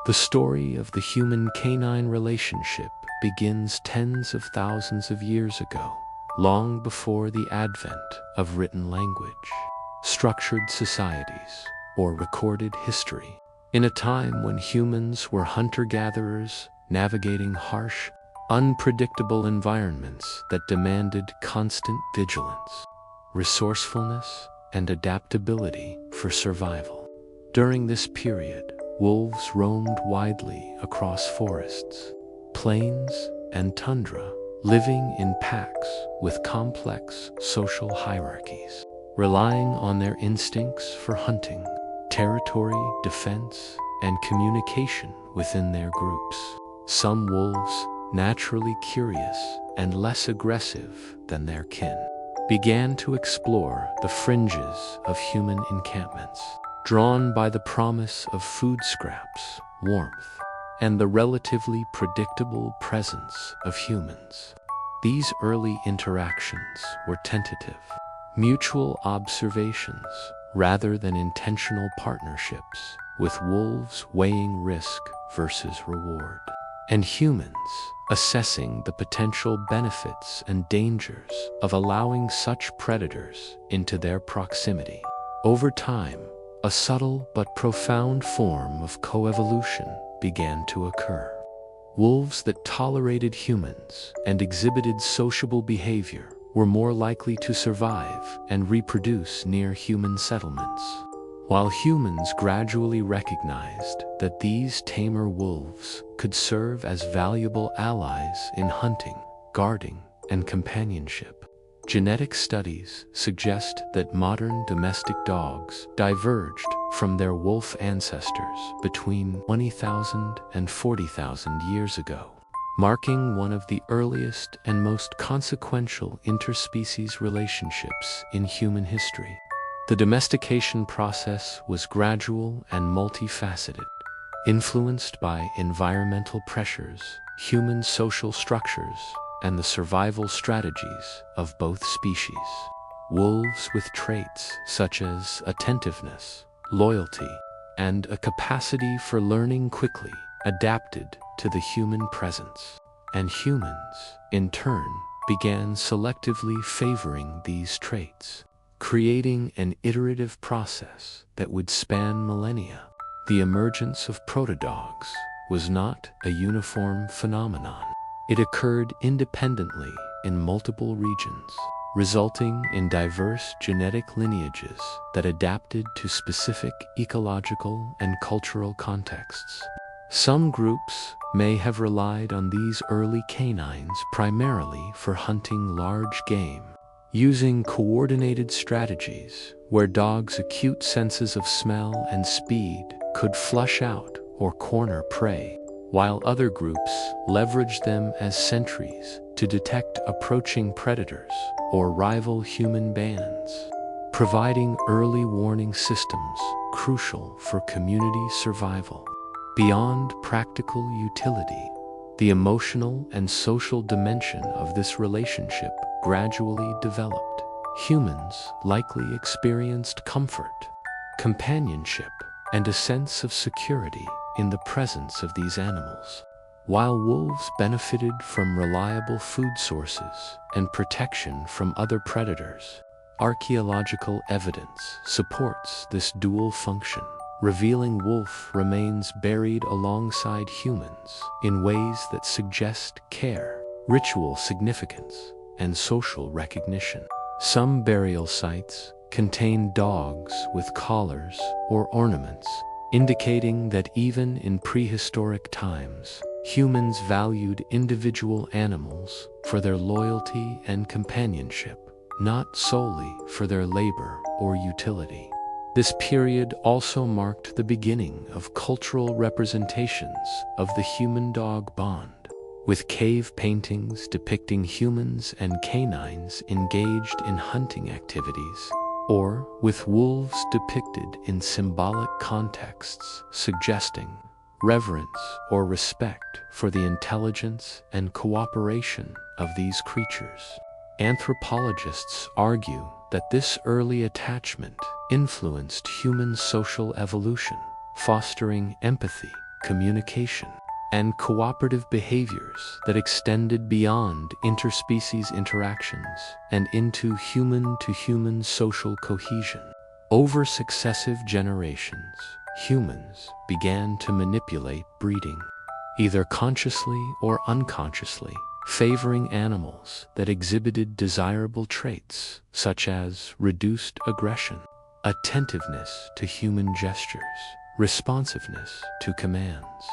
The story of the human-canine relationship begins tens of thousands of years ago, long before the advent of written language, structured societies, or recorded history. In a time when humans were hunter-gatherers navigating harsh, unpredictable environments that demanded constant vigilance, resourcefulness, and adaptability for survival. During this period, wolves roamed widely across forests, plains, and tundra, living in packs with complex social hierarchies, relying on their instincts for hunting, territory defense, and communication within their groups. Some wolves, naturally curious and less aggressive than their kin, began to explore the fringes of human encampments, drawn by the promise of food scraps, warmth, and the relatively predictable presence of humans. These early interactions were tentative, mutual observations rather than intentional partnerships, with wolves weighing risk versus reward, and humans assessing the potential benefits and dangers of allowing such predators into their proximity. Over time, a subtle but profound form of coevolution began to occur. Wolves that tolerated humans and exhibited sociable behavior were more likely to survive and reproduce near human settlements, while humans gradually recognized that these tamer wolves could serve as valuable allies in hunting, guarding, and companionship. Genetic studies suggest that modern domestic dogs diverged from their wolf ancestors between 20,000 and 40,000 years ago, marking one of the earliest and most consequential interspecies relationships in human history. The domestication process was gradual and multifaceted, influenced by environmental pressures, human social structures, and the survival strategies of both species. Wolves with traits such as attentiveness, loyalty, and a capacity for learning quickly adapted to the human presence, and humans, in turn, began selectively favoring these traits, creating an iterative process that would span millennia. The emergence of protodogs was not a uniform phenomenon. It occurred independently in multiple regions, resulting in diverse genetic lineages that adapted to specific ecological and cultural contexts. Some groups may have relied on these early canines primarily for hunting large game, using coordinated strategies where dogs' acute senses of smell and speed could flush out or corner prey, while other groups leveraged them as sentries to detect approaching predators or rival human bands, providing early warning systems crucial for community survival. Beyond practical utility, the emotional and social dimension of this relationship gradually developed. Humans likely experienced comfort, companionship, and a sense of security in the presence of these animals, while wolves benefited from reliable food sources and protection from other predators. Archaeological evidence supports this dual function, revealing wolf remains buried alongside humans in ways that suggest care, ritual significance, and social recognition. Some burial sites contain dogs with collars or ornaments, indicating that even in prehistoric times, humans valued individual animals for their loyalty and companionship, not solely for their labor or utility. This period also marked the beginning of cultural representations of the human-dog bond, with cave paintings depicting humans and canines engaged in hunting activities, or with wolves depicted in symbolic contexts suggesting reverence or respect for the intelligence and cooperation of these creatures. Anthropologists argue that this early attachment influenced human social evolution, fostering empathy, communication, and cooperative behaviors that extended beyond interspecies interactions and into human-to-human social cohesion. Over successive generations, humans began to manipulate breeding, either consciously or unconsciously, favoring animals that exhibited desirable traits such as reduced aggression, attentiveness to human gestures, responsiveness to commands,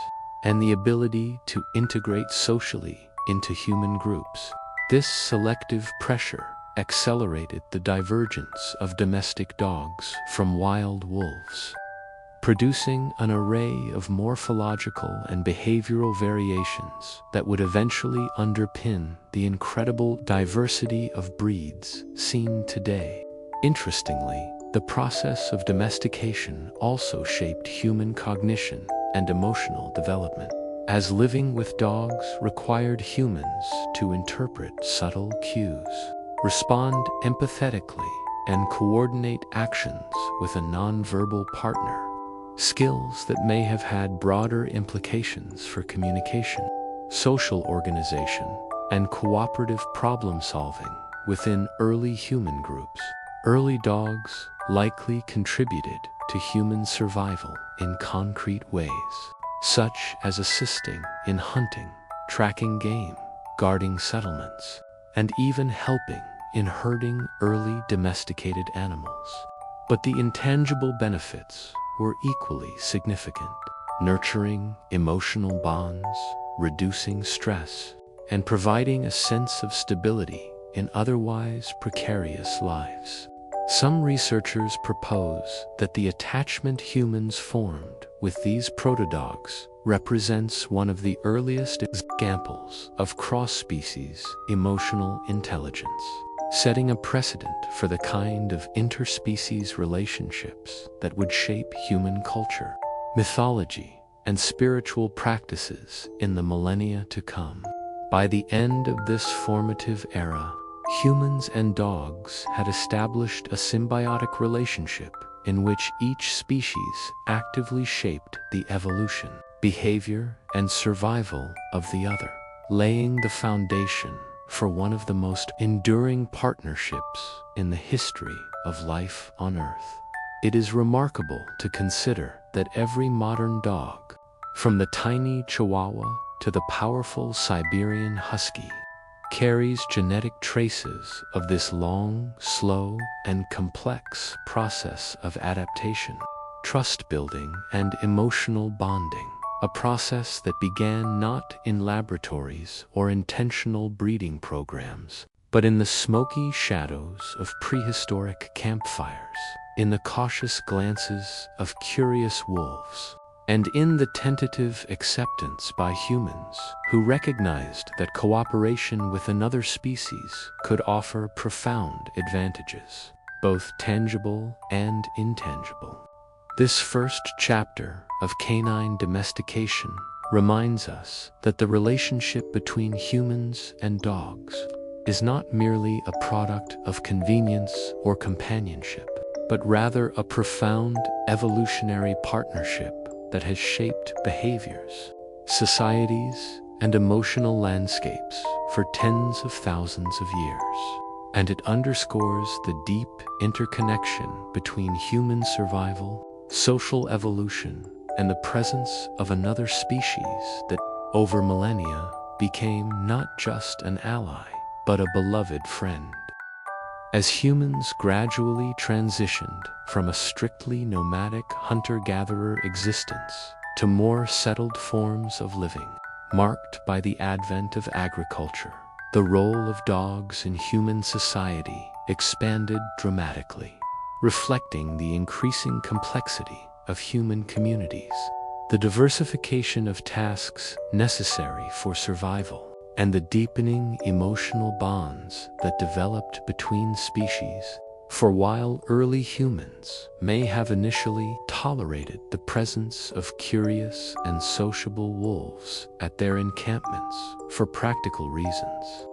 and the ability to integrate socially into human groups. This selective pressure accelerated the divergence of domestic dogs from wild wolves, producing an array of morphological and behavioral variations that would eventually underpin the incredible diversity of breeds seen today. Interestingly, the process of domestication also shaped human cognition and emotional development, as living with dogs required humans to interpret subtle cues, respond empathetically, and coordinate actions with a nonverbal partner, skills that may have had broader implications for communication, social organization, and cooperative problem-solving within early human groups. Early dogs likely contributed to human survival in concrete ways, such as assisting in hunting, tracking game, guarding settlements, and even helping in herding early domesticated animals. But the intangible benefits were equally significant, nurturing emotional bonds, reducing stress, and providing a sense of stability in otherwise precarious lives. Some researchers propose that the attachment humans formed with these protodogs represents one of the earliest examples of cross-species emotional intelligence, setting a precedent for the kind of interspecies relationships that would shape human culture, mythology, and spiritual practices in the millennia to come. By the end of this formative era, humans and dogs had established a symbiotic relationship in which each species actively shaped the evolution, behavior, and survival of the other, laying the foundation for one of the most enduring partnerships in the history of life on Earth. It is remarkable to consider that every modern dog, from the tiny Chihuahua to the powerful Siberian Husky, carries genetic traces of this long, slow, and complex process of adaptation, trust building, and emotional bonding, a process that began not in laboratories or intentional breeding programs, but in the smoky shadows of prehistoric campfires, in the cautious glances of curious wolves, and in the tentative acceptance by humans who recognized that cooperation with another species could offer profound advantages, both tangible and intangible. This first chapter of canine domestication reminds us that the relationship between humans and dogs is not merely a product of convenience or companionship, but rather a profound evolutionary partnership that has shaped behaviors, societies, and emotional landscapes for tens of thousands of years. And it underscores the deep interconnection between human survival, social evolution, and the presence of another species that, over millennia, became not just an ally, but a beloved friend. As humans gradually transitioned from a strictly nomadic hunter-gatherer existence to more settled forms of living, marked by the advent of agriculture, the role of dogs in human society expanded dramatically, reflecting the increasing complexity of human communities, the diversification of tasks necessary for survival, and the deepening emotional bonds that developed between species. For while early humans may have initially tolerated the presence of curious and sociable wolves at their encampments for practical reasons,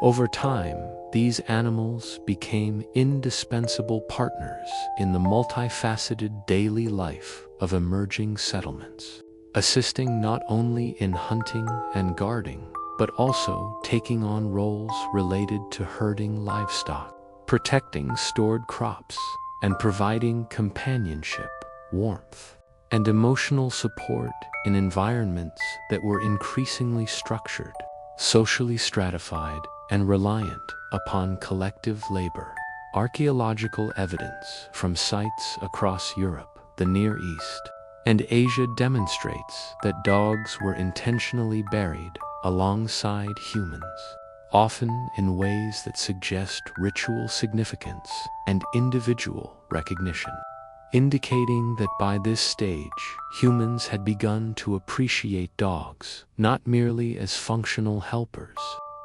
over time, these animals became indispensable partners in the multifaceted daily life of emerging settlements, assisting not only in hunting and guarding, but also taking on roles related to herding livestock, protecting stored crops, and providing companionship, warmth, and emotional support in environments that were increasingly structured, socially stratified, and reliant upon collective labor. Archaeological evidence from sites across Europe, the Near East, and Asia demonstrates that dogs were intentionally buried alongside humans, often in ways that suggest ritual significance and individual recognition, indicating that by this stage, humans had begun to appreciate dogs not merely as functional helpers,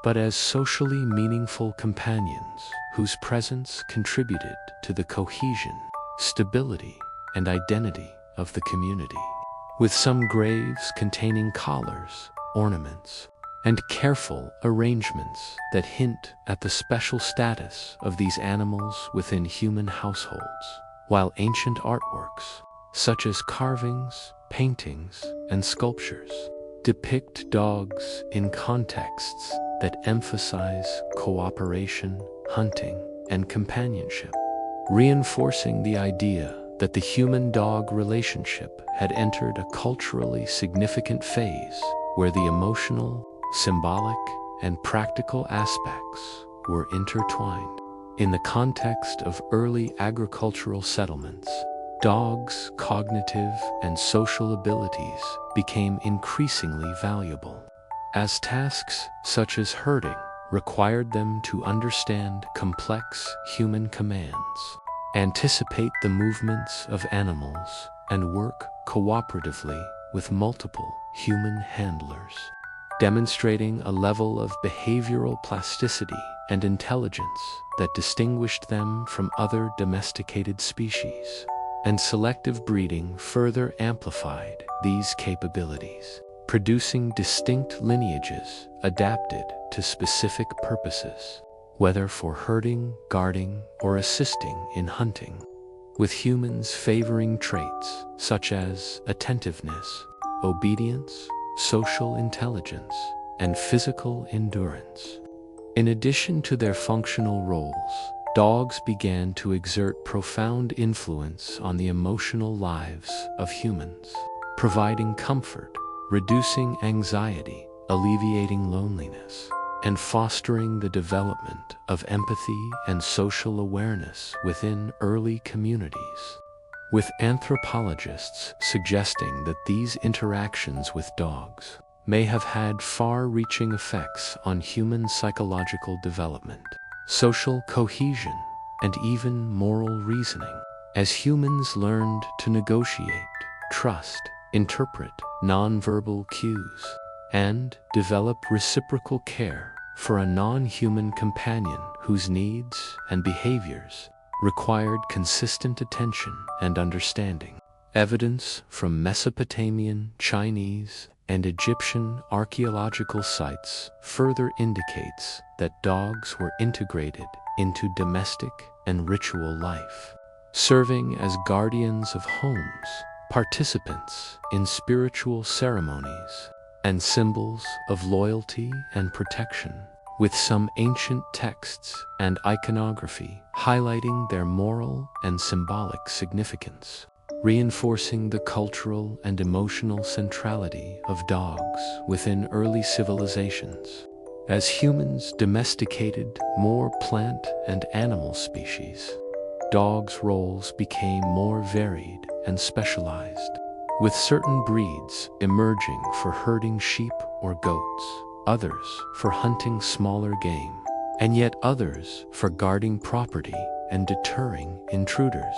but as socially meaningful companions whose presence contributed to the cohesion, stability, and identity of the community. With some graves containing collars, ornaments, and careful arrangements that hint at the special status of these animals within human households, while ancient artworks, such as carvings, paintings, and sculptures, depict dogs in contexts that emphasize cooperation, hunting, and companionship, reinforcing the idea that the human-dog relationship had entered a culturally significant phase where the emotional, symbolic, and practical aspects were intertwined. In the context of early agricultural settlements, dogs' cognitive and social abilities became increasingly valuable, as tasks such as herding required them to understand complex human commands, anticipate the movements of animals, and work cooperatively with multiple human handlers, demonstrating a level of behavioral plasticity and intelligence that distinguished them from other domesticated species. And selective breeding further amplified these capabilities, producing distinct lineages adapted to specific purposes, whether for herding, guarding, or assisting in hunting, with humans favoring traits such as attentiveness, obedience, social intelligence, and physical endurance. In addition to their functional roles, dogs began to exert profound influence on the emotional lives of humans, providing comfort, reducing anxiety, alleviating loneliness, and fostering the development of empathy and social awareness within early communities, with anthropologists suggesting that these interactions with dogs may have had far-reaching effects on human psychological development, social cohesion, and even moral reasoning, as humans learned to negotiate, trust, interpret nonverbal cues, and develop reciprocal care for a non-human companion whose needs and behaviors required consistent attention and understanding. Evidence from Mesopotamian, Chinese, and Egyptian archaeological sites further indicates that dogs were integrated into domestic and ritual life, serving as guardians of homes, participants in spiritual ceremonies, and symbols of loyalty and protection, with some ancient texts and iconography highlighting their moral and symbolic significance, reinforcing the cultural and emotional centrality of dogs within early civilizations. As humans domesticated more plant and animal species, dogs' roles became more varied and specialized, with certain breeds emerging for herding sheep or goats, others for hunting smaller game, and yet others for guarding property and deterring intruders,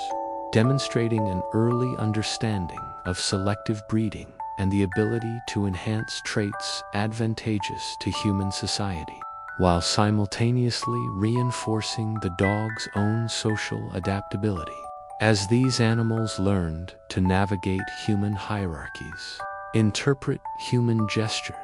demonstrating an early understanding of selective breeding and the ability to enhance traits advantageous to human society, while simultaneously reinforcing the dog's own social adaptability, as these animals learned to navigate human hierarchies, interpret human gestures,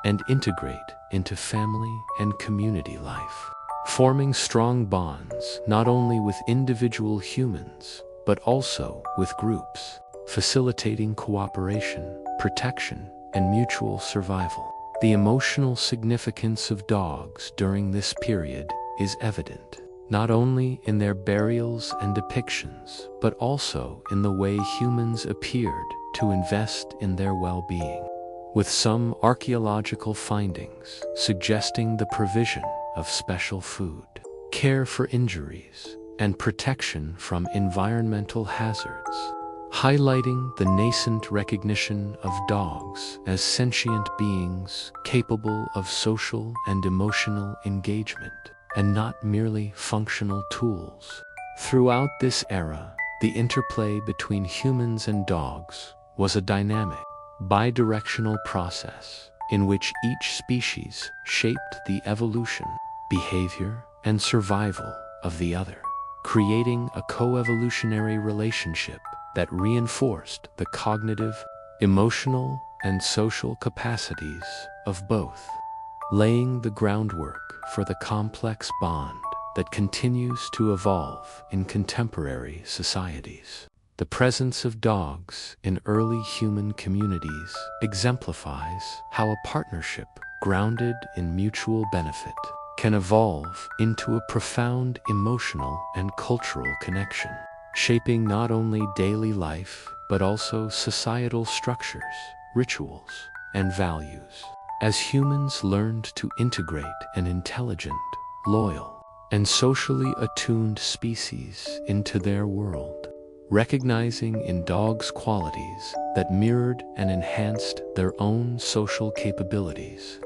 and integrate into family and community life, forming strong bonds not only with individual humans, but also with groups, facilitating cooperation, protection, and mutual survival. The emotional significance of dogs during this period is evident, not only in their burials and depictions, but also in the way humans appeared to invest in their well-being, with some archaeological findings suggesting the provision of special food, care for injuries, and protection from environmental hazards, highlighting the nascent recognition of dogs as sentient beings capable of social and emotional engagement, and not merely functional tools. Throughout this era, the interplay between humans and dogs was a dynamic, bidirectional process in which each species shaped the evolution, behavior, and survival of the other, creating a co-evolutionary relationship that reinforced the cognitive, emotional, and social capacities of both, laying the groundwork for the complex bond that continues to evolve in contemporary societies. The presence of dogs in early human communities exemplifies how a partnership grounded in mutual benefit can evolve into a profound emotional and cultural connection, shaping not only daily life but also societal structures, rituals, and values. As humans learned to integrate an intelligent, loyal, and socially attuned species into their world, recognizing in dogs qualities that mirrored and enhanced their own social capabilities,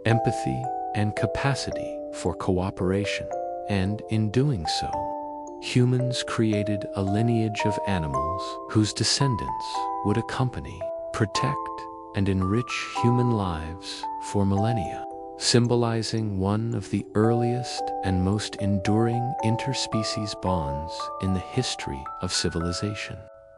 empathy, and capacity for cooperation, and in doing so, humans created a lineage of animals whose descendants would accompany, protect, and enrich human lives for millennia, symbolizing one of the earliest and most enduring interspecies bonds in the history of civilization.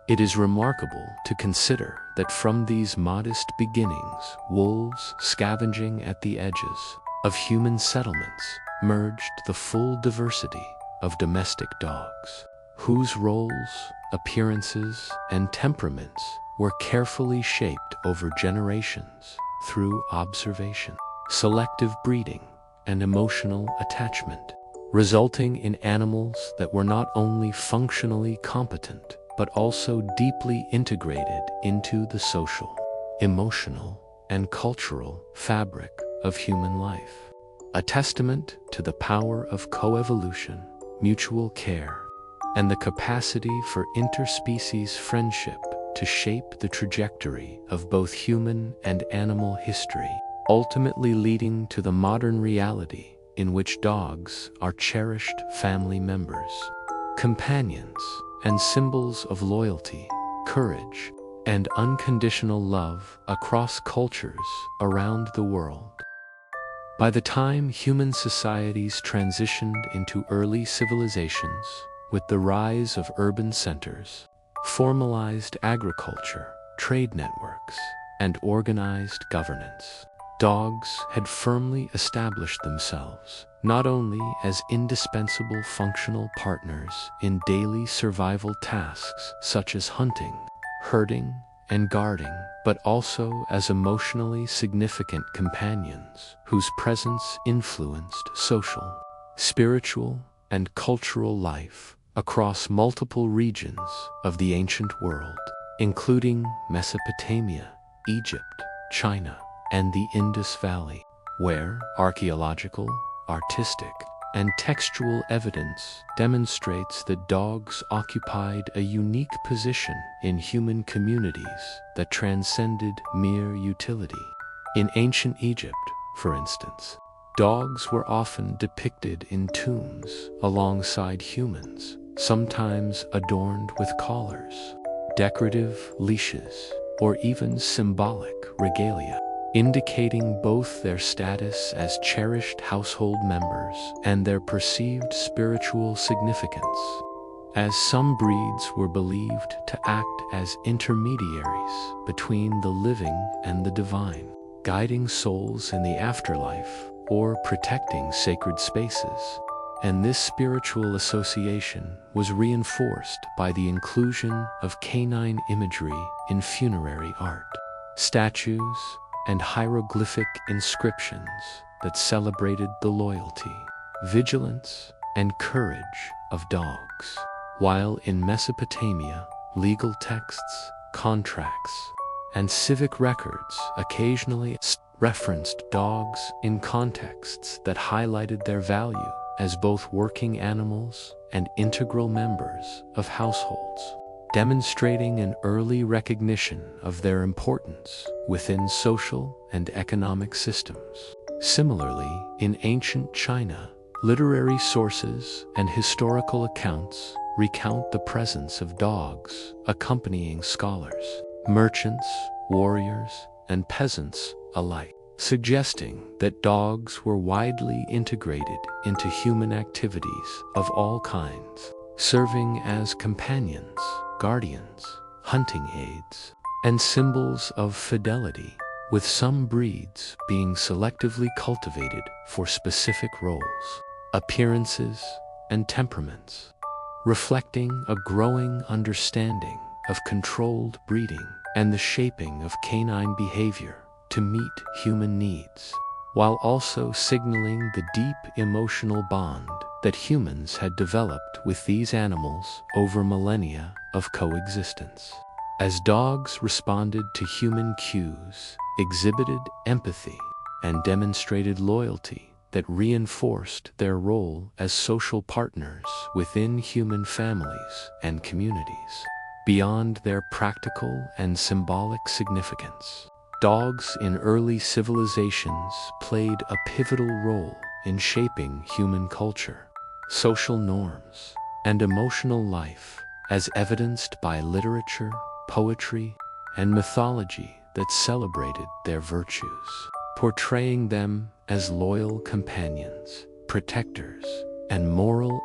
It is remarkable to consider that from these modest beginnings, wolves scavenging at the edges of human settlements merged the full diversity of domestic dogs, whose roles, appearances, and temperaments were carefully shaped over generations through observation, selective breeding, and emotional attachment, resulting in animals that were not only functionally competent but also deeply integrated into the social, emotional, and cultural fabric of human life. A testament to the power of coevolution, mutual care, and the capacity for interspecies friendship to shape the trajectory of both human and animal history, ultimately leading to the modern reality in which dogs are cherished family members, companions, and symbols of loyalty, courage, and unconditional love across cultures around the world. By the time human societies transitioned into early civilizations, with the rise of urban centers, formalized agriculture, trade networks, and organized governance, dogs had firmly established themselves not only as indispensable functional partners in daily survival tasks such as hunting, herding, and guarding, but also as emotionally significant companions whose presence influenced social, spiritual, and cultural life across multiple regions of the ancient world, including Mesopotamia, Egypt, China, and the Indus Valley, where archaeological, artistic, and textual evidence demonstrates that dogs occupied a unique position in human communities that transcended mere utility. In ancient Egypt, for instance, dogs were often depicted in tombs alongside humans, sometimes adorned with collars, decorative leashes, or even symbolic regalia, indicating both their status as cherished household members and their perceived spiritual significance, as some breeds were believed to act as intermediaries between the living and the divine, guiding souls in the afterlife or protecting sacred spaces. And this spiritual association was reinforced by the inclusion of canine imagery in funerary art, statues, and hieroglyphic inscriptions that celebrated the loyalty, vigilance, and courage of dogs. While in Mesopotamia, legal texts, contracts, and civic records occasionally referenced dogs in contexts that highlighted their value as both working animals and integral members of households, demonstrating an early recognition of their importance within social and economic systems. Similarly, in ancient China, literary sources and historical accounts recount the presence of dogs accompanying scholars, merchants, warriors, and peasants alike, suggesting that dogs were widely integrated into human activities of all kinds, serving as companions, guardians, hunting aids, and symbols of fidelity, with some breeds being selectively cultivated for specific roles, appearances, and temperaments, reflecting a growing understanding of controlled breeding and the shaping of canine behavior to meet human needs, while also signaling the deep emotional bond that humans had developed with these animals over millennia of coexistence. As dogs responded to human cues, exhibited empathy, and demonstrated loyalty that reinforced their role as social partners within human families and communities. Beyond their practical and symbolic significance, dogs in early civilizations played a pivotal role in shaping human culture, social norms, and emotional life, as evidenced by literature, poetry, and mythology that celebrated their virtues, portraying them as loyal companions, protectors, and moral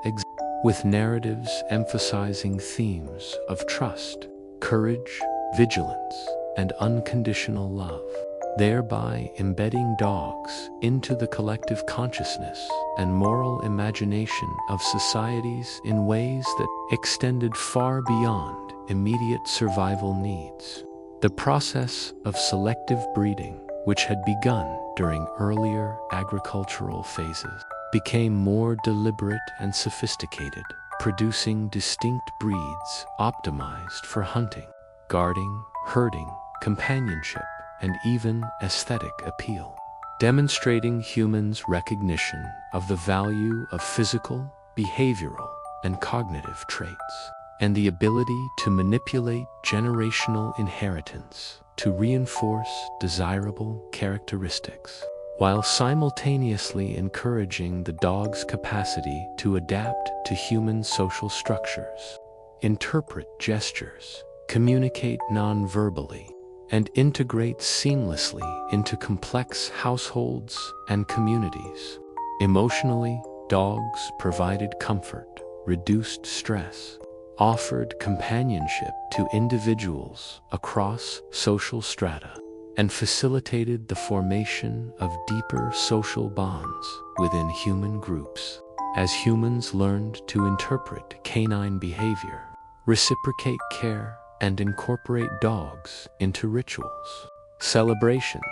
with narratives emphasizing themes of trust, courage, vigilance, and unconditional love, thereby embedding dogs into the collective consciousness and moral imagination of societies in ways that extended far beyond immediate survival needs. The process of selective breeding, which had begun during earlier agricultural phases, became more deliberate and sophisticated, producing distinct breeds optimized for hunting, guarding, herding, companionship, and even aesthetic appeal, demonstrating humans' recognition of the value of physical, behavioral, and cognitive traits, and the ability to manipulate generational inheritance to reinforce desirable characteristics, while simultaneously encouraging the dog's capacity to adapt to human social structures, interpret gestures, communicate non-verbally, and integrate seamlessly into complex households and communities. Emotionally, dogs provided comfort, reduced stress, offered companionship to individuals across social strata, and facilitated the formation of deeper social bonds within human groups. As humans learned to interpret canine behavior, reciprocate care, and incorporate dogs into rituals, celebrations,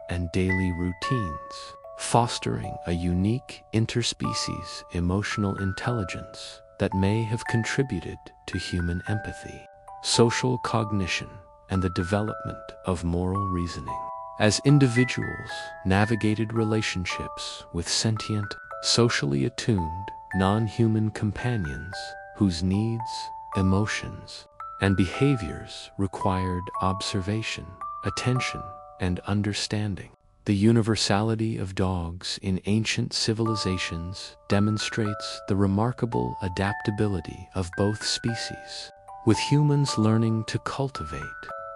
and daily routines, fostering a unique interspecies emotional intelligence that may have contributed to human empathy, social cognition, and the development of moral reasoning. As individuals navigated relationships with sentient, socially attuned, non-human companions whose needs, emotions, and behaviors required observation, attention, and understanding, the universality of dogs in ancient civilizations demonstrates the remarkable adaptability of both species, with humans learning to cultivate,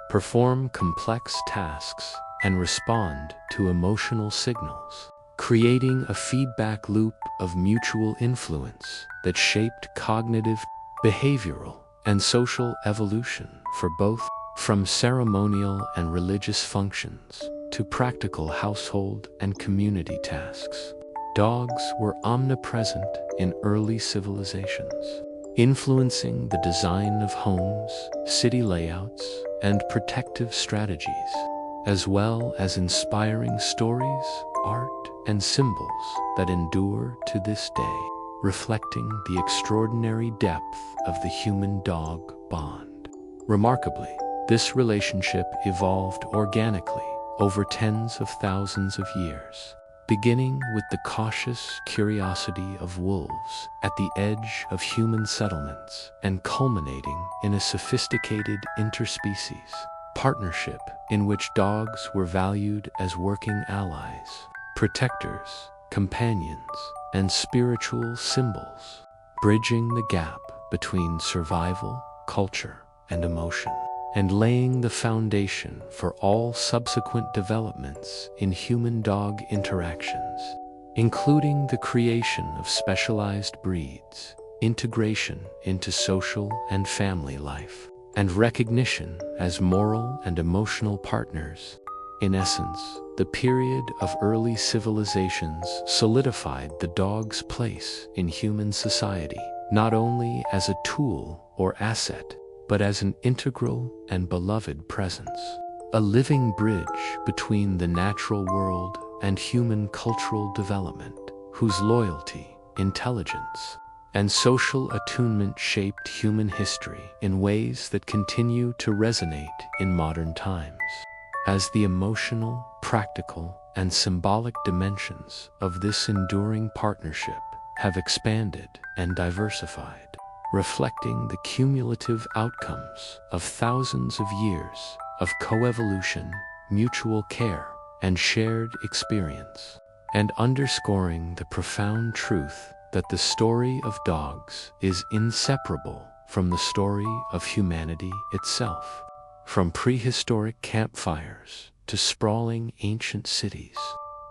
perform complex tasks, and respond to emotional signals, creating a feedback loop of mutual influence that shaped cognitive, behavioral, and social evolution for both, from ceremonial and religious functions to practical household and community tasks. Dogs were omnipresent in early civilizations, influencing the design of homes, city layouts, and protective strategies, as well as inspiring stories, art, and symbols that endure to this day, reflecting the extraordinary depth of the human-dog bond. Remarkably, this relationship evolved organically over tens of thousands of years, beginning with the cautious curiosity of wolves at the edge of human settlements and culminating in a sophisticated interspecies partnership in which dogs were valued as working allies, protectors, companions, and spiritual symbols, bridging the gap between survival, culture, and emotion, and laying the foundation for all subsequent developments in human-dog interactions, including the creation of specialized breeds, integration into social and family life, and recognition as moral and emotional partners. In essence, the period of early civilizations solidified the dog's place in human society, not only as a tool or asset, but as an integral and beloved presence, a living bridge between the natural world and human cultural development, whose loyalty, intelligence, and social attunement shaped human history in ways that continue to resonate in modern times. As the emotional, practical, and symbolic dimensions of this enduring partnership have expanded and diversified, reflecting the cumulative outcomes of thousands of years of coevolution, mutual care, and shared experience, and underscoring the profound truth that the story of dogs is inseparable from the story of humanity itself. From prehistoric campfires to sprawling ancient cities,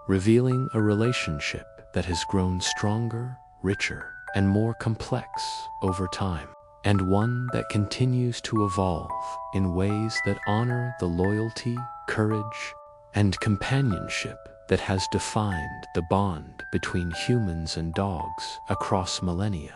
revealing a relationship that has grown stronger, richer, and more complex over time, and one that continues to evolve in ways that honor the loyalty, courage, and companionship that has defined the bond between humans and dogs across millennia.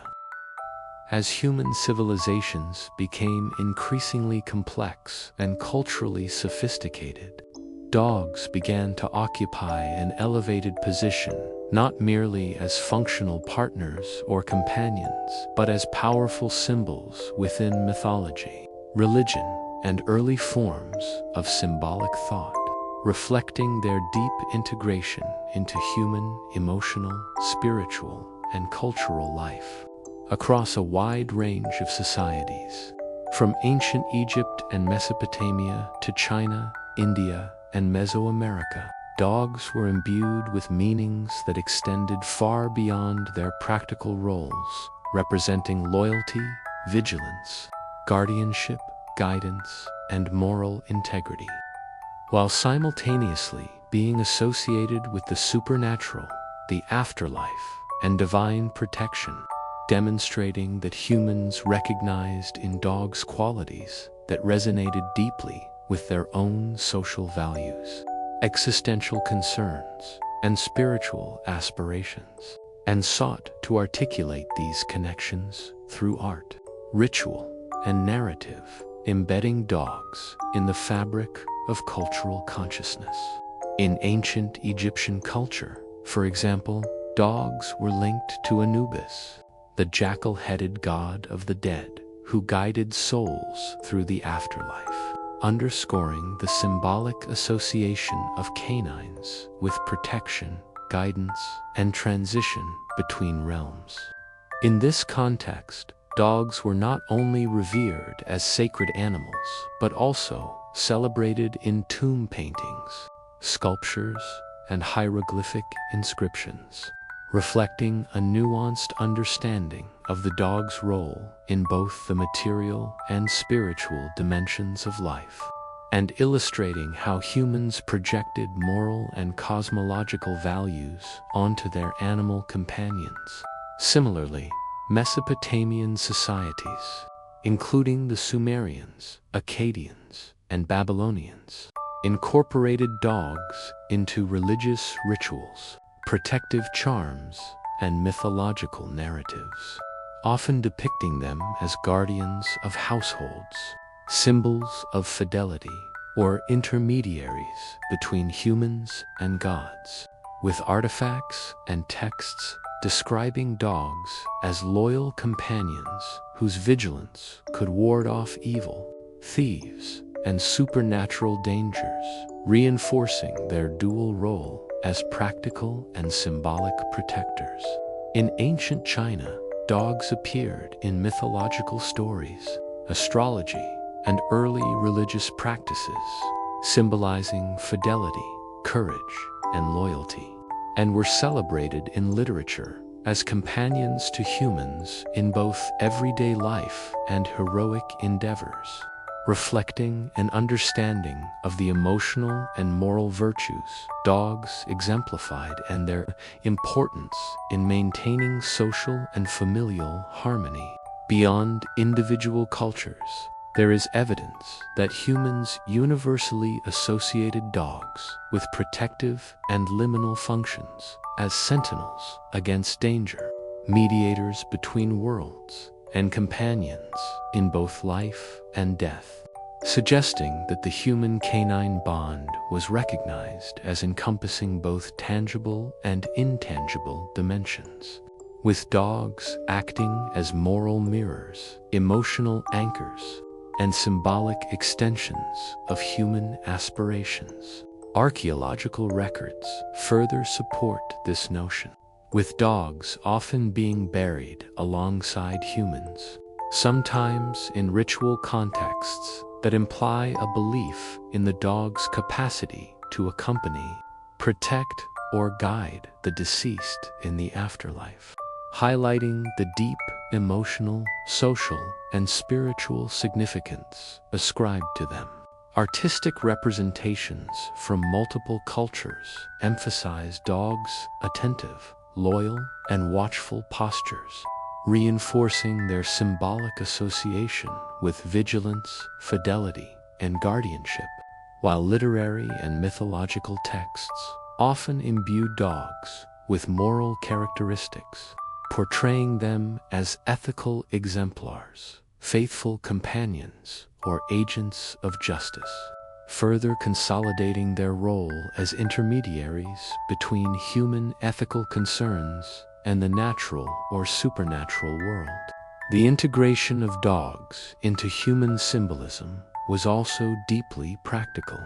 As human civilizations became increasingly complex and culturally sophisticated, dogs began to occupy an elevated position, not merely as functional partners or companions, but as powerful symbols within mythology, religion, and early forms of symbolic thought, reflecting their deep integration into human, emotional, spiritual, and cultural life across a wide range of societies, from ancient Egypt and Mesopotamia to China, India, and Mesoamerica. Dogs were imbued with meanings that extended far beyond their practical roles, representing loyalty, vigilance, guardianship, guidance, and moral integrity, while simultaneously being associated with the supernatural, the afterlife, and divine protection, demonstrating that humans recognized in dogs qualities that resonated deeply with their own social values, existential concerns, and spiritual aspirations, and sought to articulate these connections through art, ritual, and narrative, embedding dogs in the fabric of cultural consciousness. In ancient Egyptian culture, for example, dogs were linked to Anubis, the jackal-headed god of the dead, who guided souls through the afterlife, underscoring the symbolic association of canines with protection, guidance, and transition between realms. In this context, dogs were not only revered as sacred animals, but also celebrated in tomb paintings, sculptures, and hieroglyphic inscriptions, reflecting a nuanced understanding of the dog's role in both the material and spiritual dimensions of life, and illustrating how humans projected moral and cosmological values onto their animal companions. Similarly, Mesopotamian societies, including the Sumerians, Akkadians, and Babylonians, incorporated dogs into religious rituals, protective charms, and mythological narratives, often depicting them as guardians of households, symbols of fidelity, or intermediaries between humans and gods, with artifacts and texts describing dogs as loyal companions whose vigilance could ward off evil, thieves, and supernatural dangers, reinforcing their dual role as practical and symbolic protectors. In ancient China, dogs appeared in mythological stories, astrology, and early religious practices, symbolizing fidelity, courage, and loyalty, and were celebrated in literature as companions to humans in both everyday life and heroic endeavors, reflecting an understanding of the emotional and moral virtues dogs exemplified and their importance in maintaining social and familial harmony. Beyond individual cultures, there is evidence that humans universally associated dogs with protective and liminal functions as sentinels against danger, mediators between worlds, and companions in both life and death, suggesting that the human-canine bond was recognized as encompassing both tangible and intangible dimensions, with dogs acting as moral mirrors, emotional anchors, and symbolic extensions of human aspirations. Archaeological records further support this notion, with dogs often being buried alongside humans, sometimes in ritual contexts that imply a belief in the dog's capacity to accompany, protect, or guide the deceased in the afterlife, highlighting the deep emotional, social, and spiritual significance ascribed to them. Artistic representations from multiple cultures emphasize dogs' attentive, loyal, and watchful postures, reinforcing their symbolic association with vigilance, fidelity, and guardianship, while literary and mythological texts often imbue dogs with moral characteristics, portraying them as ethical exemplars, faithful companions, or agents of justice, further consolidating their role as intermediaries between human ethical concerns and the natural or supernatural world. The integration of dogs into human symbolism was also deeply practical,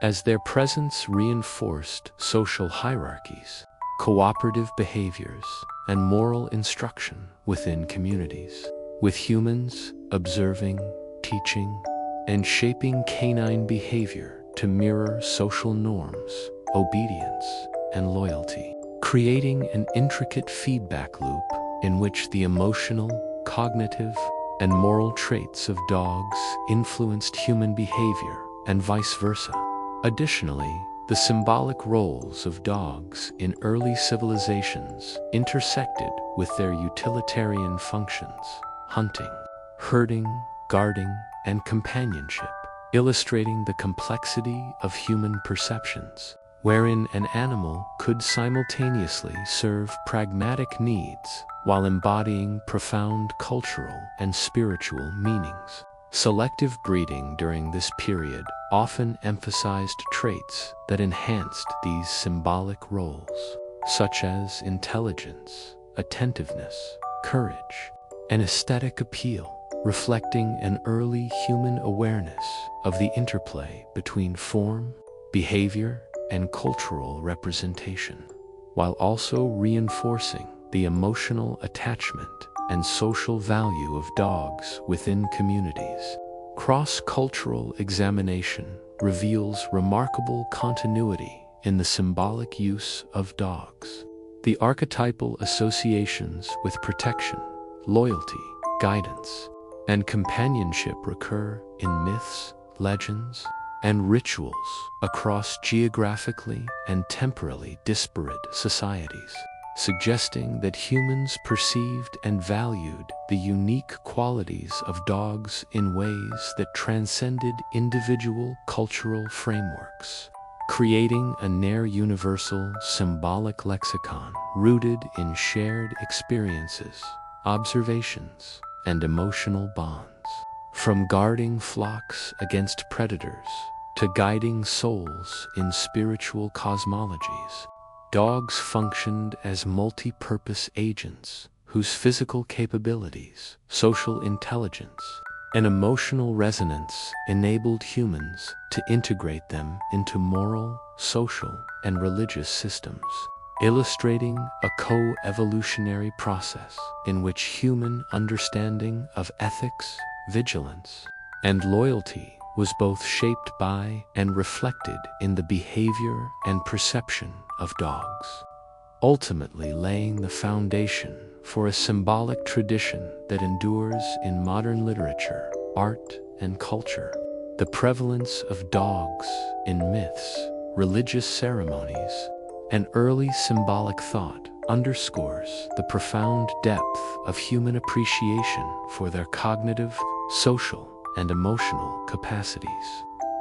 as their presence reinforced social hierarchies, cooperative behaviors, and moral instruction within communities, with humans observing, teaching, and shaping canine behavior to mirror social norms, obedience, and loyalty, creating an intricate feedback loop in which the emotional, cognitive, and moral traits of dogs influenced human behavior and vice versa. Additionally, the symbolic roles of dogs in early civilizations intersected with their utilitarian functions: hunting, herding, guarding, and companionship, illustrating the complexity of human perceptions, wherein an animal could simultaneously serve pragmatic needs while embodying profound cultural and spiritual meanings. Selective breeding during this period often emphasized traits that enhanced these symbolic roles, such as intelligence, attentiveness, courage, and aesthetic appeal, reflecting an early human awareness of the interplay between form, behavior, and cultural representation, while also reinforcing the emotional attachment and social value of dogs within communities. Cross-cultural examination reveals remarkable continuity in the symbolic use of dogs. The archetypal associations with protection, loyalty, guidance, and companionship recur in myths, legends, and rituals across geographically and temporally disparate societies, suggesting that humans perceived and valued the unique qualities of dogs in ways that transcended individual cultural frameworks, creating a near-universal symbolic lexicon rooted in shared experiences, observations, and emotional bonds. From guarding flocks against predators to guiding souls in spiritual cosmologies. Dogs functioned as multi-purpose agents whose physical capabilities, social intelligence, and emotional resonance enabled humans to integrate them into moral, social, and religious systems, illustrating a co-evolutionary process in which human understanding of ethics, vigilance, and loyalty was both shaped by and reflected in the behavior and perception of dogs, ultimately laying the foundation for a symbolic tradition that endures in modern literature, art, and culture. The prevalence of dogs in myths, religious ceremonies, and early symbolic thought underscores the profound depth of human appreciation for their cognitive, social, and emotional capacities,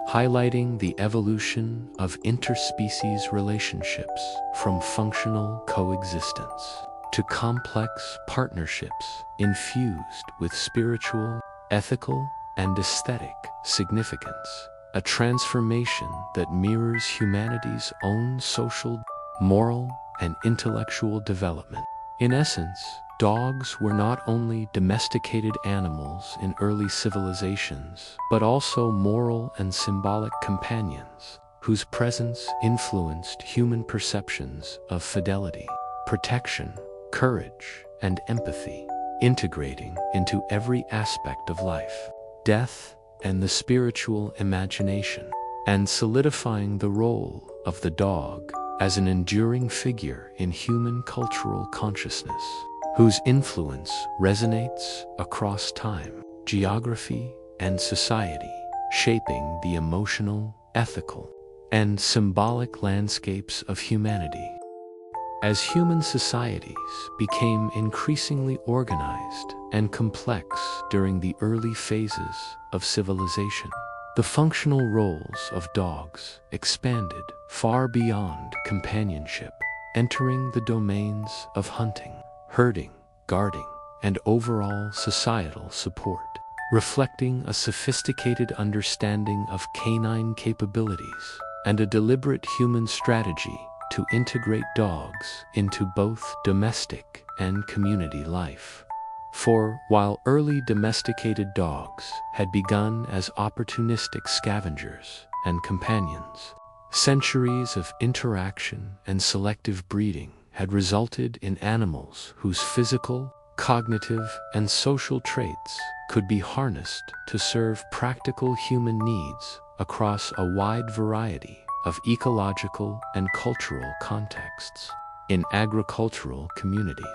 highlighting the evolution of interspecies relationships from functional coexistence to complex partnerships infused with spiritual, ethical, and aesthetic significance, a transformation that mirrors humanity's own social, moral, and intellectual development. In essence, dogs were not only domesticated animals in early civilizations, but also moral and symbolic companions whose presence influenced human perceptions of fidelity, protection, courage, and empathy, integrating into every aspect of life, death, and the spiritual imagination, and solidifying the role of the dog as an enduring figure in human cultural consciousness, whose influence resonates across time, geography, and society, shaping the emotional, ethical, and symbolic landscapes of humanity. As human societies became increasingly organized and complex during the early phases of civilization, the functional roles of dogs expanded far beyond companionship, entering the domains of hunting, herding, guarding, and overall societal support, reflecting a sophisticated understanding of canine capabilities and a deliberate human strategy to integrate dogs into both domestic and community life. For while early domesticated dogs had begun as opportunistic scavengers and companions, centuries of interaction and selective breeding had resulted in animals whose physical, cognitive, and social traits could be harnessed to serve practical human needs across a wide variety of ecological and cultural contexts. In agricultural communities,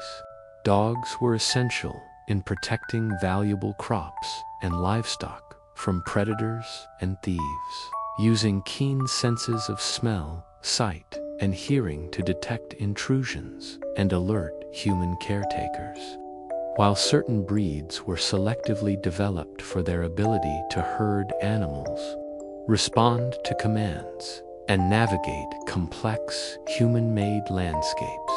dogs were essential in protecting valuable crops and livestock from predators and thieves, using keen senses of smell, sight, and hearing to detect intrusions and alert human caretakers. While certain breeds were selectively developed for their ability to herd animals, respond to commands, and navigate complex human-made landscapes,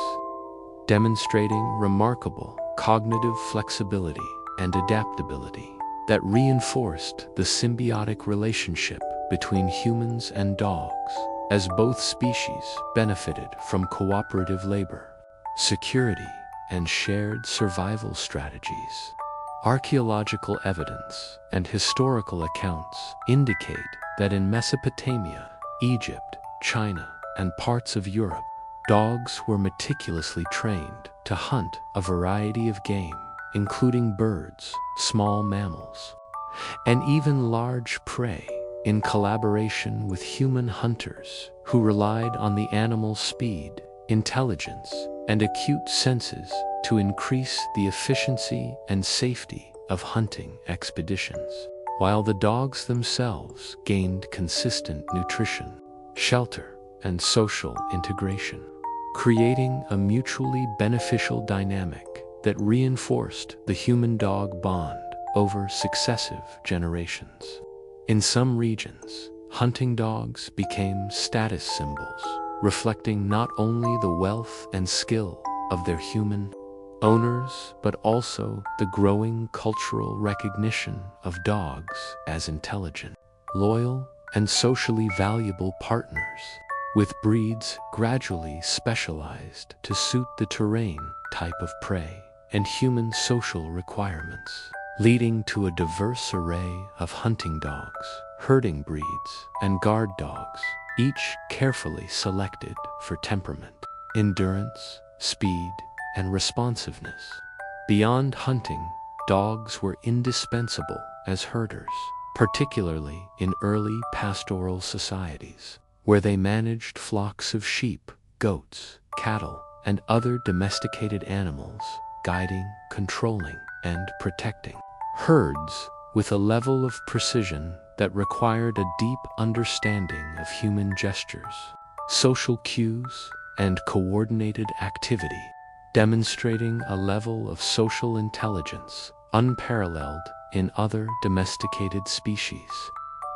demonstrating remarkable cognitive flexibility and adaptability that reinforced the symbiotic relationship between humans and dogs, as both species benefited from cooperative labor, security, and shared survival strategies. Archaeological evidence and historical accounts indicate that in Mesopotamia, Egypt, China, and parts of Europe, dogs were meticulously trained to hunt a variety of game, including birds, small mammals, and even large prey, in collaboration with human hunters who relied on the animal's speed, intelligence, and acute senses to increase the efficiency and safety of hunting expeditions, while the dogs themselves gained consistent nutrition, shelter, and social integration, creating a mutually beneficial dynamic that reinforced the human-dog bond over successive generations. In some regions, hunting dogs became status symbols, reflecting not only the wealth and skill of their human owners, but also the growing cultural recognition of dogs as intelligent, loyal, and socially valuable partners, with breeds gradually specialized to suit the terrain, type of prey, and human social requirements, leading to a diverse array of hunting dogs, herding breeds, and guard dogs, each carefully selected for temperament, endurance, speed, and responsiveness. Beyond hunting, dogs were indispensable as herders, particularly in early pastoral societies, where they managed flocks of sheep, goats, cattle, and other domesticated animals, guiding, controlling, and protecting herds with a level of precision that required a deep understanding of human gestures, social cues, and coordinated activity, demonstrating a level of social intelligence unparalleled in other domesticated species.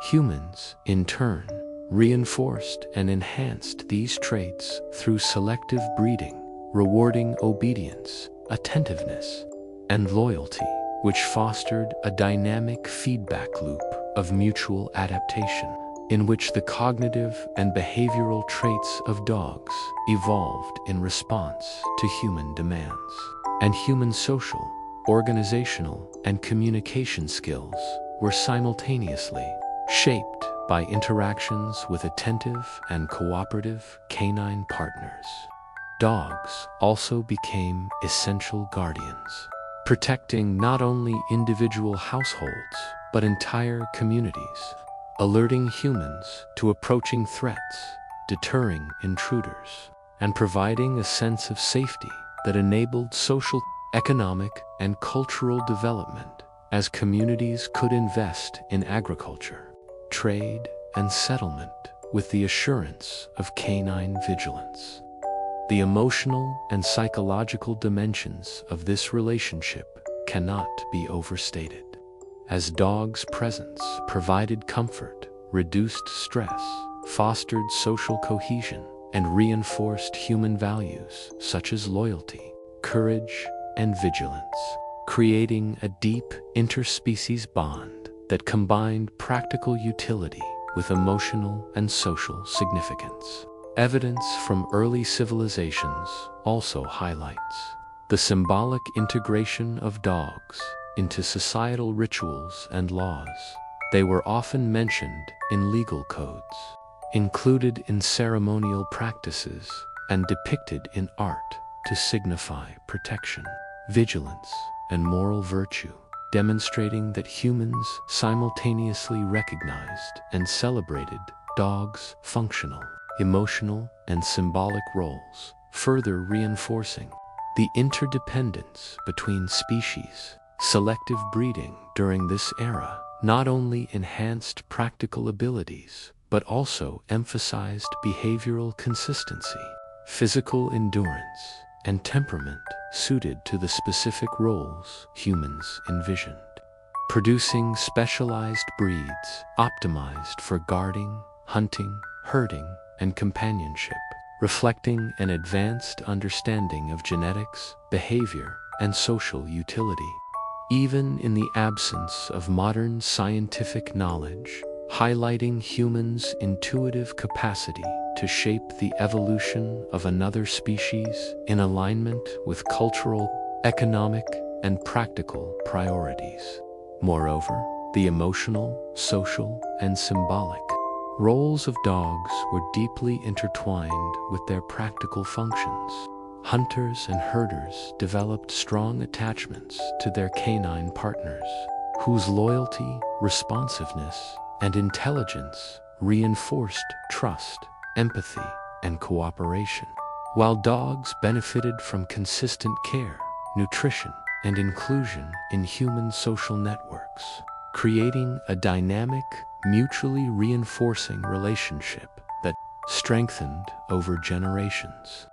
Humans, in turn, reinforced and enhanced these traits through selective breeding, rewarding obedience, attentiveness, and loyalty, which fostered a dynamic feedback loop of mutual adaptation, in which the cognitive and behavioral traits of dogs evolved in response to human demands, and human social, organizational, and communication skills were simultaneously shaped by interactions with attentive and cooperative canine partners. Dogs also became essential guardians, protecting not only individual households but entire communities, alerting humans to approaching threats, deterring intruders, and providing a sense of safety that enabled social, economic, and cultural development as communities could invest in agriculture, trade, and settlement with the assurance of canine vigilance. The emotional and psychological dimensions of this relationship cannot be overstated, as dogs' presence provided comfort, reduced stress, fostered social cohesion, and reinforced human values such as loyalty, courage, and vigilance, creating a deep interspecies bond that combined practical utility with emotional and social significance. Evidence from early civilizations also highlights the symbolic integration of dogs into societal rituals and laws. They were often mentioned in legal codes, included in ceremonial practices, and depicted in art to signify protection, vigilance, and moral virtue, demonstrating that humans simultaneously recognized and celebrated dogs' functional, emotional, and symbolic roles, further reinforcing the interdependence between species. Selective breeding during this era not only enhanced practical abilities, but also emphasized behavioral consistency, physical endurance, and temperament suited to the specific roles humans envisioned, producing specialized breeds optimized for guarding, hunting, herding, and companionship, reflecting an advanced understanding of genetics, behavior, and social utility. Even in the absence of modern scientific knowledge, highlighting humans' intuitive capacity to shape the evolution of another species in alignment with cultural, economic, and practical priorities. Moreover, the emotional, social, and symbolic roles of dogs were deeply intertwined with their practical functions. Hunters and herders developed strong attachments to their canine partners, whose loyalty, responsiveness, and intelligence reinforced trust, empathy, and cooperation. While dogs benefited from consistent care, nutrition, and inclusion in human social networks, creating a dynamic, mutually reinforcing relationship that strengthened over generations.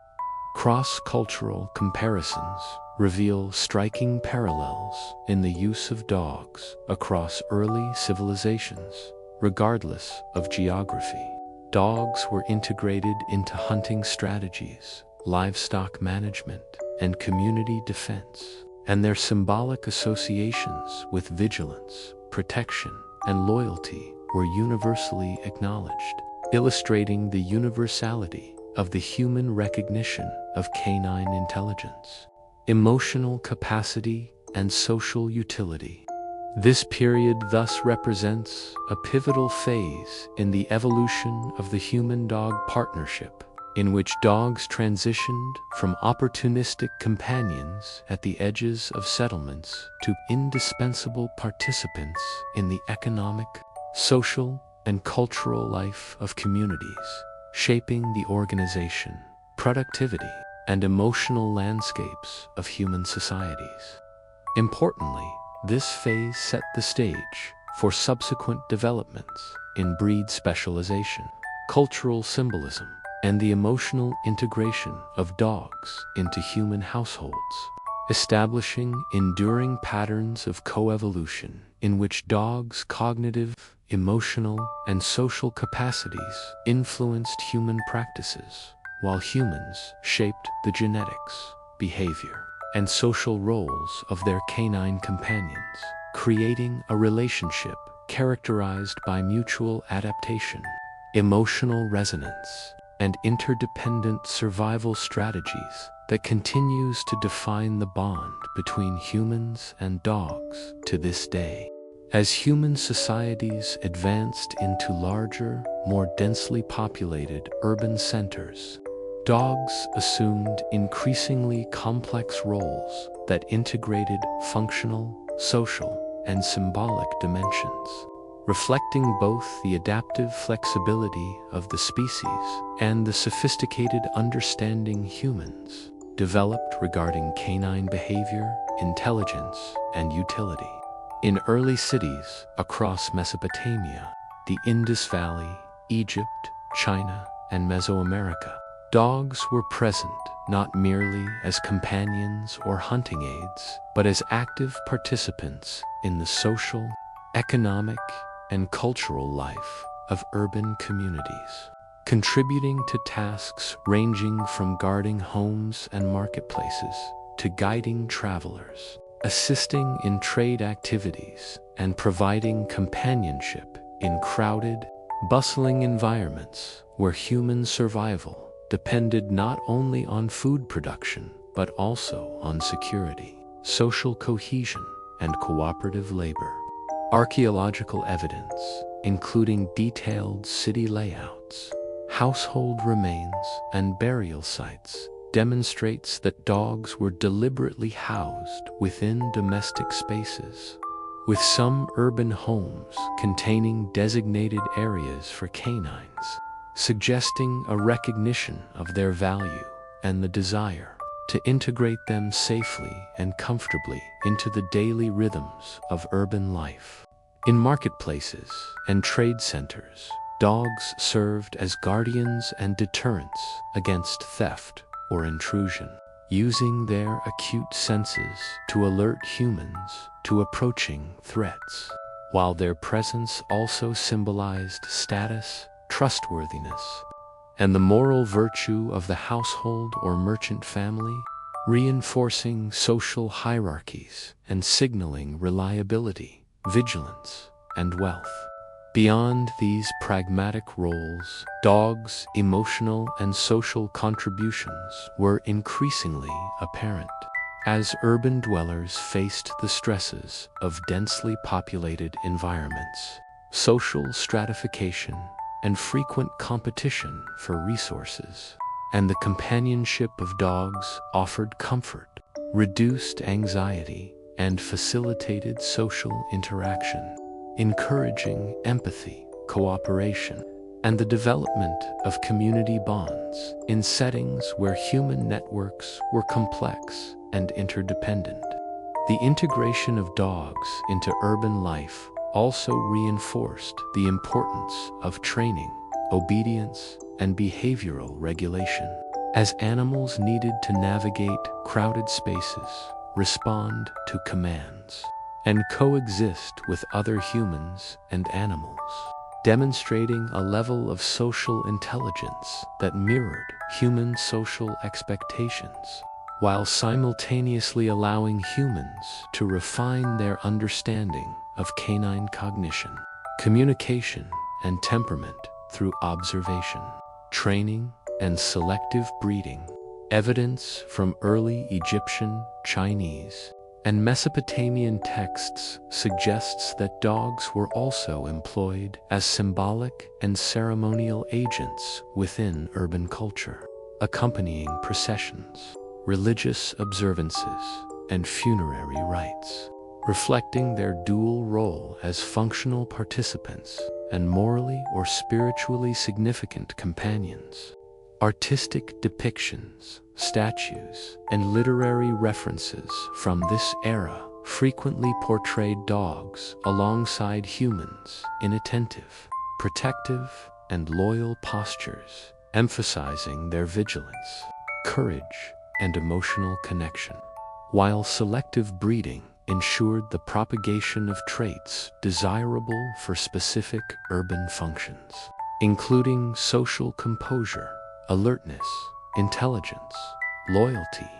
Cross-cultural comparisons reveal striking parallels in the use of dogs across early civilizations, regardless of geography. Dogs were integrated into hunting strategies, livestock management, and community defense, and their symbolic associations with vigilance, protection, and loyalty were universally acknowledged, illustrating the universality of the human recognition of canine intelligence, emotional capacity, and social utility. This period thus represents a pivotal phase in the evolution of the human-dog partnership, in which dogs transitioned from opportunistic companions at the edges of settlements to indispensable participants in the economic, social, and cultural life of communities, shaping the organization, productivity, and emotional landscapes of human societies. Importantly, this phase set the stage for subsequent developments in breed specialization, cultural symbolism, and the emotional integration of dogs into human households, establishing enduring patterns of coevolution in which dogs' cognitive, emotional, and social capacities influenced human practices, while humans shaped the genetics, behavior, and social roles of their canine companions, creating a relationship characterized by mutual adaptation, emotional resonance, and interdependent survival strategies that continues to define the bond between humans and dogs to this day. As human societies advanced into larger, more densely populated urban centers, dogs assumed increasingly complex roles that integrated functional, social, and symbolic dimensions, reflecting both the adaptive flexibility of the species and the sophisticated understanding humans developed regarding canine behavior, intelligence, and utility. In early cities across Mesopotamia, the Indus Valley, Egypt, China, and Mesoamerica, dogs were present not merely as companions or hunting aids, but as active participants in the social, economic, and cultural life of urban communities, contributing to tasks ranging from guarding homes and marketplaces to guiding travelers, assisting in trade activities, and providing companionship in crowded, bustling environments where human survival depended not only on food production, but also on security, social cohesion, and cooperative labor. Archaeological evidence, including detailed city layouts, household remains, and burial sites, demonstrates that dogs were deliberately housed within domestic spaces, with some urban homes containing designated areas for canines, suggesting a recognition of their value and the desire to integrate them safely and comfortably into the daily rhythms of urban life. In marketplaces and trade centers, dogs served as guardians and deterrents against theft or intrusion, using their acute senses to alert humans to approaching threats, while their presence also symbolized status, trustworthiness, and the moral virtue of the household or merchant family, reinforcing social hierarchies and signaling reliability, vigilance, and wealth. Beyond these pragmatic roles, dogs' emotional and social contributions were increasingly apparent. As urban dwellers faced the stresses of densely populated environments, social stratification, and frequent competition for resources, and the companionship of dogs offered comfort, reduced anxiety, and facilitated social interaction, encouraging empathy, cooperation, and the development of community bonds in settings where human networks were complex and interdependent. The integration of dogs into urban life also reinforced the importance of training, obedience, and behavioral regulation, as animals needed to navigate crowded spaces, respond to commands, and coexist with other humans and animals, demonstrating a level of social intelligence that mirrored human social expectations, while simultaneously allowing humans to refine their understanding of canine cognition, communication and temperament through observation, training, and selective breeding. Evidence from early Egyptian, Chinese, and Mesopotamian texts suggests that dogs were also employed as symbolic and ceremonial agents within urban culture, accompanying processions, religious observances, and funerary rites, reflecting their dual role as functional participants and morally or spiritually significant companions. Artistic depictions, statues, and literary references from this era frequently portrayed dogs alongside humans in attentive, protective, and loyal postures, emphasizing their vigilance, courage, and emotional connection, while selective breeding ensured the propagation of traits desirable for specific urban functions, including social composure, alertness, intelligence, loyalty,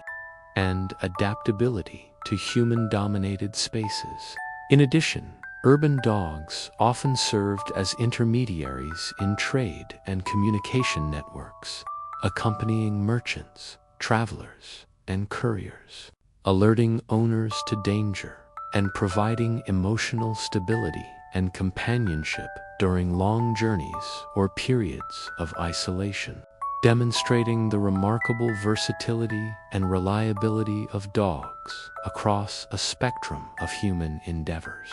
and adaptability to human-dominated spaces. In addition, urban dogs often served as intermediaries in trade and communication networks, accompanying merchants, travelers, and couriers, alerting owners to danger and providing emotional stability and companionship during long journeys or periods of isolation, demonstrating the remarkable versatility and reliability of dogs across a spectrum of human endeavors.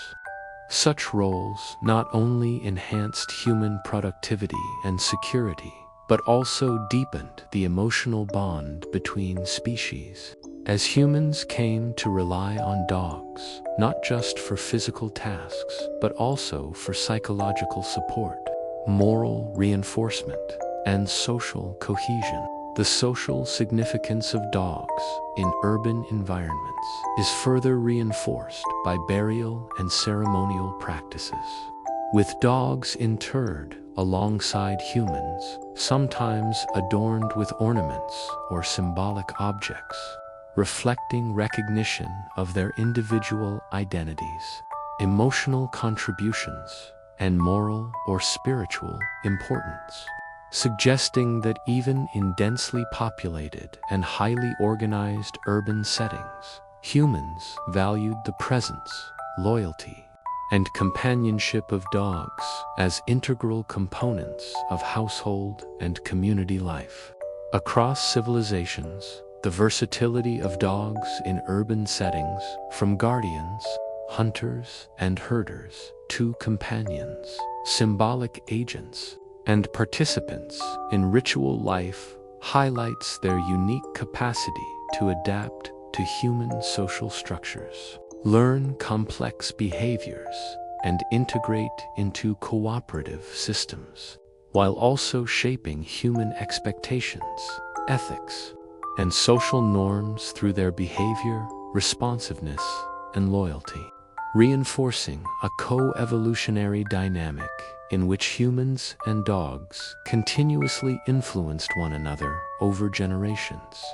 Such roles not only enhanced human productivity and security, but also deepened the emotional bond between species, as humans came to rely on dogs not just for physical tasks, but also for psychological support, moral reinforcement, and social cohesion. The social significance of dogs in urban environments is further reinforced by burial and ceremonial practices, with dogs interred alongside humans, sometimes adorned with ornaments or symbolic objects, reflecting recognition of their individual identities, emotional contributions, and moral or spiritual importance, suggesting that even in densely populated and highly organized urban settings, humans valued the presence, loyalty, and companionship of dogs as integral components of household and community life. Across civilizations, the versatility of dogs in urban settings, from guardians, hunters, and herders, to companions, symbolic agents, and participants in ritual life, highlights their unique capacity to adapt to human social structures, learn complex behaviors, and integrate into cooperative systems, while also shaping human expectations, ethics, and social norms through their behavior, responsiveness, and loyalty, reinforcing a co-evolutionary dynamic in which humans and dogs continuously influenced one another over generations.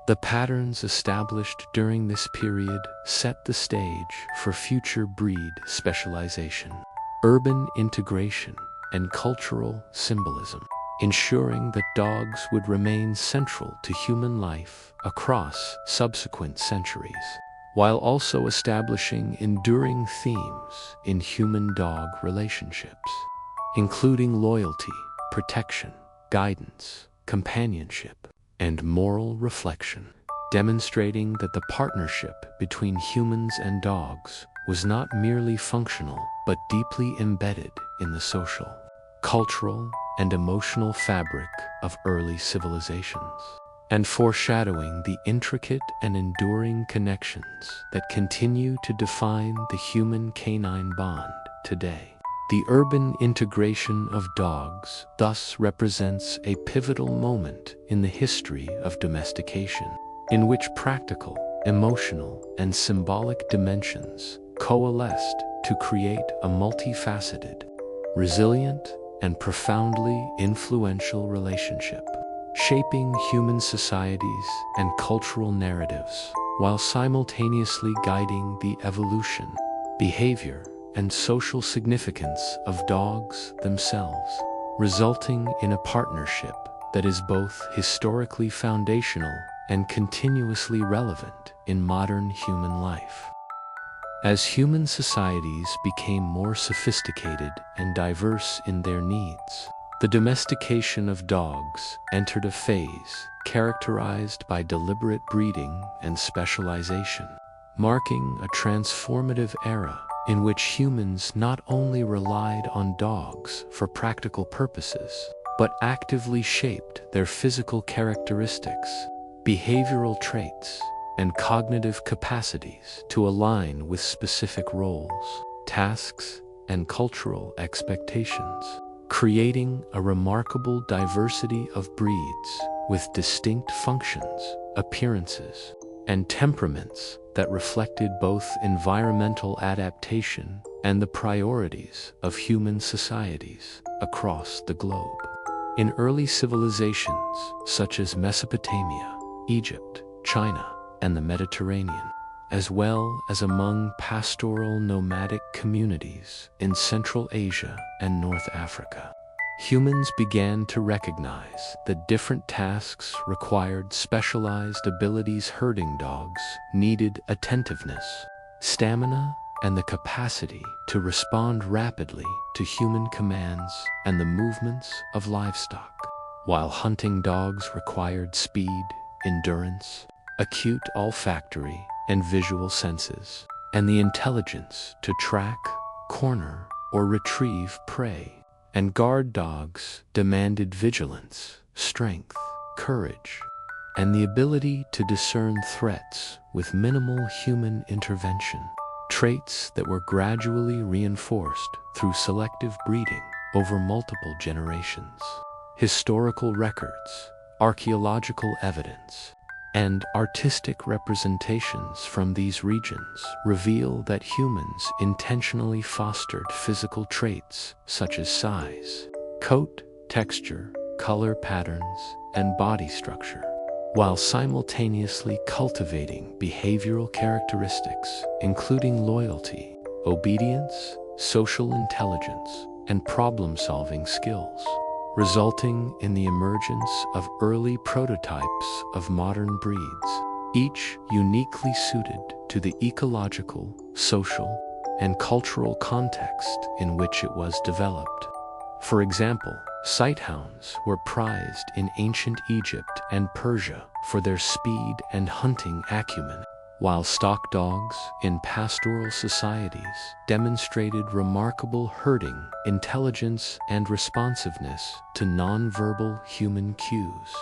The patterns established during this period set the stage for future breed specialization, urban integration, and cultural symbolism, ensuring that dogs would remain central to human life across subsequent centuries, while also establishing enduring themes in human-dog relationships, including loyalty, protection, guidance, companionship, and moral reflection, demonstrating that the partnership between humans and dogs was not merely functional, but deeply embedded in the social, cultural, and emotional fabric of early civilizations, and foreshadowing the intricate and enduring connections that continue to define the human-canine bond today. The urban integration of dogs thus represents a pivotal moment in the history of domestication, in which practical, emotional, and symbolic dimensions coalesced to create a multifaceted, resilient, and profoundly influential relationship, shaping human societies and cultural narratives while simultaneously guiding the evolution, behavior, and social significance of dogs themselves, resulting in a partnership that is both historically foundational and continuously relevant in modern human life. As human societies became more sophisticated and diverse in their needs, the domestication of dogs entered a phase characterized by deliberate breeding and specialization, marking a transformative era in which humans not only relied on dogs for practical purposes, but actively shaped their physical characteristics, behavioral traits, and cognitive capacities to align with specific roles, tasks, and cultural expectations, creating a remarkable diversity of breeds with distinct functions, appearances, and temperaments that reflected both environmental adaptation and the priorities of human societies across the globe. In early civilizations such as Mesopotamia, Egypt, China, and the Mediterranean, as well as among pastoral nomadic communities in Central Asia and North Africa, humans began to recognize that different tasks required specialized abilities. Herding dogs needed attentiveness, stamina, and the capacity to respond rapidly to human commands and the movements of livestock, while hunting dogs required speed, endurance, acute olfactory and visual senses, and the intelligence to track, corner, or retrieve prey. And guard dogs demanded vigilance, strength, courage, and the ability to discern threats with minimal human intervention, traits that were gradually reinforced through selective breeding over multiple generations. Historical records, archaeological evidence, and artistic representations from these regions reveal that humans intentionally fostered physical traits such as size, coat, texture, color patterns, and body structure, while simultaneously cultivating behavioral characteristics including loyalty, obedience, social intelligence, and problem-solving skills, resulting in the emergence of early prototypes of modern breeds, each uniquely suited to the ecological, social, and cultural context in which it was developed. For example, sighthounds were prized in ancient Egypt and Persia for their speed and hunting acumen, while stock dogs in pastoral societies demonstrated remarkable herding intelligence and responsiveness to nonverbal human cues.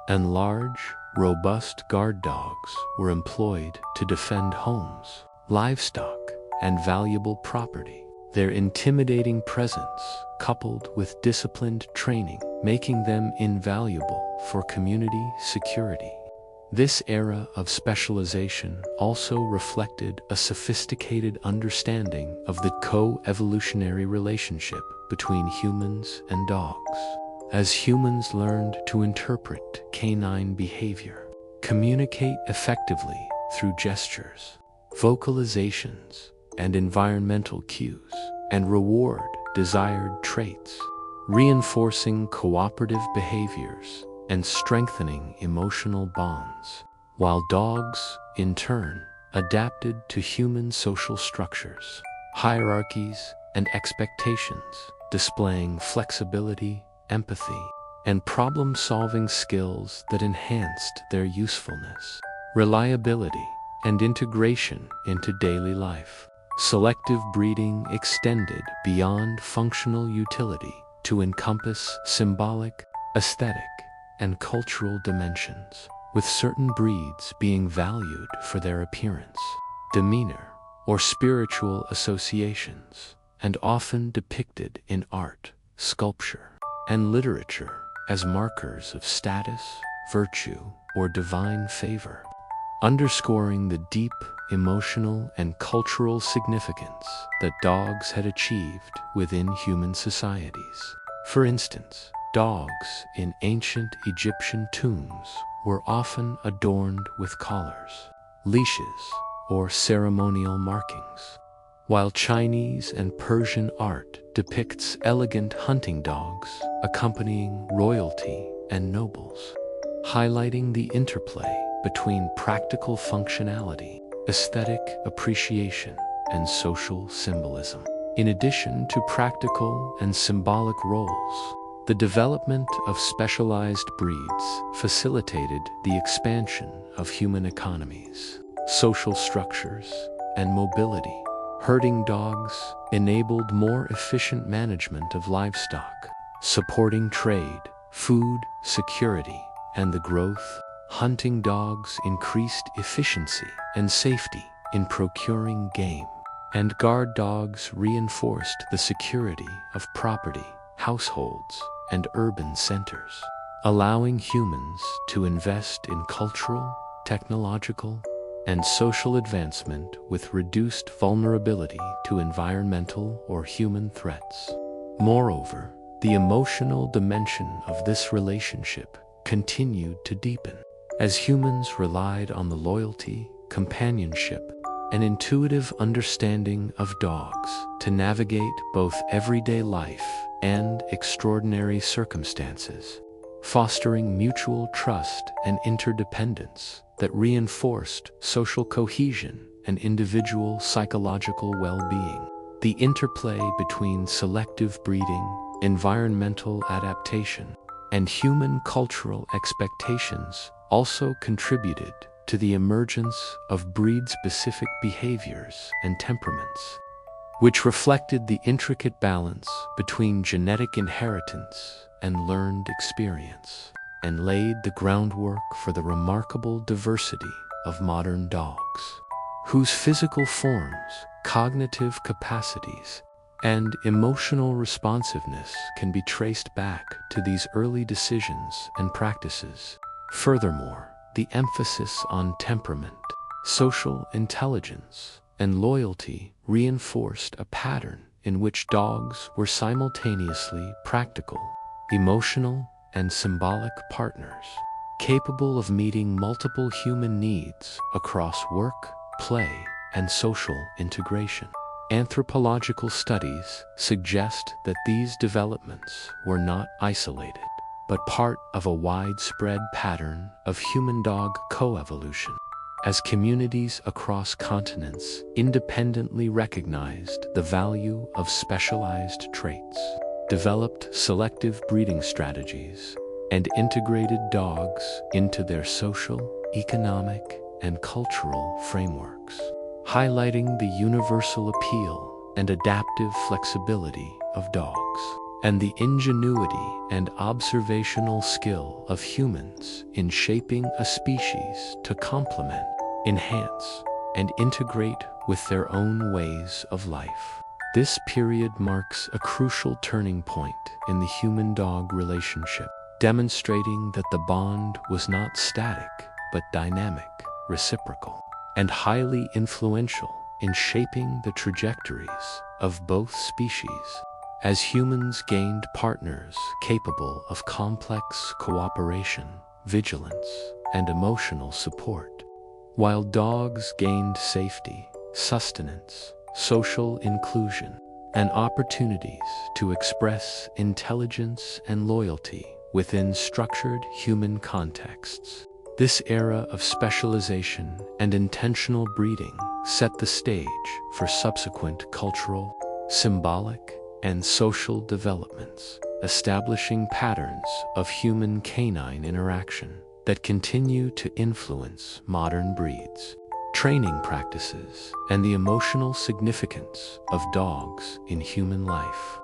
And large, robust guard dogs were employed to defend homes, livestock, and valuable property, their intimidating presence coupled with disciplined training making them invaluable for community security. This era of specialization also reflected a sophisticated understanding of the co-evolutionary relationship between humans and dogs. As humans learned to interpret canine behavior, communicate effectively through gestures, vocalizations, and environmental cues, and reward desired traits, reinforcing cooperative behaviors and strengthening emotional bonds, while dogs, in turn, adapted to human social structures, hierarchies, and expectations, displaying flexibility, empathy, and problem-solving skills that enhanced their usefulness, reliability, and integration into daily life. Selective breeding extended beyond functional utility to encompass symbolic, aesthetic, and cultural dimensions, with certain breeds being valued for their appearance, demeanor, or spiritual associations, and often depicted in art, sculpture, and literature as markers of status, virtue, or divine favor, underscoring the deep emotional and cultural significance that dogs had achieved within human societies. For instance, dogs in ancient Egyptian tombs were often adorned with collars, leashes, or ceremonial markings, while Chinese and Persian art depicts elegant hunting dogs accompanying royalty and nobles, highlighting the interplay between practical functionality, aesthetic appreciation, and social symbolism. In addition to practical and symbolic roles, the development of specialized breeds facilitated the expansion of human economies, social structures, and mobility. Herding dogs enabled more efficient management of livestock, supporting trade, food security, and the growth. Hunting dogs increased efficiency and safety in procuring game, and guard dogs reinforced the security of property, households, and urban centers, allowing humans to invest in cultural, technological, and social advancement with reduced vulnerability to environmental or human threats. Moreover, the emotional dimension of this relationship continued to deepen, as humans relied on the loyalty, companionship, and intuitive understanding of dogs to navigate both everyday life and extraordinary circumstances, fostering mutual trust and interdependence that reinforced social cohesion and individual psychological well-being. The interplay between selective breeding, environmental adaptation, and human cultural expectations also contributed to the emergence of breed-specific behaviors and temperaments, which reflected the intricate balance between genetic inheritance and learned experience, and laid the groundwork for the remarkable diversity of modern dogs, whose physical forms, cognitive capacities, and emotional responsiveness can be traced back to these early decisions and practices. Furthermore, the emphasis on temperament, social intelligence, and loyalty reinforced a pattern in which dogs were simultaneously practical, emotional, and symbolic partners, capable of meeting multiple human needs across work, play, and social integration. Anthropological studies suggest that these developments were not isolated, but part of a widespread pattern of human-dog coevolution, as communities across continents independently recognized the value of specialized traits, developed selective breeding strategies, and integrated dogs into their social, economic, and cultural frameworks, highlighting the universal appeal and adaptive flexibility of dogs, and the ingenuity and observational skill of humans in shaping a species to complement, enhance, and integrate with their own ways of life. This period marks a crucial turning point in the human-dog relationship, demonstrating that the bond was not static, but dynamic, reciprocal, and highly influential in shaping the trajectories of both species, as humans gained partners capable of complex cooperation, vigilance, and emotional support, while dogs gained safety, sustenance, social inclusion, and opportunities to express intelligence and loyalty within structured human contexts. This era of specialization and intentional breeding set the stage for subsequent cultural, symbolic, and social developments, establishing patterns of human-canine interaction that continue to influence modern breeds, training practices, and the emotional significance of dogs in human life,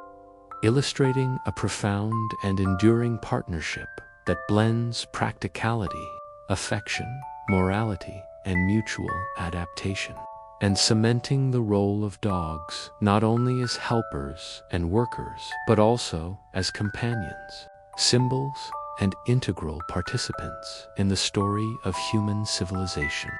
illustrating a profound and enduring partnership that blends practicality, affection, morality, and mutual adaptation, and cementing the role of dogs not only as helpers and workers, but also as companions, symbols, and integral participants in the story of human civilization.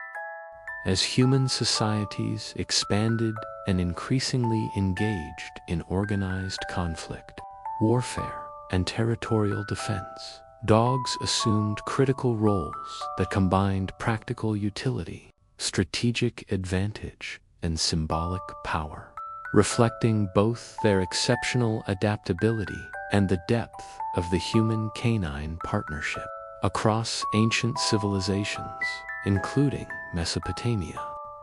As human societies expanded and increasingly engaged in organized conflict, warfare, and territorial defense, dogs assumed critical roles that combined practical utility, strategic advantage, and symbolic power, reflecting both their exceptional adaptability and the depth of the human-canine partnership. Across ancient civilizations, including Mesopotamia,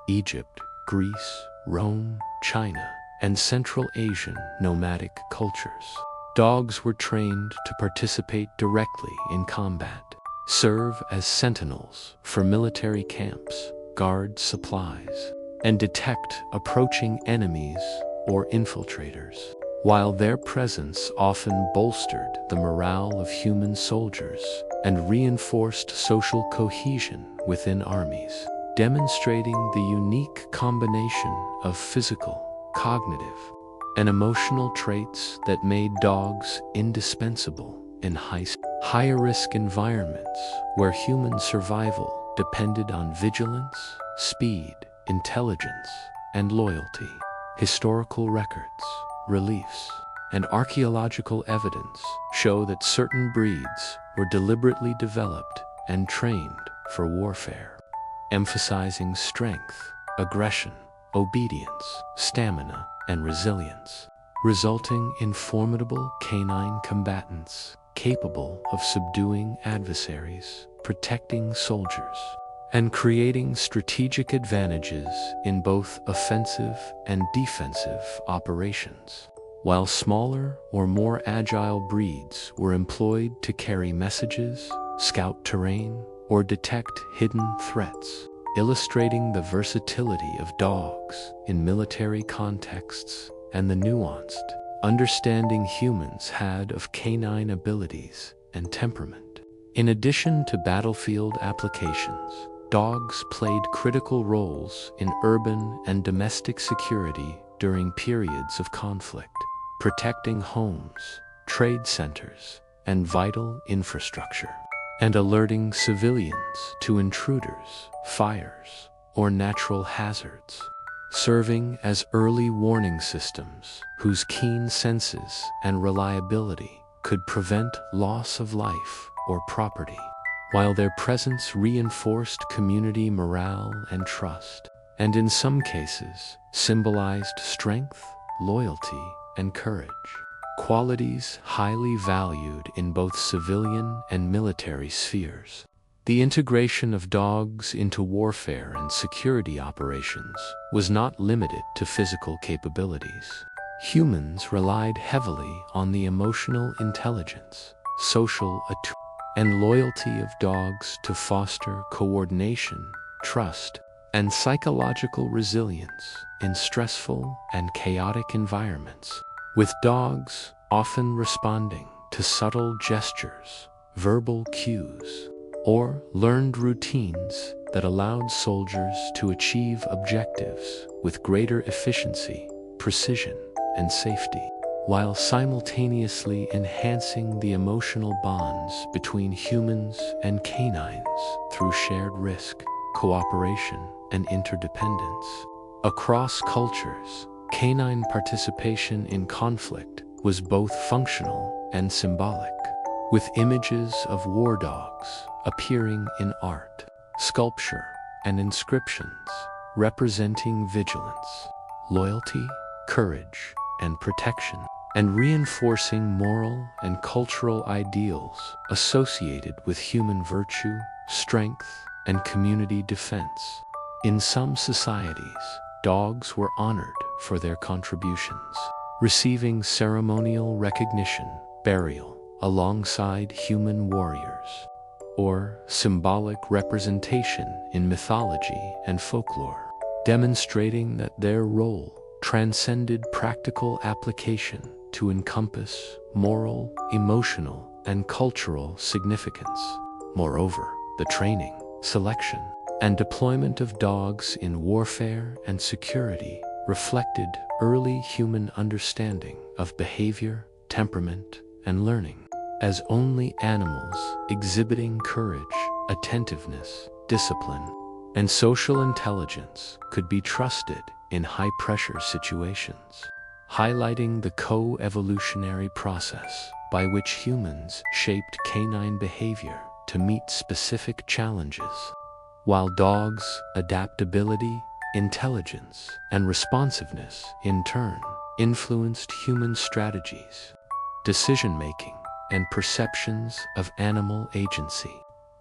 Egypt, Greece, Rome, China, and Central Asian nomadic cultures, dogs were trained to participate directly in combat, serve as sentinels for military camps, guard supplies, and detect approaching enemies or infiltrators. While their presence often bolstered the morale of human soldiers and reinforced social cohesion within armies, demonstrating the unique combination of physical, cognitive, and emotional traits that made dogs indispensable in higher-risk environments where human survival depended on vigilance, speed, intelligence, and loyalty. Historical records, reliefs, and archaeological evidence show that certain breeds were deliberately developed and trained for warfare, emphasizing strength, aggression, obedience, stamina, and resilience, resulting in formidable canine combatants capable of subduing adversaries, protecting soldiers, and creating strategic advantages in both offensive and defensive operations. While smaller or more agile breeds were employed to carry messages, scout terrain, or detect hidden threats, illustrating the versatility of dogs in military contexts and the nuanced understanding humans had of canine abilities and temperament. In addition to battlefield applications, dogs played critical roles in urban and domestic security during periods of conflict, protecting homes, trade centers, and vital infrastructure, and alerting civilians to intruders, fires, or natural hazards, serving as early warning systems whose keen senses and reliability could prevent loss of life or property. While their presence reinforced community morale and trust, and in some cases symbolized strength, loyalty, and courage, qualities highly valued in both civilian and military spheres. The integration of dogs into warfare and security operations was not limited to physical capabilities. Humans relied heavily on the emotional intelligence, social attunement, and loyalty of dogs to foster coordination, trust, and psychological resilience in stressful and chaotic environments, with dogs often responding to subtle gestures, verbal cues, or learned routines that allowed soldiers to achieve objectives with greater efficiency, precision, and safety, while simultaneously enhancing the emotional bonds between humans and canines through shared risk, cooperation, and interdependence. Across cultures, canine participation in conflict was both functional and symbolic, with images of war dogs appearing in art, sculpture, and inscriptions representing vigilance, loyalty, courage, and protection, and reinforcing moral and cultural ideals associated with human virtue, strength, and community defense. In some societies, dogs were honored for their contributions, receiving ceremonial recognition, burial, alongside human warriors, or symbolic representation in mythology and folklore, demonstrating that their role transcended practical application to encompass moral, emotional, and cultural significance. Moreover, the training, selection, and deployment of dogs in warfare and security reflected early human understanding of behavior, temperament, and learning, as only animals exhibiting courage, attentiveness, discipline, and social intelligence could be trusted in high-pressure situations, highlighting the co-evolutionary process by which humans shaped canine behavior to meet specific challenges. While dogs' adaptability, intelligence, and responsiveness, in turn, influenced human strategies, decision-making, and perceptions of animal agency.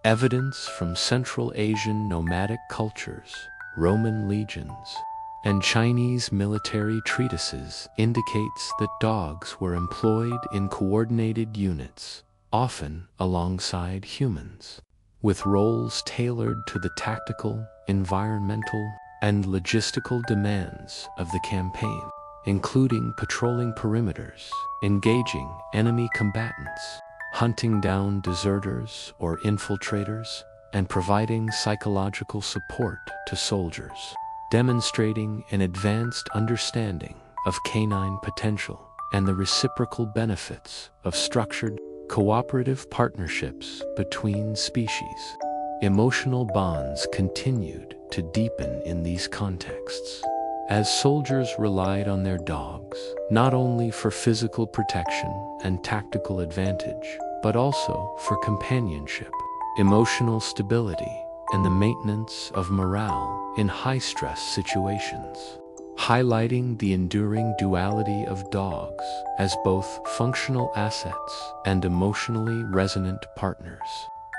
Evidence from Central Asian nomadic cultures, Roman legions, and Chinese military treatises indicates that dogs were employed in coordinated units, often alongside humans, with roles tailored to the tactical, environmental, and logistical demands of the campaign, including patrolling perimeters, engaging enemy combatants, hunting down deserters or infiltrators, and providing psychological support to soldiers, demonstrating an advanced understanding of canine potential and the reciprocal benefits of structured, cooperative partnerships between species. Emotional bonds continued to deepen in these contexts, as soldiers relied on their dogs not only for physical protection and tactical advantage, but also for companionship, emotional stability, and the maintenance of morale in high-stress situations, highlighting the enduring duality of dogs as both functional assets and emotionally resonant partners.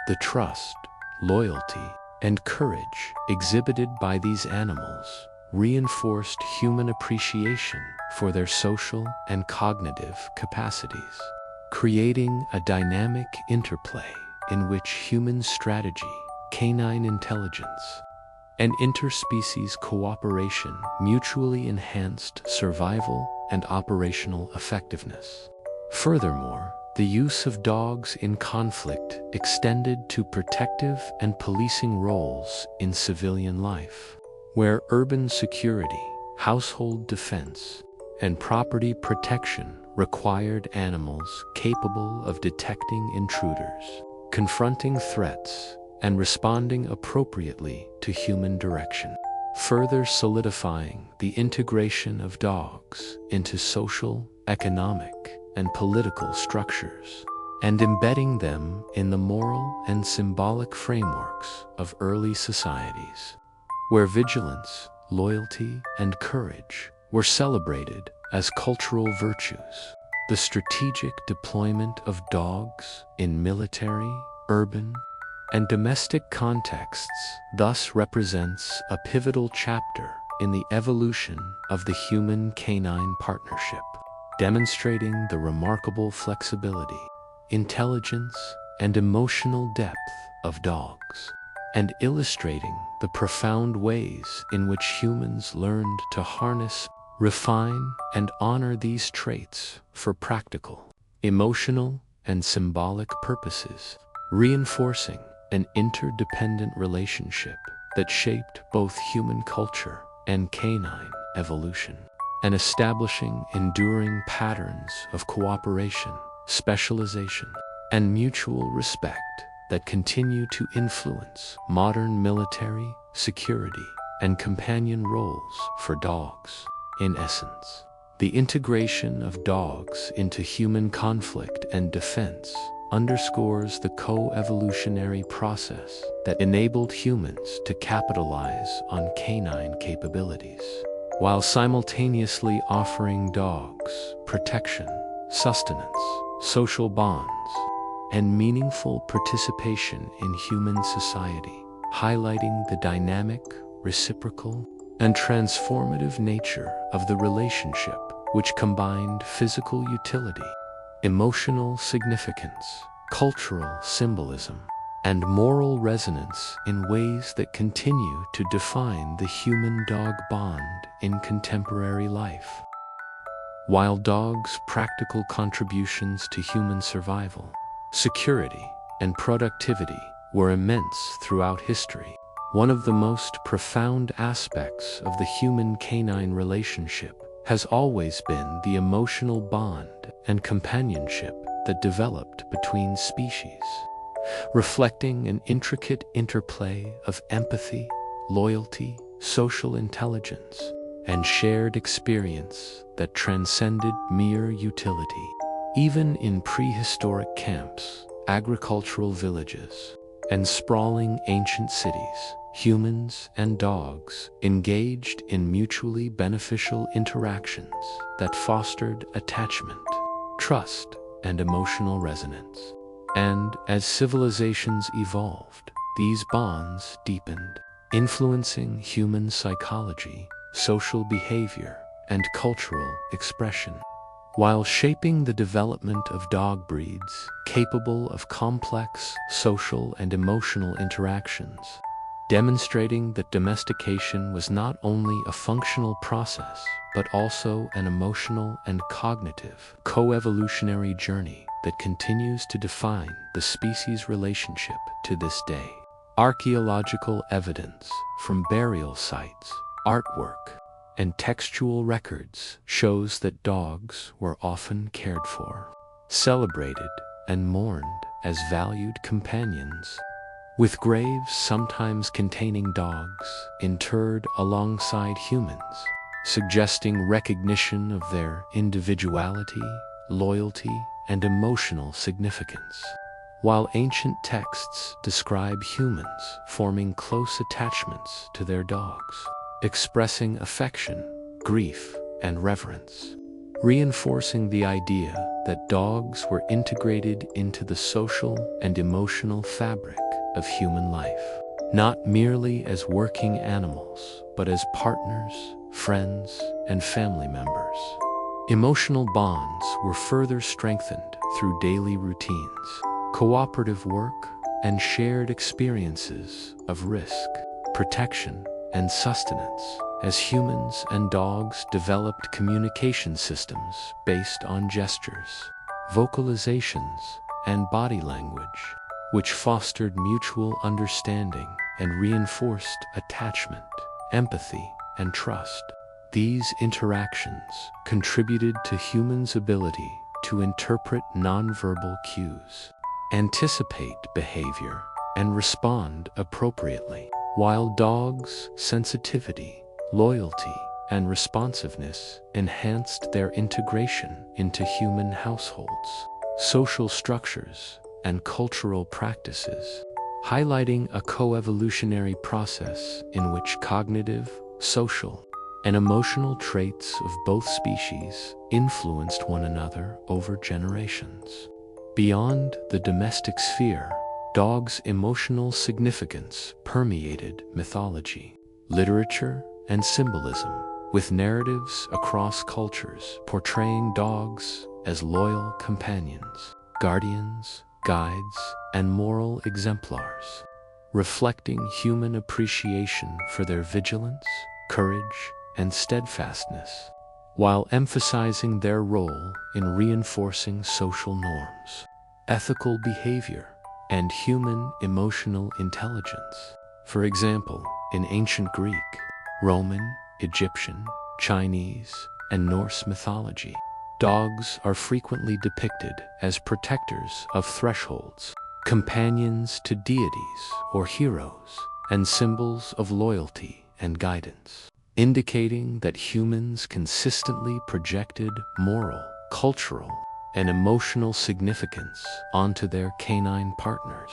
The trust, loyalty, and courage exhibited by these animals reinforced human appreciation for their social and cognitive capacities, creating a dynamic interplay in which human strategy, canine intelligence, and interspecies cooperation mutually enhanced survival and operational effectiveness. Furthermore, the use of dogs in conflict extended to protective and policing roles in civilian life, where urban security, household defense, and property protection required animals capable of detecting intruders, confronting threats, and responding appropriately to human direction, further solidifying the integration of dogs into social, economic, and political structures, and embedding them in the moral and symbolic frameworks of early societies, where vigilance, loyalty, and courage were celebrated as cultural virtues. The strategic deployment of dogs in military, urban, and domestic contexts thus represents a pivotal chapter in the evolution of the human-canine partnership, demonstrating the remarkable flexibility, intelligence, and emotional depth of dogs, and illustrating the profound ways in which humans learned to harness, refine, and honor these traits for practical, emotional, and symbolic purposes, reinforcing an interdependent relationship that shaped both human culture and canine evolution, and establishing enduring patterns of cooperation, specialization, and mutual respect that continue to influence modern military, security, and companion roles for dogs. In essence, the integration of dogs into human conflict and defense underscores the co-evolutionary process that enabled humans to capitalize on canine capabilities, while simultaneously offering dogs protection, sustenance, social bonds, and meaningful participation in human society, highlighting the dynamic, reciprocal, and transformative nature of the relationship, which combined physical utility, emotional significance, cultural symbolism, and moral resonance in ways that continue to define the human-dog bond in contemporary life. While dogs' practical contributions to human survival, security, and productivity were immense throughout history, one of the most profound aspects of the human-canine relationship has always been the emotional bond and companionship that developed between species, reflecting an intricate interplay of empathy, loyalty, social intelligence, and shared experience that transcended mere utility. Even in prehistoric camps, agricultural villages, and sprawling ancient cities, humans and dogs engaged in mutually beneficial interactions that fostered attachment, trust, and emotional resonance. And as civilizations evolved, these bonds deepened, influencing human psychology, social behavior, and cultural expression, while shaping the development of dog breeds capable of complex social and emotional interactions, demonstrating that domestication was not only a functional process, but also an emotional and cognitive co-evolutionary journey that continues to define the species' relationship to this day. Archaeological evidence from burial sites, artwork, and textual records shows that dogs were often cared for, celebrated, and mourned as valued companions, with graves sometimes containing dogs interred alongside humans, suggesting recognition of their individuality, loyalty, and emotional significance. While ancient texts describe humans forming close attachments to their dogs, expressing affection, grief, and reverence, reinforcing the idea that dogs were integrated into the social and emotional fabric of human life, not merely as working animals, but as partners, friends, and family members. Emotional bonds were further strengthened through daily routines, cooperative work, and shared experiences of risk, protection, and sustenance, as humans and dogs developed communication systems based on gestures, vocalizations, and body language, which fostered mutual understanding and reinforced attachment, empathy, and trust. These interactions contributed to humans' ability to interpret nonverbal cues, anticipate behavior, and respond appropriately, while dogs' sensitivity, loyalty, and responsiveness enhanced their integration into human households, social structures, and cultural practices, highlighting a co-evolutionary process in which cognitive, social, and emotional traits of both species influenced one another over generations. Beyond the domestic sphere, dogs' emotional significance permeated mythology, literature, and symbolism, with narratives across cultures portraying dogs as loyal companions, guardians, guides, and moral exemplars, reflecting human appreciation for their vigilance, courage, and steadfastness, while emphasizing their role in reinforcing social norms, ethical behavior, and human emotional intelligence. For example, in ancient Greek, Roman, Egyptian, Chinese, and Norse mythology, dogs are frequently depicted as protectors of thresholds, companions to deities or heroes, and symbols of loyalty and guidance, indicating that humans consistently projected moral, cultural, and emotional significance onto their canine partners,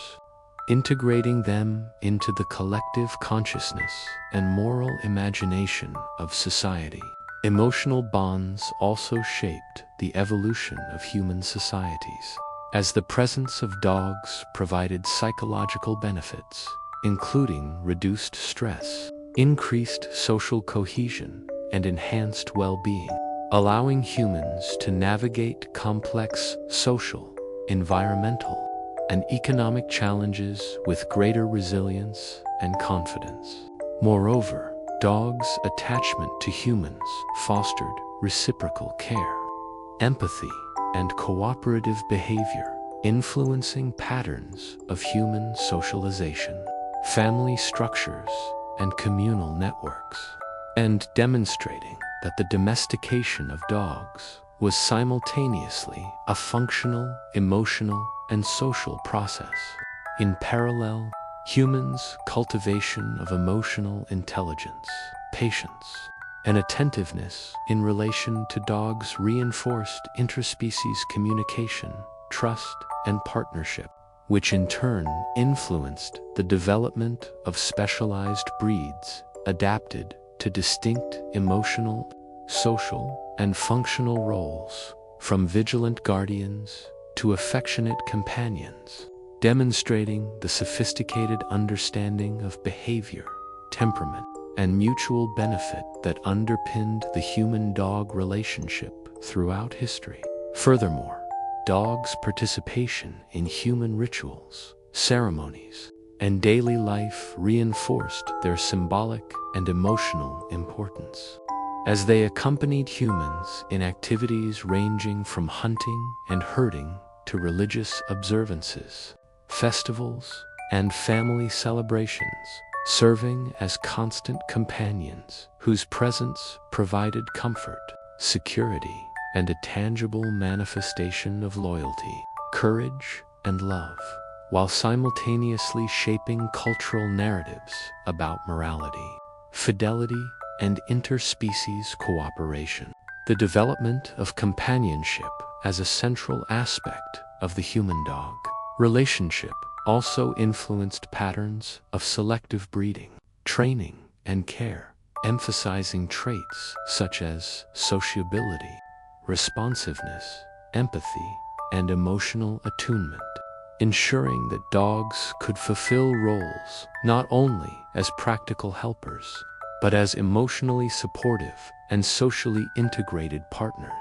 integrating them into the collective consciousness and moral imagination of society. Emotional bonds also shaped the evolution of human societies, as the presence of dogs provided psychological benefits, including reduced stress, increased social cohesion, and enhanced well-being, allowing humans to navigate complex social, environmental, and economic challenges with greater resilience and confidence. Moreover, dogs' attachment to humans fostered reciprocal care, empathy, and cooperative behavior, influencing patterns of human socialization, family structures, and communal networks, and demonstrating that the domestication of dogs was simultaneously a functional, emotional, and social process. In parallel, humans' cultivation of emotional intelligence, patience, and attentiveness in relation to dogs reinforced interspecies communication, trust, and partnership, which in turn influenced the development of specialized breeds adapted to distinct emotional, social, and functional roles, from vigilant guardians to affectionate companions, demonstrating the sophisticated understanding of behavior, temperament, and mutual benefit that underpinned the human-dog relationship throughout history. Furthermore, dogs' participation in human rituals, ceremonies, and daily life reinforced their symbolic and emotional importance, as they accompanied humans in activities ranging from hunting and herding to religious observances, festivals, and family celebrations, serving as constant companions whose presence provided comfort, security, and a tangible manifestation of loyalty, courage, and love, while simultaneously shaping cultural narratives about morality, fidelity, and interspecies cooperation. The development of companionship as a central aspect of the human-dog relationship also influenced patterns of selective breeding, training, and care, emphasizing traits such as sociability, responsiveness, empathy, and emotional attunement, ensuring that dogs could fulfill roles not only as practical helpers, but as emotionally supportive and socially integrated partners,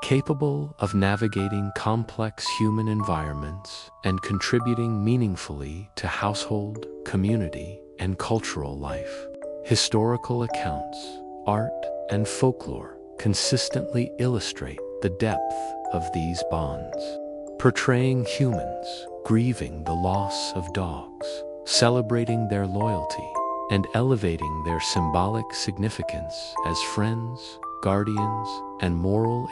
capable of navigating complex human environments and contributing meaningfully to household, community, and cultural life. Historical accounts, art, and folklore consistently illustrate the depth of these bonds, portraying humans grieving the loss of dogs, celebrating their loyalty, and elevating their symbolic significance as friends, guardians, and moral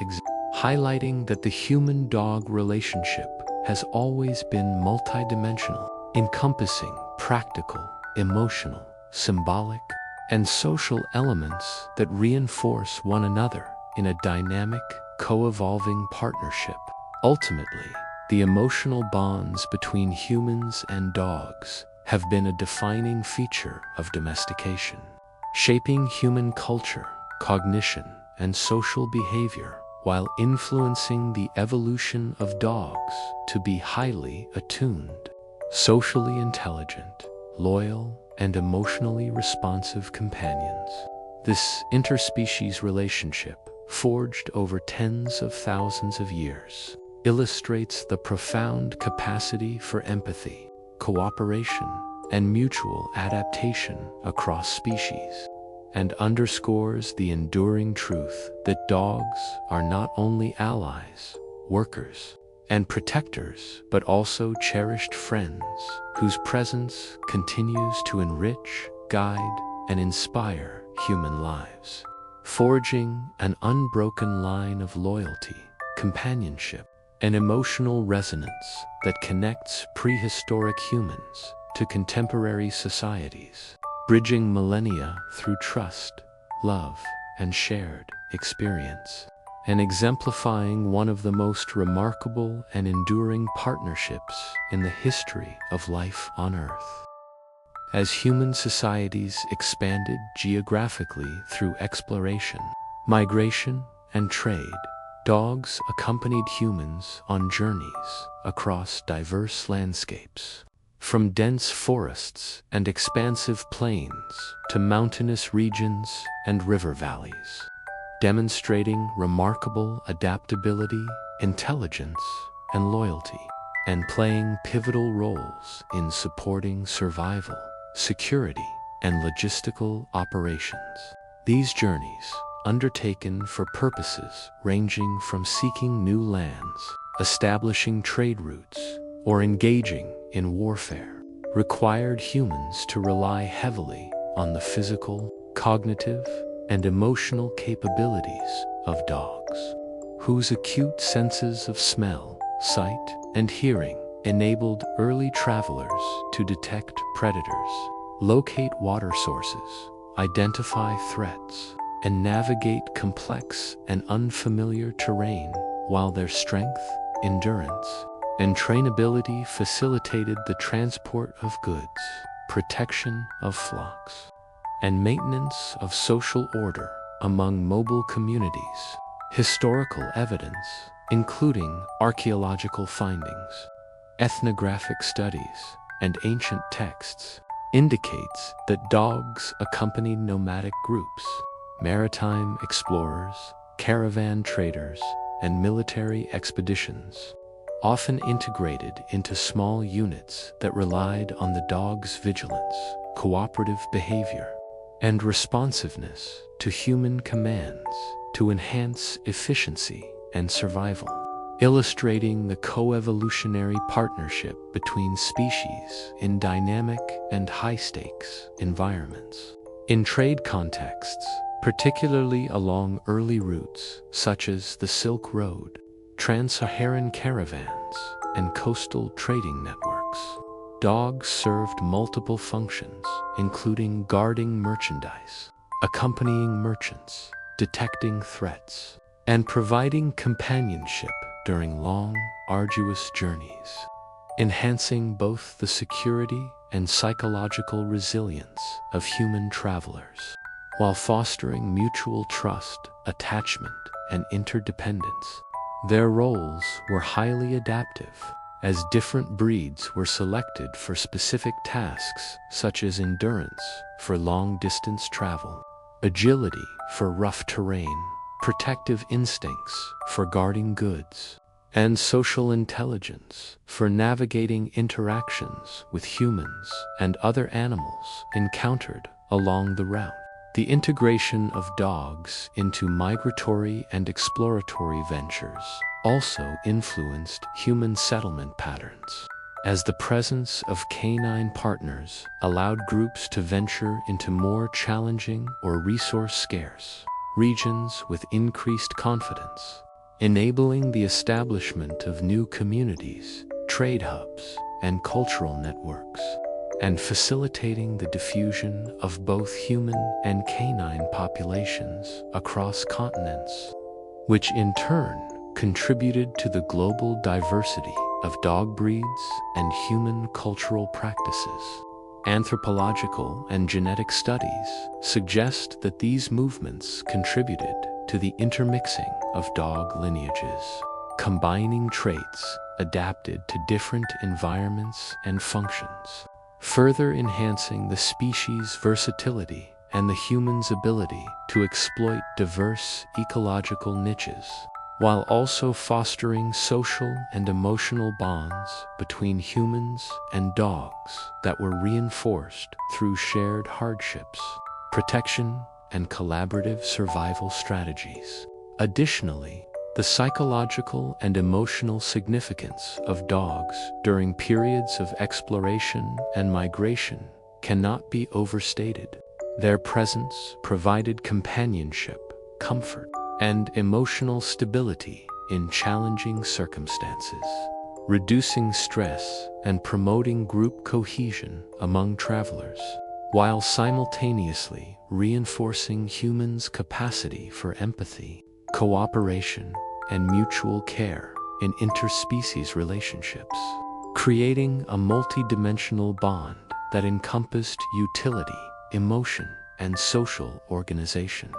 highlighting that the human-dog relationship has always been multidimensional, encompassing practical, emotional, symbolic, and social elements that reinforce one another in a dynamic, co-evolving partnership. Ultimately, the emotional bonds between humans and dogs have been a defining feature of domestication, shaping human culture, cognition, and social behavior, while influencing the evolution of dogs to be highly attuned, socially intelligent, loyal, and emotionally responsive companions. This interspecies relationship, forged over tens of thousands of years, illustrates the profound capacity for empathy, cooperation, and mutual adaptation across species, and underscores the enduring truth that dogs are not only allies, workers, and protectors, but also cherished friends whose presence continues to enrich, guide, and inspire human lives, forging an unbroken line of loyalty, companionship, and emotional resonance that connects prehistoric humans to contemporary societies, bridging millennia through trust, love, and shared experience, and exemplifying one of the most remarkable and enduring partnerships in the history of life on Earth. As human societies expanded geographically through exploration, migration, and trade, dogs accompanied humans on journeys across diverse landscapes, from dense forests and expansive plains to mountainous regions and river valleys, demonstrating remarkable adaptability, intelligence, and loyalty, and playing pivotal roles in supporting survival, security, and logistical operations. These journeys, undertaken for purposes ranging from seeking new lands, establishing trade routes, or engaging in warfare, required humans to rely heavily on the physical, cognitive, and emotional capabilities of dogs, whose acute senses of smell, sight, and hearing enabled early travelers to detect predators, locate water sources, identify threats, and navigate complex and unfamiliar terrain, while their strength, endurance, and trainability facilitated the transport of goods, protection of flocks, and maintenance of social order among mobile communities. Historical evidence, including archaeological findings, ethnographic studies, and ancient texts, indicates that dogs accompanied nomadic groups, maritime explorers, caravan traders, and military expeditions, often integrated into small units that relied on the dog's vigilance, cooperative behavior, and responsiveness to human commands to enhance efficiency and survival, illustrating the coevolutionary partnership between species in dynamic and high-stakes environments. In trade contexts, particularly along early routes such as the Silk Road, trans-Saharan caravans, and coastal trading networks, dogs served multiple functions, including guarding merchandise, accompanying merchants, detecting threats, and providing companionship during long, arduous journeys, enhancing both the security and psychological resilience of human travelers, while fostering mutual trust, attachment, and interdependence. Their roles were highly adaptive, as different breeds were selected for specific tasks such as endurance for long-distance travel, agility for rough terrain, protective instincts for guarding goods, and social intelligence for navigating interactions with humans and other animals encountered along the route. The integration of dogs into migratory and exploratory ventures also influenced human settlement patterns, as the presence of canine partners allowed groups to venture into more challenging or resource-scarce regions with increased confidence, enabling the establishment of new communities, trade hubs, and cultural networks, and facilitating the diffusion of both human and canine populations across continents, which in turn contributed to the global diversity of dog breeds and human cultural practices. Anthropological and genetic studies suggest that these movements contributed to the intermixing of dog lineages, combining traits adapted to different environments and functions, further enhancing the species' versatility and the human's ability to exploit diverse ecological niches, while also fostering social and emotional bonds between humans and dogs that were reinforced through shared hardships, protection, and collaborative survival strategies. Additionally, the psychological and emotional significance of dogs during periods of exploration and migration cannot be overstated. Their presence provided companionship, comfort, and emotional stability in challenging circumstances, reducing stress and promoting group cohesion among travelers, while simultaneously reinforcing humans' capacity for empathy, cooperation, and mutual care in interspecies relationships, creating a multi-dimensional bond that encompassed utility, emotion, and social organization.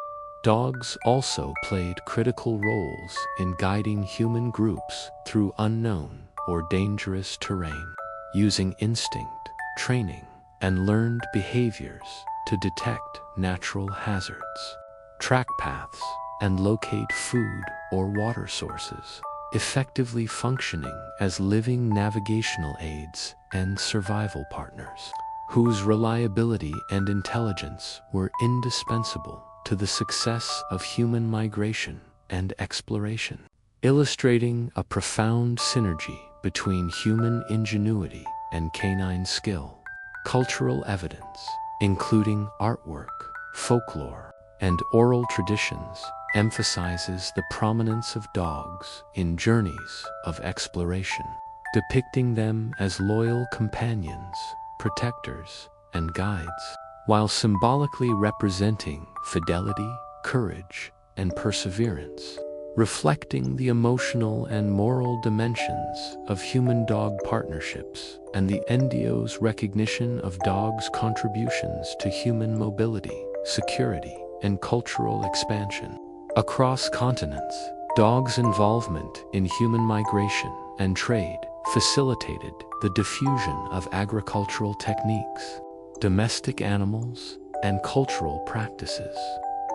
Dogs also played critical roles in guiding human groups through unknown or dangerous terrain, using instinct, training, and learned behaviors to detect natural hazards, track paths, and locate food or water sources, effectively functioning as living navigational aids and survival partners, whose reliability and intelligence were indispensable to the success of human migration and exploration, illustrating a profound synergy between human ingenuity and canine skill. Cultural evidence, including artwork, folklore, and oral traditions, emphasizes the prominence of dogs in journeys of exploration, depicting them as loyal companions, protectors, and guides, while symbolically representing fidelity, courage, and perseverance, reflecting the emotional and moral dimensions of human-dog partnerships and the NDO's recognition of dogs' contributions to human mobility, security, and cultural expansion. Across continents, dogs' involvement in human migration and trade facilitated the diffusion of agricultural techniques, domestic animals, and cultural practices,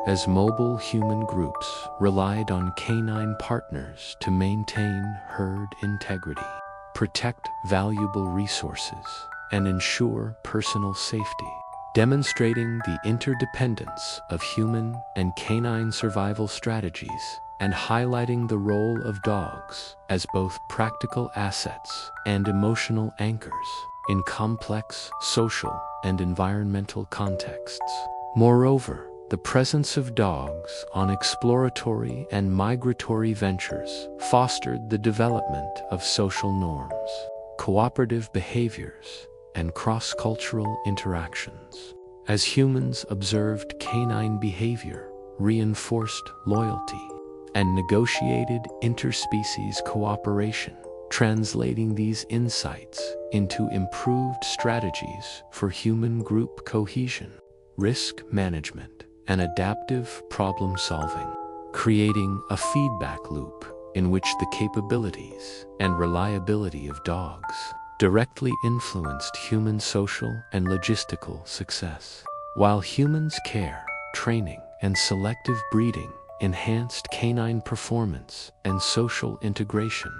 as mobile human groups relied on canine partners to maintain herd integrity, protect valuable resources, and ensure personal safety, demonstrating the interdependence of human and canine survival strategies and highlighting the role of dogs as both practical assets and emotional anchors in complex social and environmental contexts. Moreover, the presence of dogs on exploratory and migratory ventures fostered the development of social norms, cooperative behaviors, and cross-cultural interactions. As humans observed canine behavior, reinforced loyalty, and negotiated interspecies cooperation, translating these insights into improved strategies for human group cohesion, risk management, and adaptive problem-solving, creating a feedback loop in which the capabilities and reliability of dogs directly influenced human social and logistical success. While humans' care, training, and selective breeding enhanced canine performance and social integration,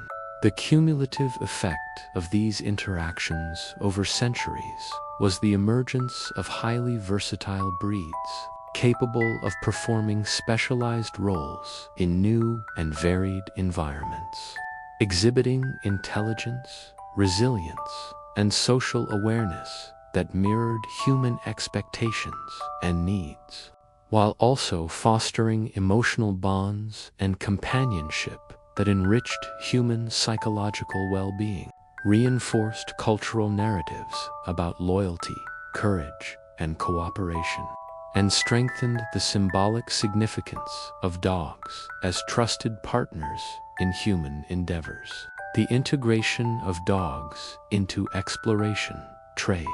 the cumulative effect of these interactions over centuries was the emergence of highly versatile breeds, capable of performing specialized roles in new and varied environments, exhibiting intelligence, resilience, and social awareness that mirrored human expectations and needs, while also fostering emotional bonds and companionship that enriched human psychological well-being, reinforced cultural narratives about loyalty, courage, and cooperation, and strengthened the symbolic significance of dogs as trusted partners in human endeavors. The integration of dogs into exploration, trade,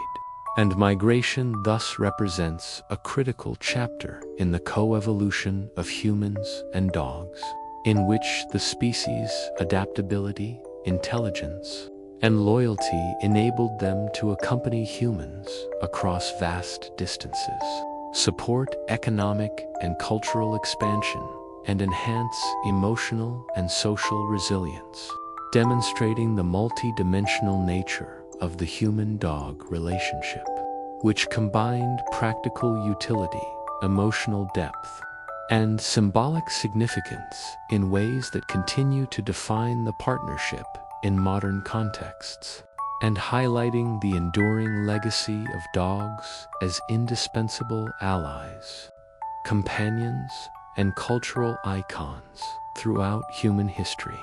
and migration thus represents a critical chapter in the coevolution of humans and dogs, in which the species' adaptability, intelligence, and loyalty enabled them to accompany humans across vast distances, support economic and cultural expansion, and enhance emotional and social resilience, demonstrating the multi-dimensional nature of the human-dog relationship, which combined practical utility, emotional depth, and symbolic significance in ways that continue to define the partnership in modern contexts, and highlighting the enduring legacy of dogs as indispensable allies, companions, and cultural icons throughout human history.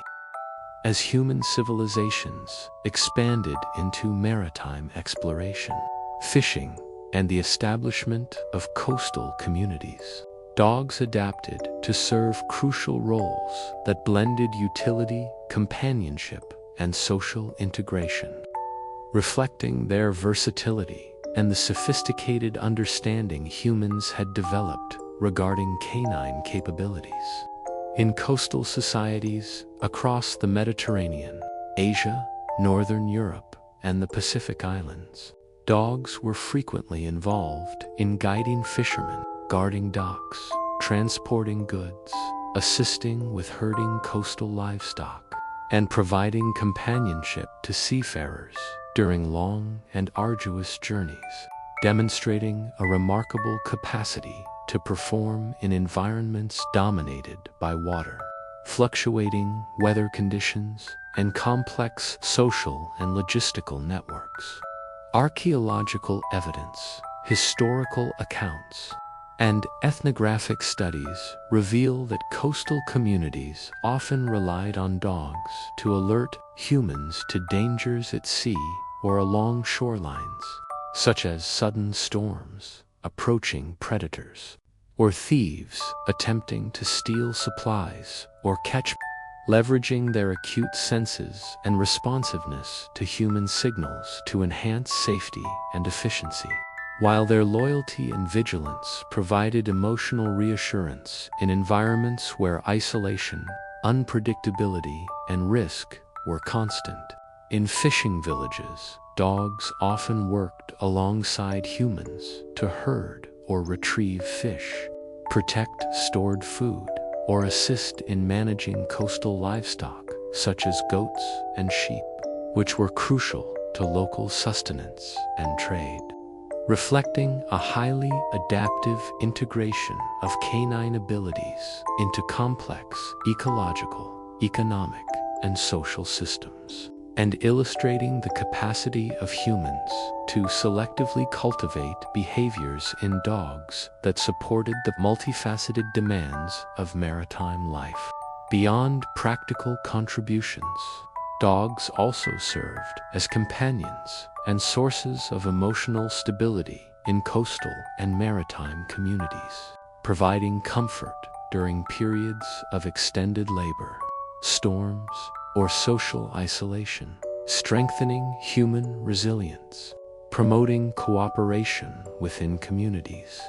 As human civilizations expanded into maritime exploration, fishing, and the establishment of coastal communities, dogs adapted to serve crucial roles that blended utility, companionship, and social integration, reflecting their versatility and the sophisticated understanding humans had developed regarding canine capabilities. In coastal societies across the Mediterranean, Asia, Northern Europe, and the Pacific Islands, dogs were frequently involved in guiding fishermen, guarding docks, transporting goods, assisting with herding coastal livestock, and providing companionship to seafarers during long and arduous journeys, demonstrating a remarkable capacity to perform in environments dominated by water, fluctuating weather conditions, and complex social and logistical networks. Archaeological evidence, historical accounts, and ethnographic studies reveal that coastal communities often relied on dogs to alert humans to dangers at sea or along shorelines, such as sudden storms, approaching predators, or thieves attempting to steal supplies or catch, leveraging their acute senses and responsiveness to human signals to enhance safety and efficiency. While their loyalty and vigilance provided emotional reassurance in environments where isolation, unpredictability, and risk were constant. In fishing villages, dogs often worked alongside humans to herd or retrieve fish, protect stored food, or assist in managing coastal livestock such as goats and sheep, which were crucial to local sustenance and trade. Reflecting a highly adaptive integration of canine abilities into complex ecological, economic, and social systems, and illustrating the capacity of humans to selectively cultivate behaviors in dogs that supported the multifaceted demands of maritime life. Beyond practical contributions, dogs also served as companions and sources of emotional stability in coastal and maritime communities, providing comfort during periods of extended labor, storms, or social isolation, strengthening human resilience, promoting cooperation within communities,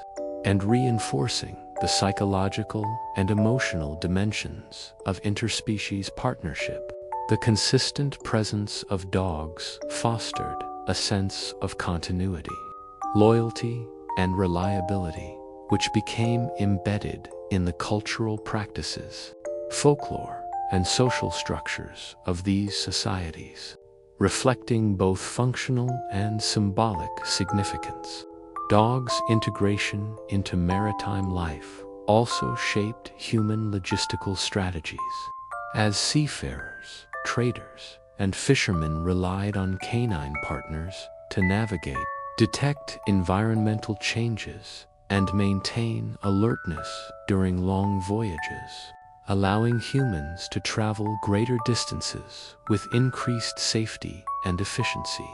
and reinforcing the psychological and emotional dimensions of interspecies partnership. The consistent presence of dogs fostered a sense of continuity, loyalty, and reliability, which became embedded in the cultural practices, folklore, and social structures of these societies, reflecting both functional and symbolic significance. Dogs' integration into maritime life also shaped human logistical strategies. As seafarers, traders, and fishermen relied on canine partners to navigate, detect environmental changes, and maintain alertness during long voyages, allowing humans to travel greater distances with increased safety and efficiency.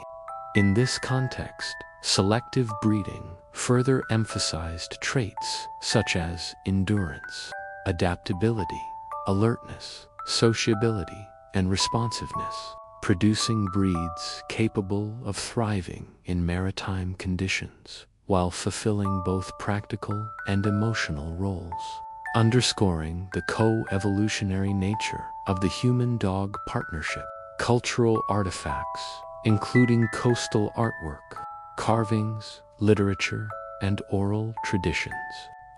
In this context, selective breeding further emphasized traits such as endurance, adaptability, alertness, sociability, and responsiveness, producing breeds capable of thriving in maritime conditions while fulfilling both practical and emotional roles, underscoring the co-evolutionary nature of the human-dog partnership. Cultural artifacts, including coastal artwork, carvings, literature, and oral traditions,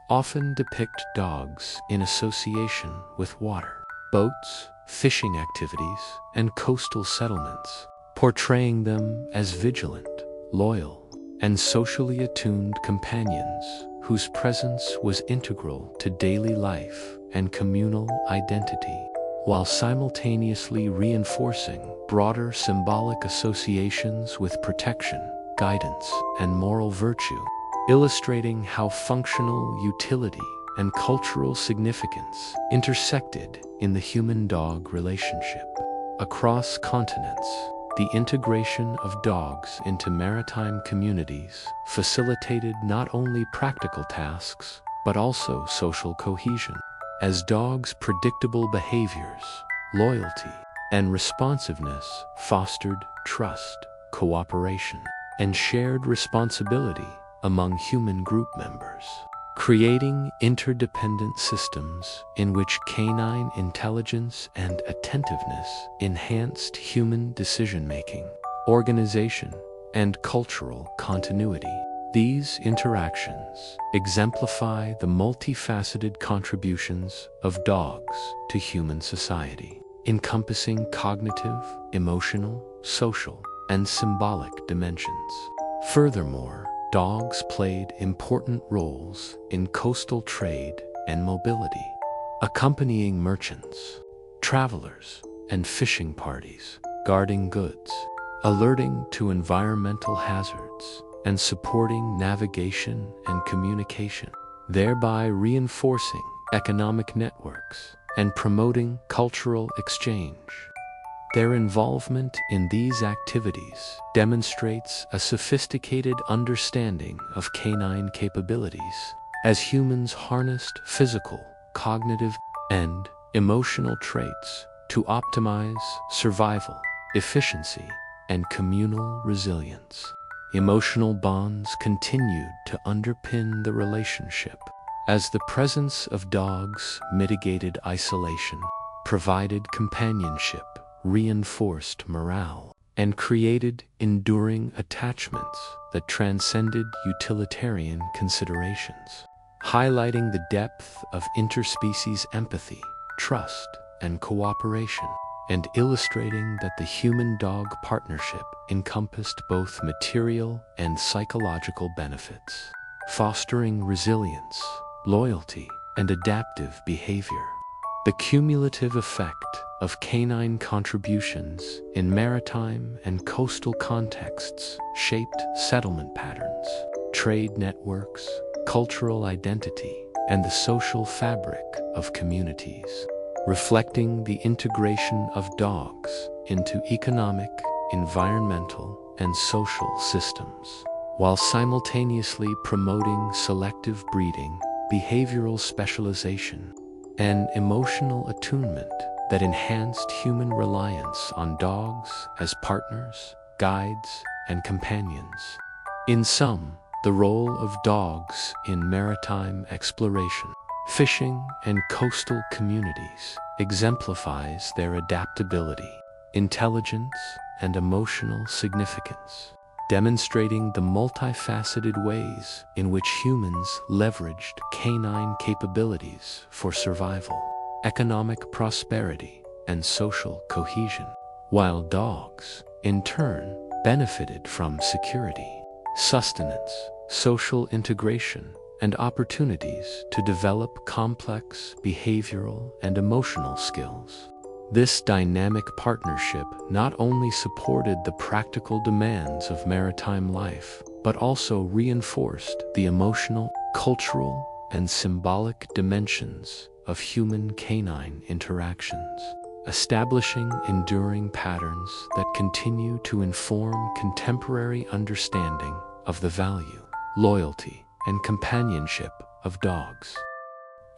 often depict dogs in association with water, boats, fishing activities, and coastal settlements, portraying them as vigilant, loyal, and socially attuned companions whose presence was integral to daily life and communal identity, while simultaneously reinforcing broader symbolic associations with protection, guidance, and moral virtue, illustrating how functional utility and cultural significance intersected in the human-dog relationship. Across continents, the integration of dogs into maritime communities facilitated not only practical tasks, but also social cohesion, as dogs' predictable behaviors, loyalty, and responsiveness fostered trust, cooperation, and shared responsibility among human group members, creating interdependent systems in which canine intelligence and attentiveness enhanced human decision-making, organization, and cultural continuity. These interactions exemplify the multifaceted contributions of dogs to human society, encompassing cognitive, emotional, social, and symbolic dimensions. Furthermore, dogs played important roles in coastal trade and mobility, accompanying merchants, travelers, and fishing parties, guarding goods, alerting to environmental hazards, and supporting navigation and communication, thereby reinforcing economic networks and promoting cultural exchange. Their involvement in these activities demonstrates a sophisticated understanding of canine capabilities As humans harnessed physical, cognitive, and emotional traits to optimize survival, efficiency, and communal resilience, emotional bonds continued to underpin the relationship. As the presence of dogs mitigated isolation, provided companionship, reinforced morale, and created enduring attachments that transcended utilitarian considerations, highlighting the depth of interspecies empathy, trust, and cooperation, and illustrating that the human-dog partnership encompassed both material and psychological benefits, fostering resilience, loyalty, and adaptive behavior. The cumulative effect of canine contributions in maritime and coastal contexts shaped settlement patterns, trade networks, cultural identity, and the social fabric of communities, reflecting the integration of dogs into economic, environmental, and social systems, while simultaneously promoting selective breeding, behavioral specialization, and emotional attunement that enhanced human reliance on dogs as partners, guides, and companions. In sum, the role of dogs in maritime exploration, fishing, and coastal communities exemplifies their adaptability, intelligence, and emotional significance, demonstrating the multifaceted ways in which humans leveraged canine capabilities for survival, economic prosperity, and social cohesion, while dogs, in turn, benefited from security, sustenance, social integration, and opportunities to develop complex behavioral and emotional skills. This dynamic partnership not only supported the practical demands of maritime life, but also reinforced the emotional, cultural, and symbolic dimensions of human-canine interactions, establishing enduring patterns that continue to inform contemporary understanding of the value, loyalty, and companionship of dogs.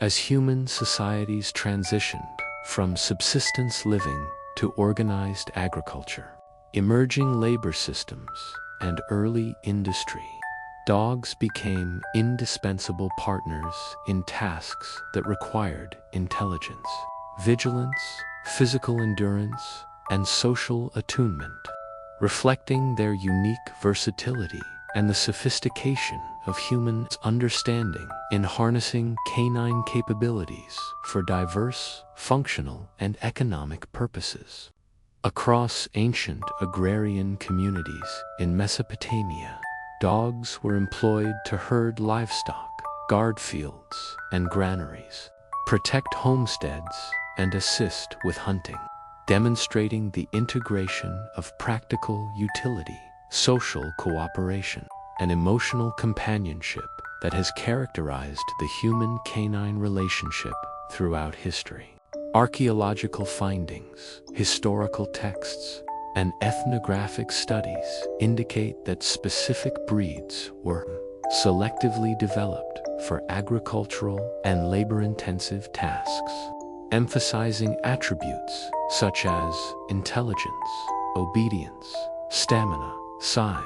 As human societies transitioned from subsistence living to organized agriculture, emerging labor systems, and early industry, dogs became indispensable partners in tasks that required intelligence, vigilance, physical endurance, and social attunement, reflecting their unique versatility and the sophistication of human understanding in harnessing canine capabilities for diverse, functional, and economic purposes. Across ancient agrarian communities in Mesopotamia, dogs were employed to herd livestock, guard fields and granaries, protect homesteads, and assist with hunting, demonstrating the integration of practical utility, social cooperation, and emotional companionship that has characterized the human-canine relationship throughout history. Archaeological findings, historical texts, and ethnographic studies indicate that specific breeds were selectively developed for agricultural and labor-intensive tasks, emphasizing attributes such as intelligence, obedience, stamina, size,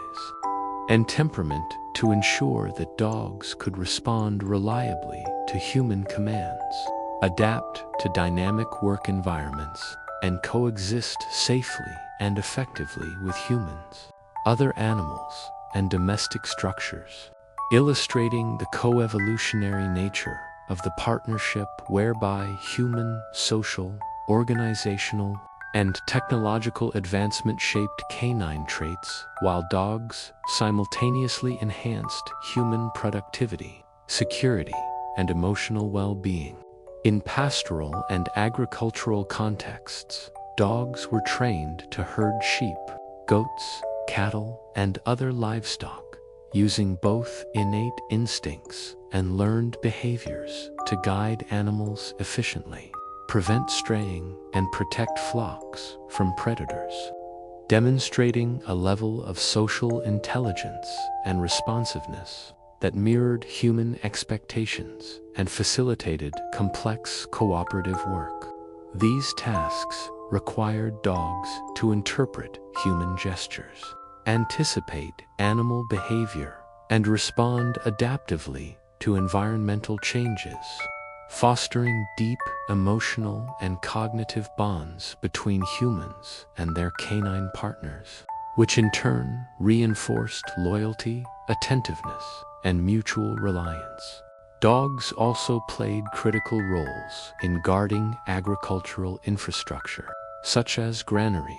and temperament to ensure that dogs could respond reliably to human commands, adapt to dynamic work environments, and coexist safely and effectively with humans, other animals, and domestic structures, illustrating the co-evolutionary nature of the partnership whereby human, social, organizational, and technological advancement shaped canine traits, while dogs simultaneously enhanced human productivity, security, and emotional well-being. In pastoral and agricultural contexts, dogs were trained to herd sheep, goats, cattle, and other livestock, using both innate instincts and learned behaviors to guide animals efficiently, prevent straying, and protect flocks from predators, demonstrating a level of social intelligence and responsiveness that mirrored human expectations and facilitated complex cooperative work. These tasks required dogs to interpret human gestures, anticipate animal behavior, and respond adaptively to environmental changes, fostering deep emotional and cognitive bonds between humans and their canine partners, which in turn reinforced loyalty, attentiveness, and mutual reliance. Dogs also played critical roles in guarding agricultural infrastructure, such as granaries,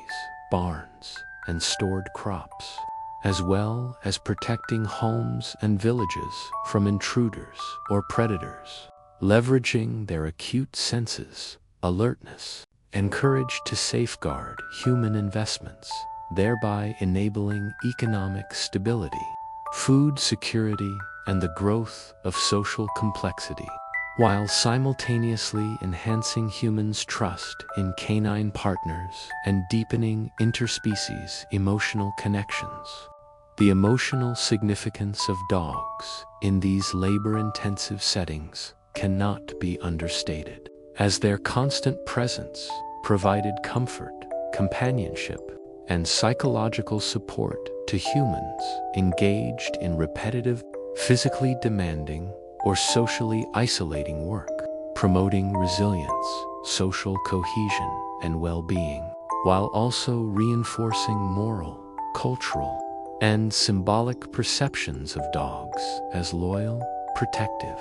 barns, and stored crops, as well as protecting homes and villages from intruders or predators. Leveraging their acute senses, alertness, and courage to safeguard human investments, thereby enabling economic stability, food security, and the growth of social complexity, while simultaneously enhancing humans' trust in canine partners and deepening interspecies emotional connections. The emotional significance of dogs in these labor-intensive settings cannot be understated, as their constant presence provided comfort, companionship, and psychological support to humans engaged in repetitive, physically demanding, or socially isolating work, promoting resilience, social cohesion, and well-being, while also reinforcing moral, cultural, and symbolic perceptions of dogs as loyal, protective,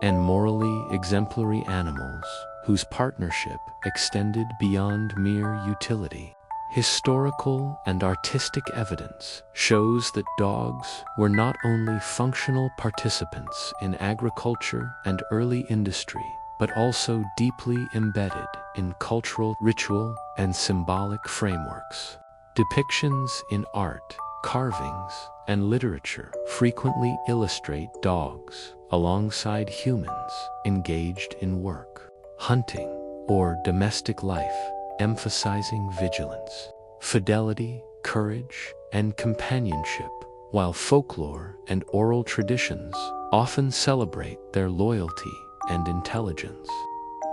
and morally exemplary animals whose partnership extended beyond mere utility. Historical and artistic evidence shows that dogs were not only functional participants in agriculture and early industry, but also deeply embedded in cultural ritual and symbolic frameworks. Depictions in art, carvings, and literature frequently illustrate dogs alongside humans engaged in work, hunting, or domestic life, emphasizing vigilance, fidelity, courage, and companionship, while folklore and oral traditions often celebrate their loyalty and intelligence,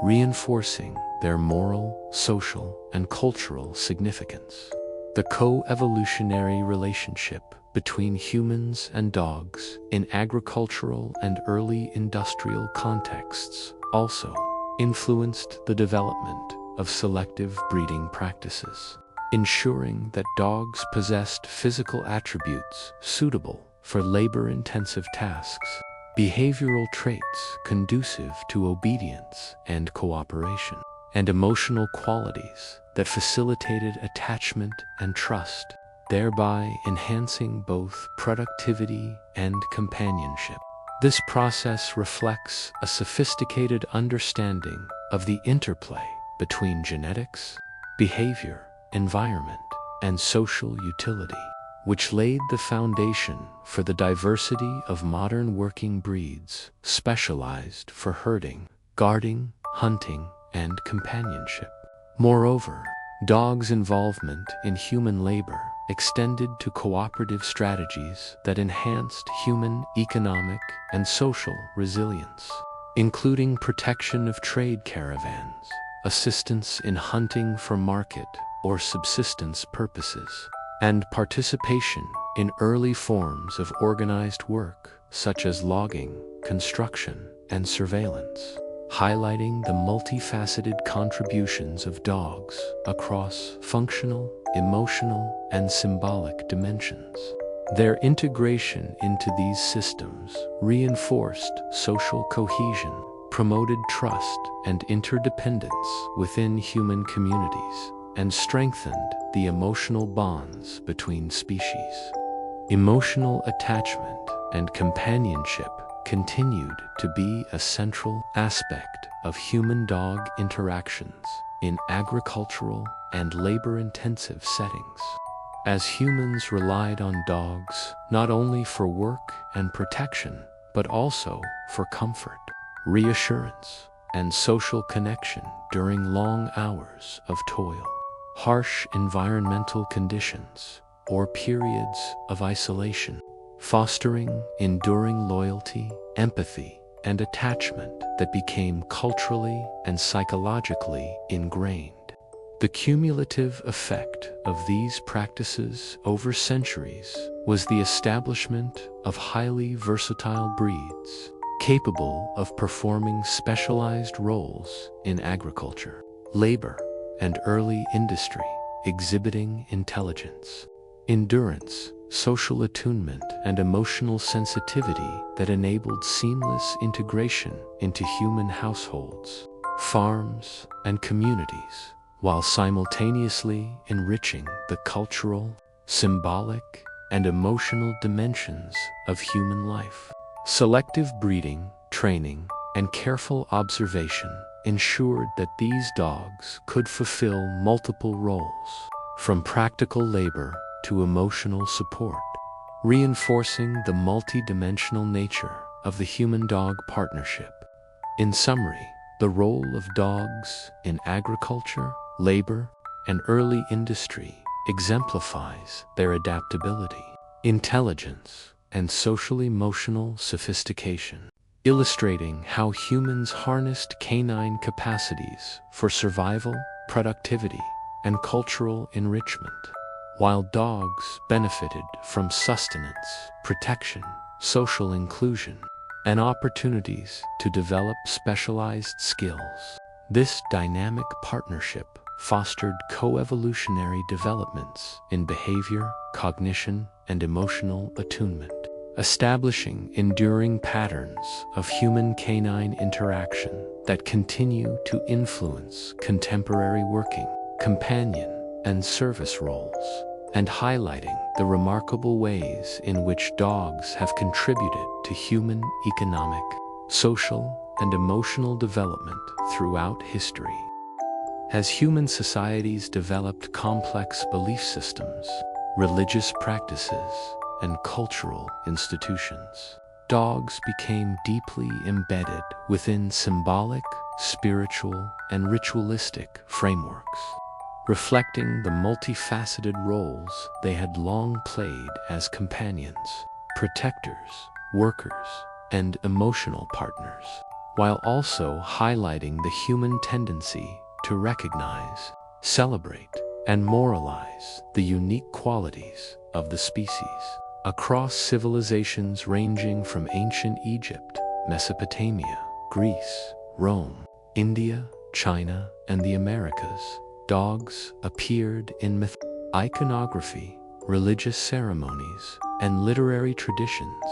reinforcing their moral, social, and cultural significance. The co-evolutionary relationship between humans and dogs in agricultural and early industrial contexts also influenced the development of selective breeding practices, ensuring that dogs possessed physical attributes suitable for labor-intensive tasks, behavioral traits conducive to obedience and cooperation, and emotional qualities that facilitated attachment and trust, thereby enhancing both productivity and companionship. This process reflects a sophisticated understanding of the interplay between genetics, behavior, environment, and social utility, which laid the foundation for the diversity of modern working breeds specialized for herding, guarding, hunting, and companionship. Moreover, dogs' involvement in human labor extended to cooperative strategies that enhanced human economic and social resilience, including protection of trade caravans, assistance in hunting for market or subsistence purposes, and participation in early forms of organized work such as logging, construction, and surveillance, highlighting the multifaceted contributions of dogs across functional, emotional, and symbolic dimensions. Their integration into these systems reinforced social cohesion, promoted trust and interdependence within human communities, and strengthened the emotional bonds between species. Emotional attachment and companionship continued to be a central aspect of human-dog interactions in agricultural and labor-intensive settings, as humans relied on dogs not only for work and protection, but also for comfort, reassurance, and social connection during long hours of toil, harsh environmental conditions, or periods of isolation. fostering enduring loyalty, empathy, and attachment that became culturally and psychologically ingrained. The cumulative effect of these practices over centuries was the establishment of highly versatile breeds, capable of performing specialized roles in agriculture, labor, and early industry, exhibiting intelligence, endurance, social attunement, and emotional sensitivity that enabled seamless integration into human households, farms, and communities, while simultaneously enriching the cultural, symbolic, and emotional dimensions of human life. Selective breeding, training, and careful observation ensured that these dogs could fulfill multiple roles, from practical labor to emotional support, reinforcing the multidimensional nature of the human-dog partnership. In summary, the role of dogs in agriculture, labor, and early industry exemplifies their adaptability, intelligence, and social-emotional sophistication, illustrating how humans harnessed canine capacities for survival, productivity, and cultural enrichment, while dogs benefited from sustenance, protection, social inclusion, and opportunities to develop specialized skills. This dynamic partnership fostered coevolutionary developments in behavior, cognition, and emotional attunement, establishing enduring patterns of human-canine interaction that continue to influence contemporary working, companion, and service roles, and highlighting the remarkable ways in which dogs have contributed to human economic, social, and emotional development throughout history. As human societies developed complex belief systems, religious practices, and cultural institutions, dogs became deeply embedded within symbolic, spiritual, and ritualistic frameworks, reflecting the multifaceted roles they had long played as companions, protectors, workers, and emotional partners, while also highlighting the human tendency to recognize, celebrate, and moralize the unique qualities of the species. Across civilizations ranging from ancient Egypt, Mesopotamia, Greece, Rome, India, China, and the Americas, dogs appeared in myth, iconography, religious ceremonies, and literary traditions,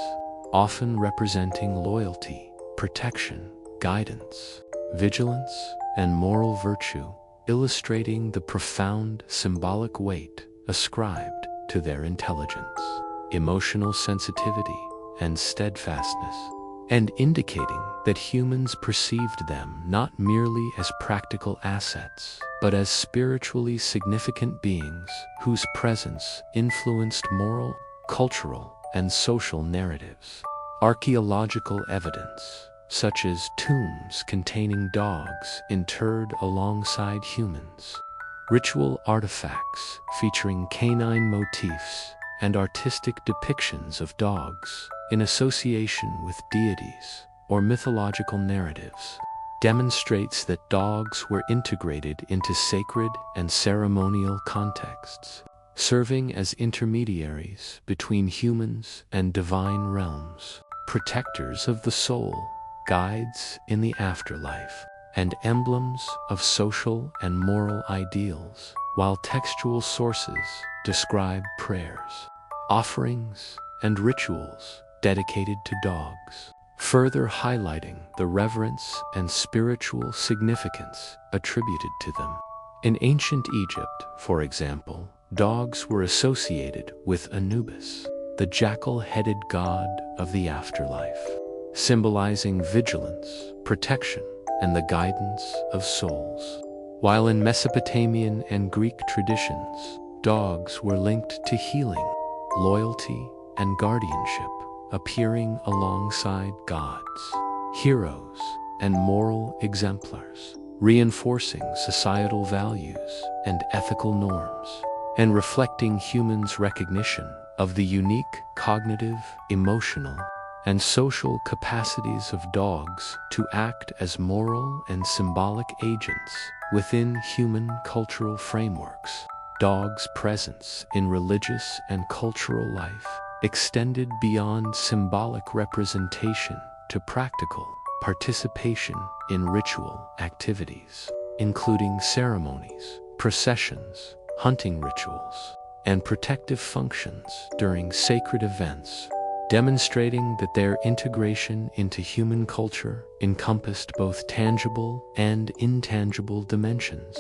often representing loyalty, protection, guidance, vigilance, and moral virtue, illustrating the profound symbolic weight ascribed to their intelligence, emotional sensitivity, and steadfastness, and indicating that humans perceived them not merely as practical assets, but as spiritually significant beings whose presence influenced moral, cultural, and social narratives. Archaeological evidence, such as tombs containing dogs interred alongside humans, ritual artifacts featuring canine motifs, and artistic depictions of dogs in association with deities or mythological narratives, demonstrates that dogs were integrated into sacred and ceremonial contexts, serving as intermediaries between humans and divine realms, protectors of the soul, guides in the afterlife, and emblems of social and moral ideals, while textual sources describe prayers, offerings, and rituals dedicated to dogs, further highlighting the reverence and spiritual significance attributed to them. In ancient Egypt, for example, dogs were associated with Anubis, the jackal-headed god of the afterlife, symbolizing vigilance, protection, and the guidance of souls. While in Mesopotamian and Greek traditions, dogs were linked to healing, loyalty, and guardianship, appearing alongside gods, heroes, and moral exemplars, reinforcing societal values and ethical norms, and reflecting humans' recognition of the unique cognitive, emotional, and social capacities of dogs to act as moral and symbolic agents within human cultural frameworks. Dogs' presence in religious and cultural life extended beyond symbolic representation to practical participation in ritual activities, including ceremonies, processions, hunting rituals, and protective functions during sacred events, demonstrating that their integration into human culture encompassed both tangible and intangible dimensions,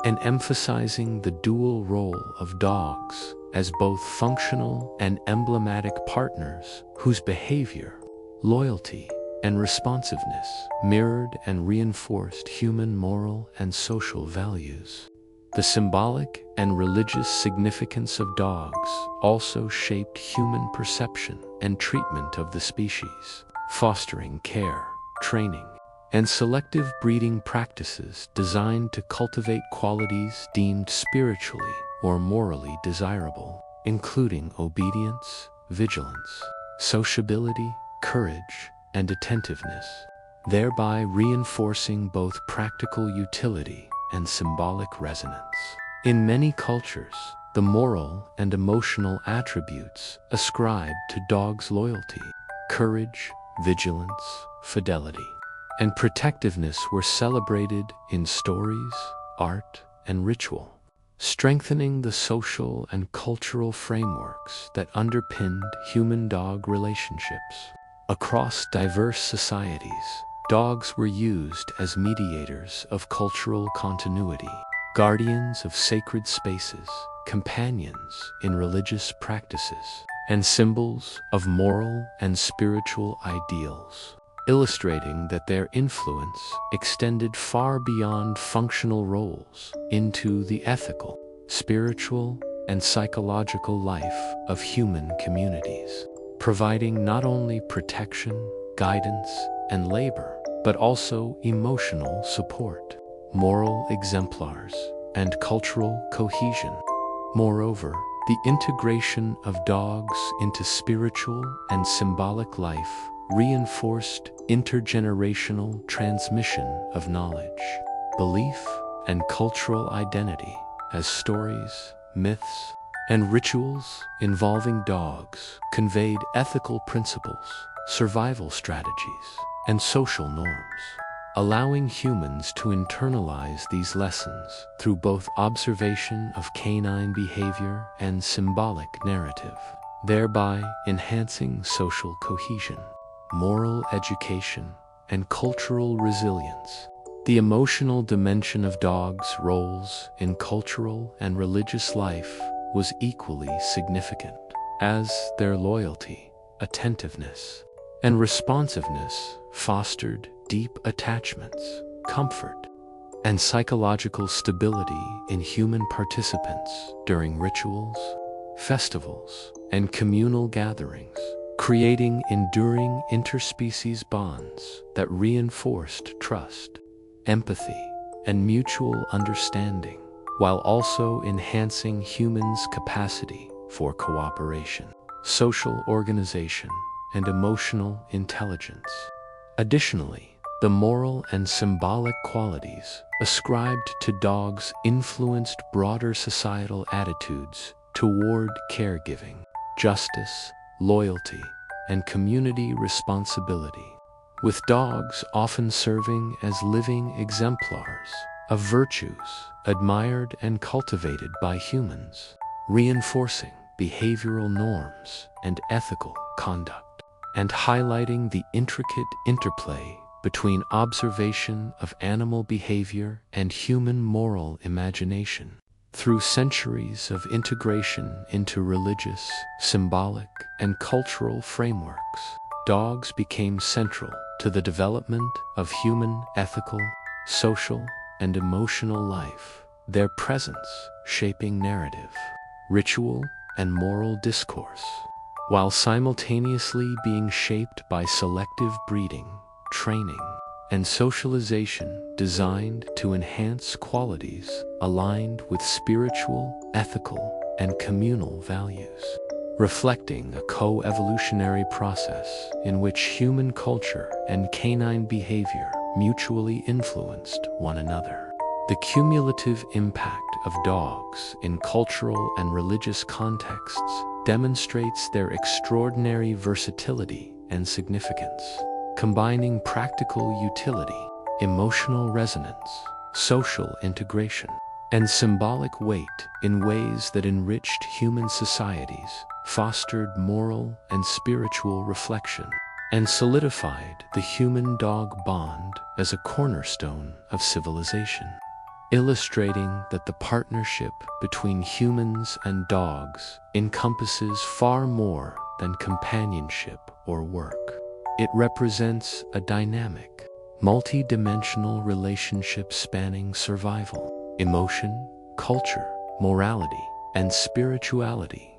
and emphasizing the dual role of dogs as both functional and emblematic partners whose behavior, loyalty, and responsiveness mirrored and reinforced human moral and social values. The symbolic and religious significance of dogs also shaped human perception and treatment of the species, fostering care, training, and selective breeding practices designed to cultivate qualities deemed spiritually or morally desirable, including obedience, vigilance, sociability, courage, and attentiveness, thereby reinforcing both practical utility and symbolic resonance. In many cultures, the moral and emotional attributes ascribed to dogs' loyalty, courage, vigilance, fidelity, and protectiveness were celebrated in stories, art, and ritual, strengthening the social and cultural frameworks that underpinned human-dog relationships. Across diverse societies, dogs were used as mediators of cultural continuity, guardians of sacred spaces, companions in religious practices, and symbols of moral and spiritual ideals, illustrating that their influence extended far beyond functional roles into the ethical, spiritual, and psychological life of human communities, providing not only protection, guidance, and labor, but also emotional support, moral exemplars, and cultural cohesion. Moreover, the integration of dogs into spiritual and symbolic life reinforced intergenerational transmission of knowledge, belief, and cultural identity, as stories, myths, and rituals involving dogs conveyed ethical principles, survival strategies, and social norms, allowing humans to internalize these lessons through both observation of canine behavior and symbolic narrative, thereby enhancing social cohesion, moral education, and cultural resilience. The emotional dimension of dogs' roles in cultural and religious life was equally significant, as their loyalty, attentiveness, and responsiveness fostered deep attachments, comfort, and psychological stability in human participants during rituals, festivals, and communal gatherings, creating enduring interspecies bonds that reinforced trust, empathy, and mutual understanding, while also enhancing humans' capacity for cooperation, social organization, and emotional intelligence. Additionally, the moral and symbolic qualities ascribed to dogs influenced broader societal attitudes toward caregiving, justice, loyalty, and community responsibility, with dogs often serving as living exemplars of virtues admired and cultivated by humans, reinforcing behavioral norms and ethical conduct, and highlighting the intricate interplay between observation of animal behavior and human moral imagination. Through centuries of integration into religious, symbolic, and cultural frameworks, dogs became central to the development of human ethical, social, and emotional life, their presence shaping narrative, ritual, and moral discourse, while simultaneously being shaped by selective breeding, training, and socialization designed to enhance qualities aligned with spiritual, ethical, and communal values. reflecting a co-evolutionary process in which human culture and canine behavior mutually influenced one another. The cumulative impact of dogs in cultural and religious contexts demonstrates their extraordinary versatility and significance, combining practical utility, emotional resonance, social integration, and symbolic weight in ways that enriched human societies, fostered moral and spiritual reflection, and solidified the human-dog bond as a cornerstone of civilization, illustrating that the partnership between humans and dogs encompasses far more than companionship or work. It represents a dynamic, multi-dimensional relationship spanning survival, emotion, culture, morality, and spirituality,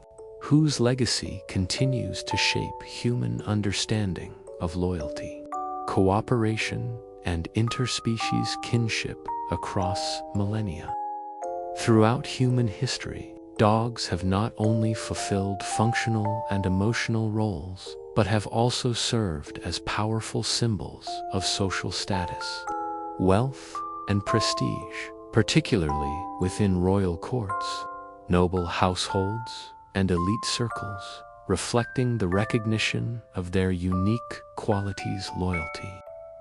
whose legacy continues to shape human understanding of loyalty, cooperation, and interspecies kinship across millennia. Throughout human history, dogs have not only fulfilled functional and emotional roles, but have also served as powerful symbols of social status, wealth, and prestige, particularly within royal courts, noble households, and elite circles, reflecting the recognition of their unique qualities: loyalty,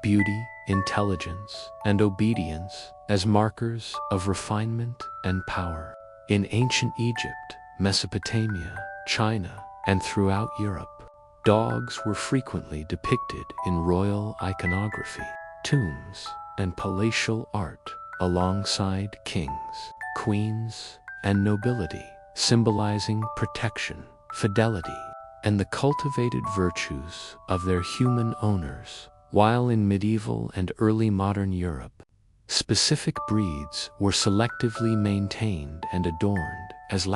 beauty, intelligence, and obedience as markers of refinement and power. In ancient Egypt, Mesopotamia, China, and throughout Europe, dogs were frequently depicted in royal iconography, tombs, and palatial art, alongside kings, queens, and nobility, symbolizing protection, fidelity, and the cultivated virtues of their human owners. While in medieval and early modern Europe, specific breeds were selectively maintained and adorned as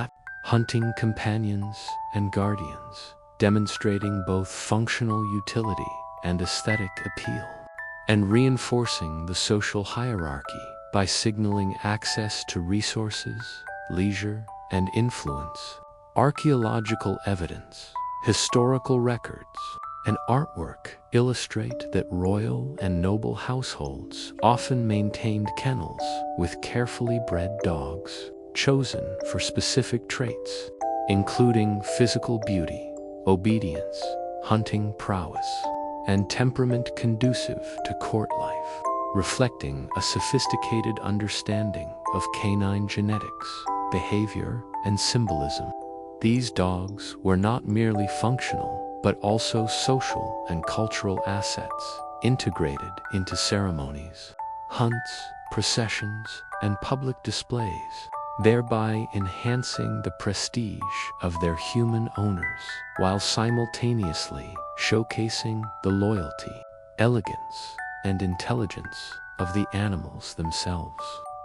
hunting companions and guardians, demonstrating both functional utility and aesthetic appeal, and reinforcing the social hierarchy by signaling access to resources, leisure, and influence. Archaeological evidence, historical records, and artwork illustrate that royal and noble households often maintained kennels with carefully bred dogs chosen for specific traits, including physical beauty, obedience, hunting prowess, and temperament conducive to court life, reflecting a sophisticated understanding of canine genetics, behavior, and symbolism. These dogs were not merely functional, but also social and cultural assets, integrated into ceremonies, hunts, processions, and public displays, thereby enhancing the prestige of their human owners, while simultaneously showcasing the loyalty, elegance, and intelligence of the animals themselves.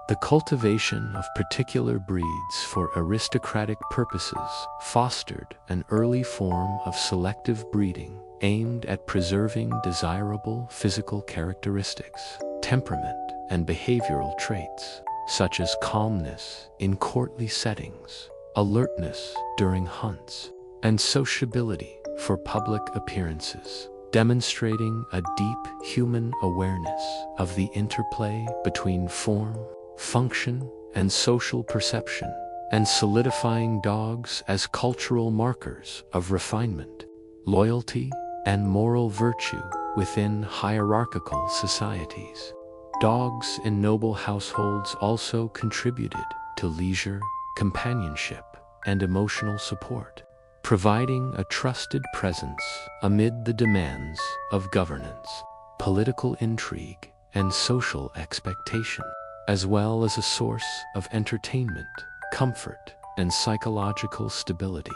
The cultivation of particular breeds for aristocratic purposes fostered an early form of selective breeding aimed at preserving desirable physical characteristics, temperament, and behavioral traits, such as calmness in courtly settings, alertness during hunts, and sociability for public appearances, demonstrating a deep human awareness of the interplay between form, function, and social perception, and solidifying dogs as cultural markers of refinement, loyalty, and moral virtue within hierarchical societies. Dogs in noble households also contributed to leisure, companionship, and emotional support, providing a trusted presence amid the demands of governance, political intrigue, and social expectation, as well as a source of entertainment, comfort, and psychological stability.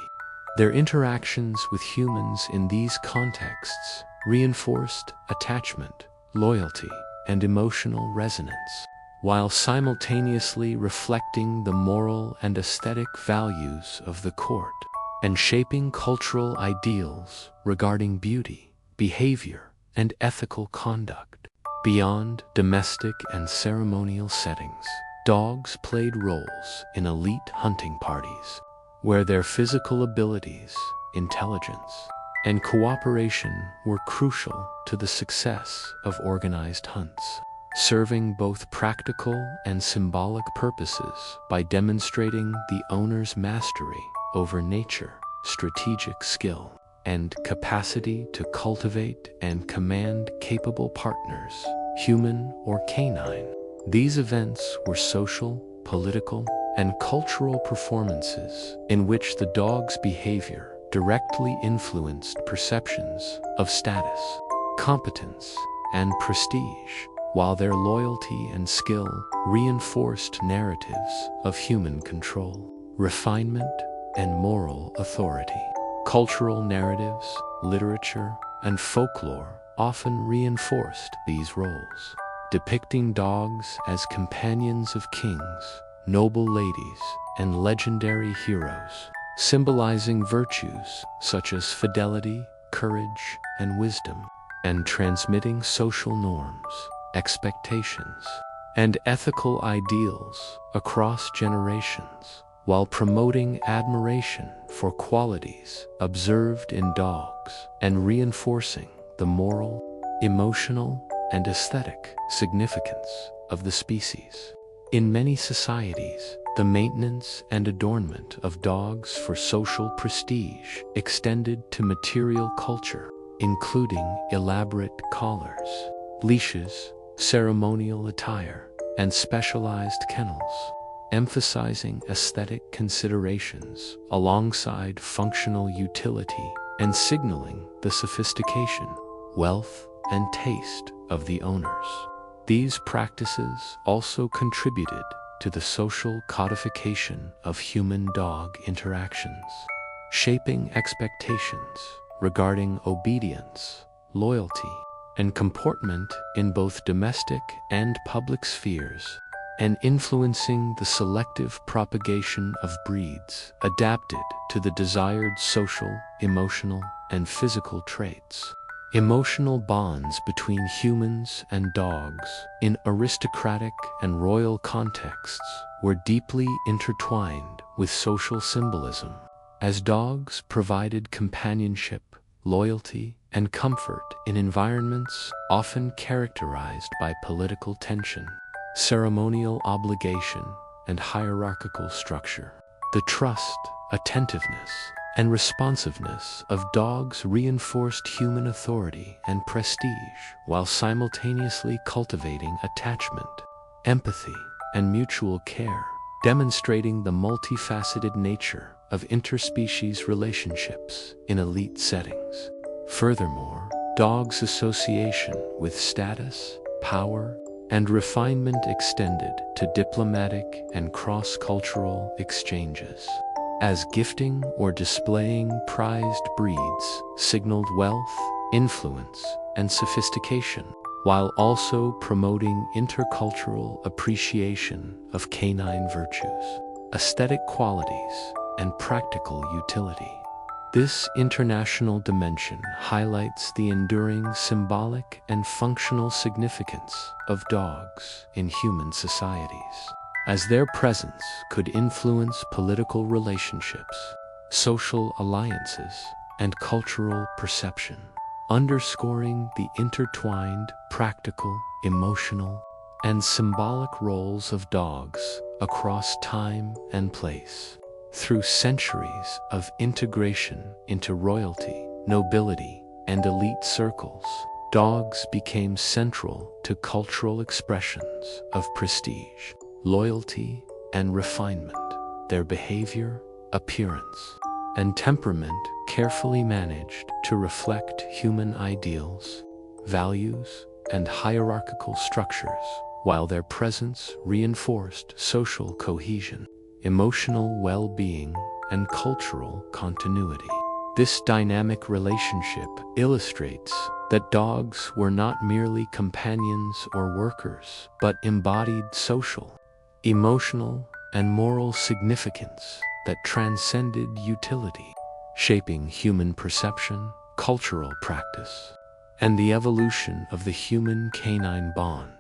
Their interactions with humans in these contexts reinforced attachment, loyalty, and emotional resonance, while simultaneously reflecting the moral and aesthetic values of the court, and shaping cultural ideals regarding beauty, behavior, and ethical conduct. Beyond domestic and ceremonial settings, dogs played roles in elite hunting parties, where their physical abilities, intelligence, and cooperation were crucial to the success of organized hunts, serving both practical and symbolic purposes by demonstrating the owner's mastery over nature, strategic skill, and capacity to cultivate and command capable partners, human or canine. These events were social, political, and cultural performances in which the dog's behavior directly influenced perceptions of status, competence, and prestige, while their loyalty and skill reinforced narratives of human control, refinement, and moral authority. Cultural narratives, literature, and folklore often reinforced these roles, depicting dogs as companions of kings, noble ladies, and legendary heroes, symbolizing virtues such as fidelity, courage, and wisdom, and transmitting social norms, expectations, and ethical ideals across generations, while promoting admiration for qualities observed in dogs and reinforcing the moral, emotional, and aesthetic significance of the species. In many societies, the maintenance and adornment of dogs for social prestige extended to material culture, including elaborate collars, leashes, ceremonial attire, and specialized kennels, emphasizing aesthetic considerations alongside functional utility and signaling the sophistication, wealth, and taste of the owners. These practices also contributed to the social codification of human-dog interactions, shaping expectations regarding obedience, loyalty, and comportment in both domestic and public spheres, and influencing the selective propagation of breeds adapted to the desired social, emotional, and physical traits. Emotional bonds between humans and dogs in aristocratic and royal contexts were deeply intertwined with social symbolism, as dogs provided companionship, loyalty, and comfort in environments often characterized by political tension, ceremonial obligation, and hierarchical structure. The trust, attentiveness, and responsiveness of dogs reinforced human authority and prestige while simultaneously cultivating attachment, empathy, and mutual care, demonstrating the multifaceted nature of interspecies relationships in elite settings. Furthermore, dogs' association with status, power, and refinement extended to diplomatic and cross-cultural exchanges, as gifting or displaying prized breeds signaled wealth, influence, and sophistication, while also promoting intercultural appreciation of canine virtues, aesthetic qualities, and practical utility. This international dimension highlights the enduring symbolic and functional significance of dogs in human societies, as their presence could influence political relationships, social alliances, and cultural perception, underscoring the intertwined practical, emotional, and symbolic roles of dogs across time and place. Through centuries of integration into royalty, nobility, and elite circles, dogs became central to cultural expressions of prestige, loyalty, and refinement. Their behavior, appearance, and temperament carefully managed to reflect human ideals, values, and hierarchical structures, while their presence reinforced social cohesion, emotional well-being, and cultural continuity. This dynamic relationship illustrates that dogs were not merely companions or workers, but embodied social, emotional, and moral significance that transcended utility, shaping human perception, cultural practice, and the evolution of the human-canine bond.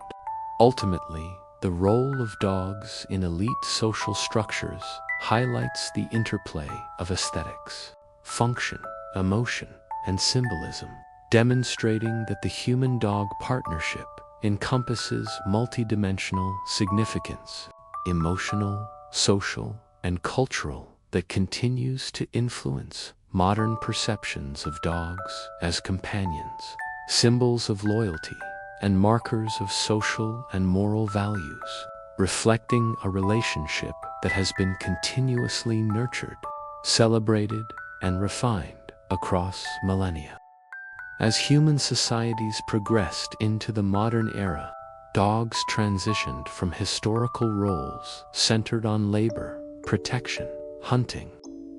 Ultimately, the role of dogs in elite social structures highlights the interplay of aesthetics, function, emotion, and symbolism, demonstrating that the human-dog partnership encompasses multidimensional significance, emotional, social, and cultural, that continues to influence modern perceptions of dogs as companions, symbols of loyalty, and markers of social and moral values, reflecting a relationship that has been continuously nurtured, celebrated, and refined across millennia. As human societies progressed into the modern era, dogs transitioned from historical roles centered on labor, protection, hunting,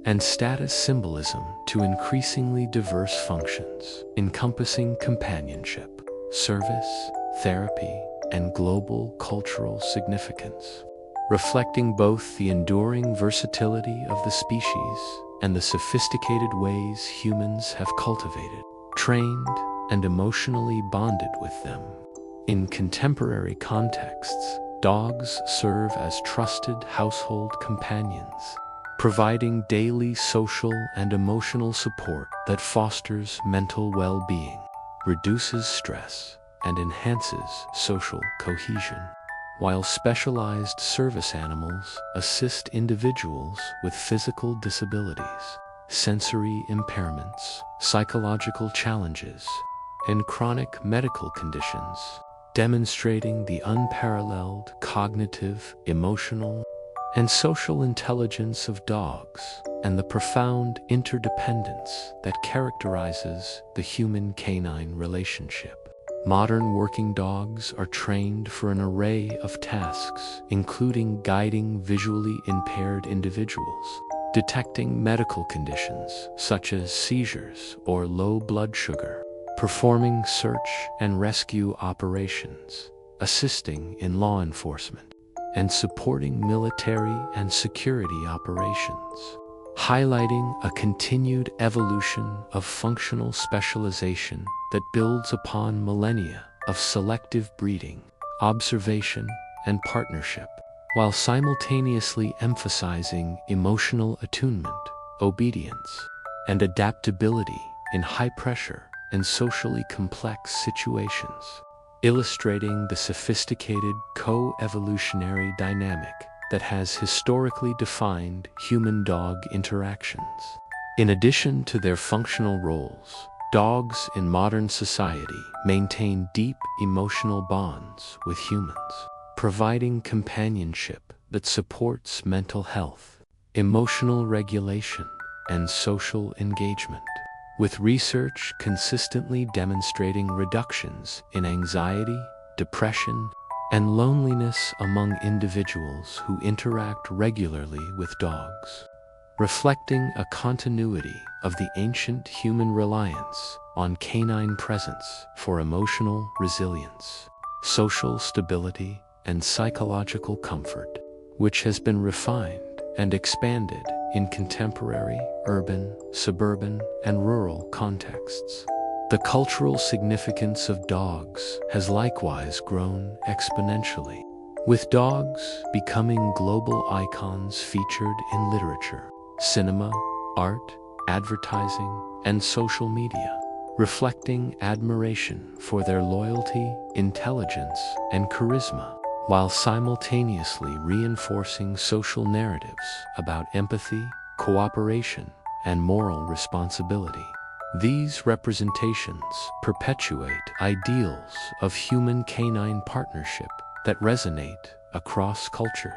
and status symbolism to increasingly diverse functions, encompassing companionship, service, therapy, and global cultural significance, reflecting both the enduring versatility of the species and the sophisticated ways humans have cultivated, trained, and emotionally bonded with them. In contemporary contexts, dogs serve as trusted household companions, providing daily social and emotional support that fosters mental well-being, reduces stress, and enhances social cohesion, while specialized service animals assist individuals with physical disabilities, sensory impairments, psychological challenges, and chronic medical conditions, demonstrating the unparalleled cognitive, emotional, and social intelligence of dogs and the profound interdependence that characterizes the human-canine relationship. Modern working dogs are trained for an array of tasks, including guiding visually impaired individuals, detecting medical conditions such as seizures or low blood sugar, performing search and rescue operations, assisting in law enforcement, and supporting military and security operations, highlighting a continued evolution of functional specialization that builds upon millennia of selective breeding, observation, and partnership, while simultaneously emphasizing emotional attunement, obedience, and adaptability in high-pressure and socially complex situations, illustrating the sophisticated co-evolutionary dynamic that has historically defined human-dog interactions. In addition to their functional roles, dogs in modern society maintain deep emotional bonds with humans, providing companionship that supports mental health, emotional regulation, and social engagement, with research consistently demonstrating reductions in anxiety, depression, and loneliness among individuals who interact regularly with dogs, reflecting a continuity of the ancient human reliance on canine presence for emotional resilience, social stability, and psychological comfort, which has been refined and expanded in contemporary, urban, suburban, and rural contexts. The cultural significance of dogs has likewise grown exponentially, with dogs becoming global icons featured in literature, cinema, art, advertising, and social media, reflecting admiration for their loyalty, intelligence, and charisma, while simultaneously reinforcing social narratives about empathy, cooperation, and moral responsibility. These representations perpetuate ideals of human-canine partnership that resonate across cultures,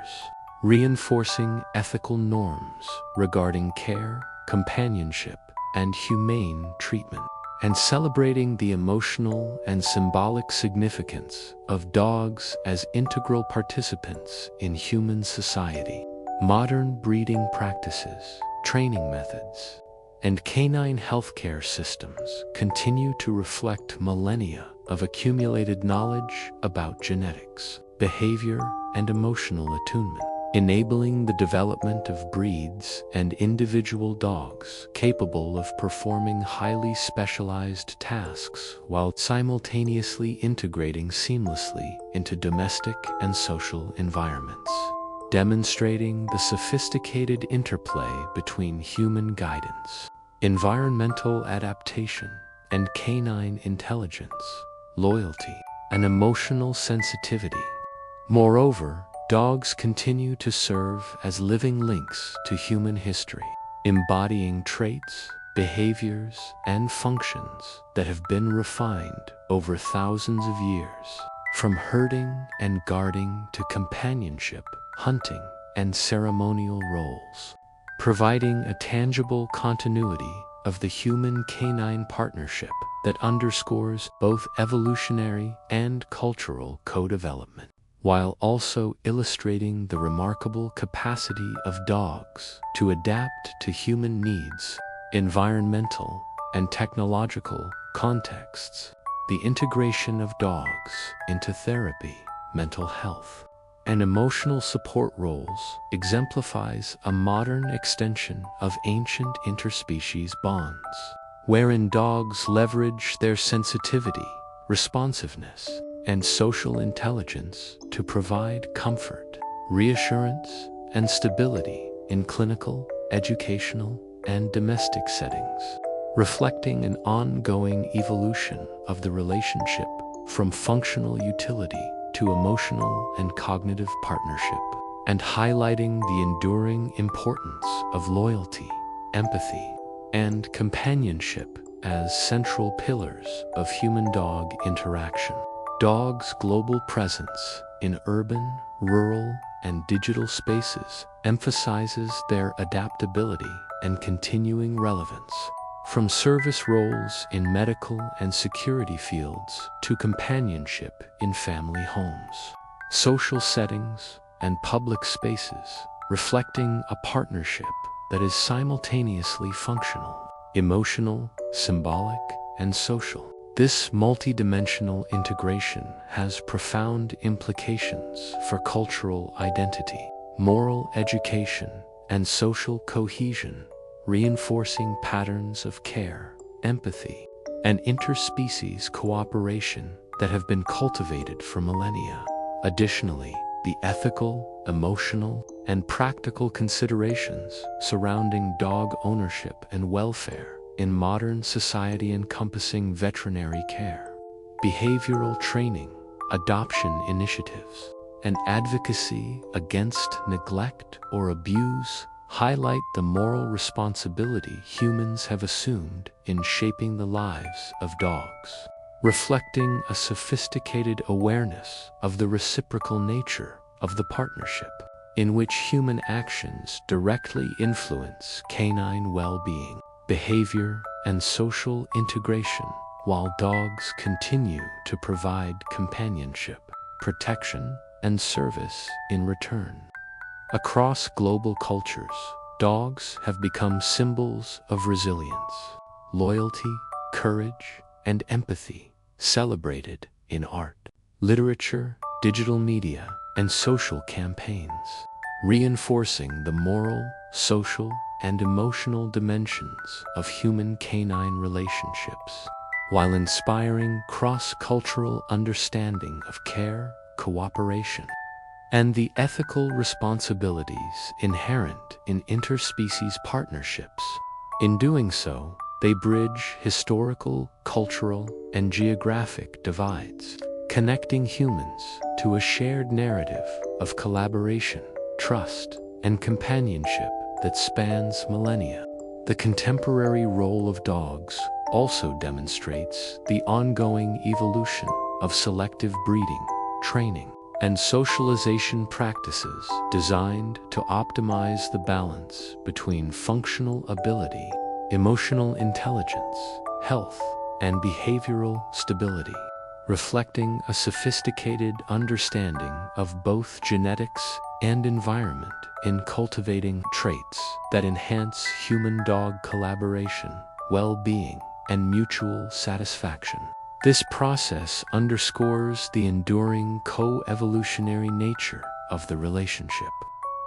reinforcing ethical norms regarding care, companionship, and humane treatment, and celebrating the emotional and symbolic significance of dogs as integral participants in human society. Modern breeding practices, training methods, and canine healthcare systems continue to reflect millennia of accumulated knowledge about genetics, behavior, and emotional attunement, enabling the development of breeds and individual dogs capable of performing highly specialized tasks while simultaneously integrating seamlessly into domestic and social environments. demonstrating the sophisticated interplay between human guidance, environmental adaptation, and canine intelligence, loyalty, and emotional sensitivity. Moreover, dogs continue to serve as living links to human history, embodying traits, behaviors, and functions that have been refined over thousands of years. From herding and guarding to companionship, hunting, and ceremonial roles, providing a tangible continuity of the human-canine partnership that underscores both evolutionary and cultural co-development, while also illustrating the remarkable capacity of dogs to adapt to human needs, environmental, and technological contexts. The integration of dogs into therapy, mental health, and emotional support roles exemplifies a modern extension of ancient interspecies bonds, wherein dogs leverage their sensitivity, responsiveness, and social intelligence to provide comfort, reassurance, and stability in clinical, educational, and domestic settings, reflecting an ongoing evolution of the relationship from functional utility to emotional and cognitive partnership, and highlighting the enduring importance of loyalty, empathy, and companionship as central pillars of human-dog interaction. Dogs' global presence in urban, rural, and digital spaces emphasizes their adaptability and continuing relevance. From service roles in medical and security fields to companionship in family homes, social settings, and public spaces, reflecting a partnership that is simultaneously functional, emotional, symbolic, and social. This multidimensional integration has profound implications for cultural identity, moral education, and social cohesion, reinforcing patterns of care, empathy, and interspecies cooperation that have been cultivated for millennia. Additionally, the ethical, emotional, and practical considerations surrounding dog ownership and welfare in modern society, encompassing veterinary care, behavioral training, adoption initiatives, and advocacy against neglect or abuse, highlight the moral responsibility humans have assumed in shaping the lives of dogs, reflecting a sophisticated awareness of the reciprocal nature of the partnership, in which human actions directly influence canine well-being, behavior, and social integration, while dogs continue to provide companionship, protection, and service in return. Across global cultures, dogs have become symbols of resilience, loyalty, courage, and empathy, celebrated in art, literature, digital media, and social campaigns, reinforcing the moral, social, and emotional dimensions of human-canine relationships, while inspiring cross-cultural understanding of care, cooperation, and the ethical responsibilities inherent in interspecies partnerships. In doing so, they bridge historical, cultural, and geographic divides, connecting humans to a shared narrative of collaboration, trust, and companionship that spans millennia. The contemporary role of dogs also demonstrates the ongoing evolution of selective breeding, training, and socialization practices designed to optimize the balance between functional ability, emotional intelligence, health, and behavioral stability, reflecting a sophisticated understanding of both genetics and environment in cultivating traits that enhance human-dog collaboration, well-being, and mutual satisfaction. This process underscores the enduring co-evolutionary nature of the relationship,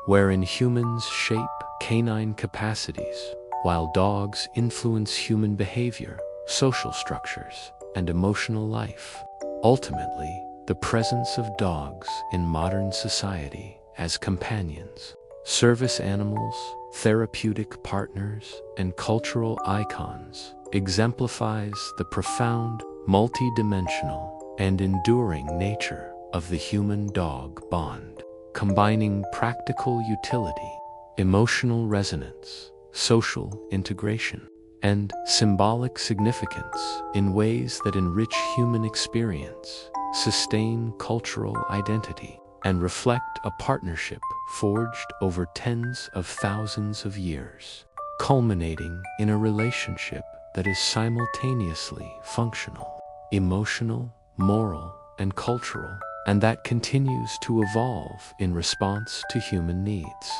wherein humans shape canine capacities, while dogs influence human behavior, social structures, and emotional life. Ultimately, the presence of dogs in modern society as companions, service animals, therapeutic partners, and cultural icons, exemplifies the profound, multidimensional, and enduring nature of the human-dog bond, combining practical utility, emotional resonance, social integration, and symbolic significance in ways that enrich human experience, sustain cultural identity, and reflect a partnership forged over tens of thousands of years, culminating in a relationship that is simultaneously functional, emotional, moral, and cultural, and that continues to evolve in response to human needs,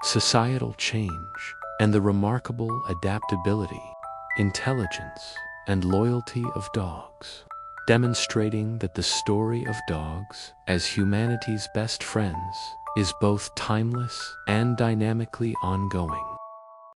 societal change, and the remarkable adaptability, intelligence, and loyalty of dogs, demonstrating that the story of dogs as humanity's best friends is both timeless and dynamically ongoing.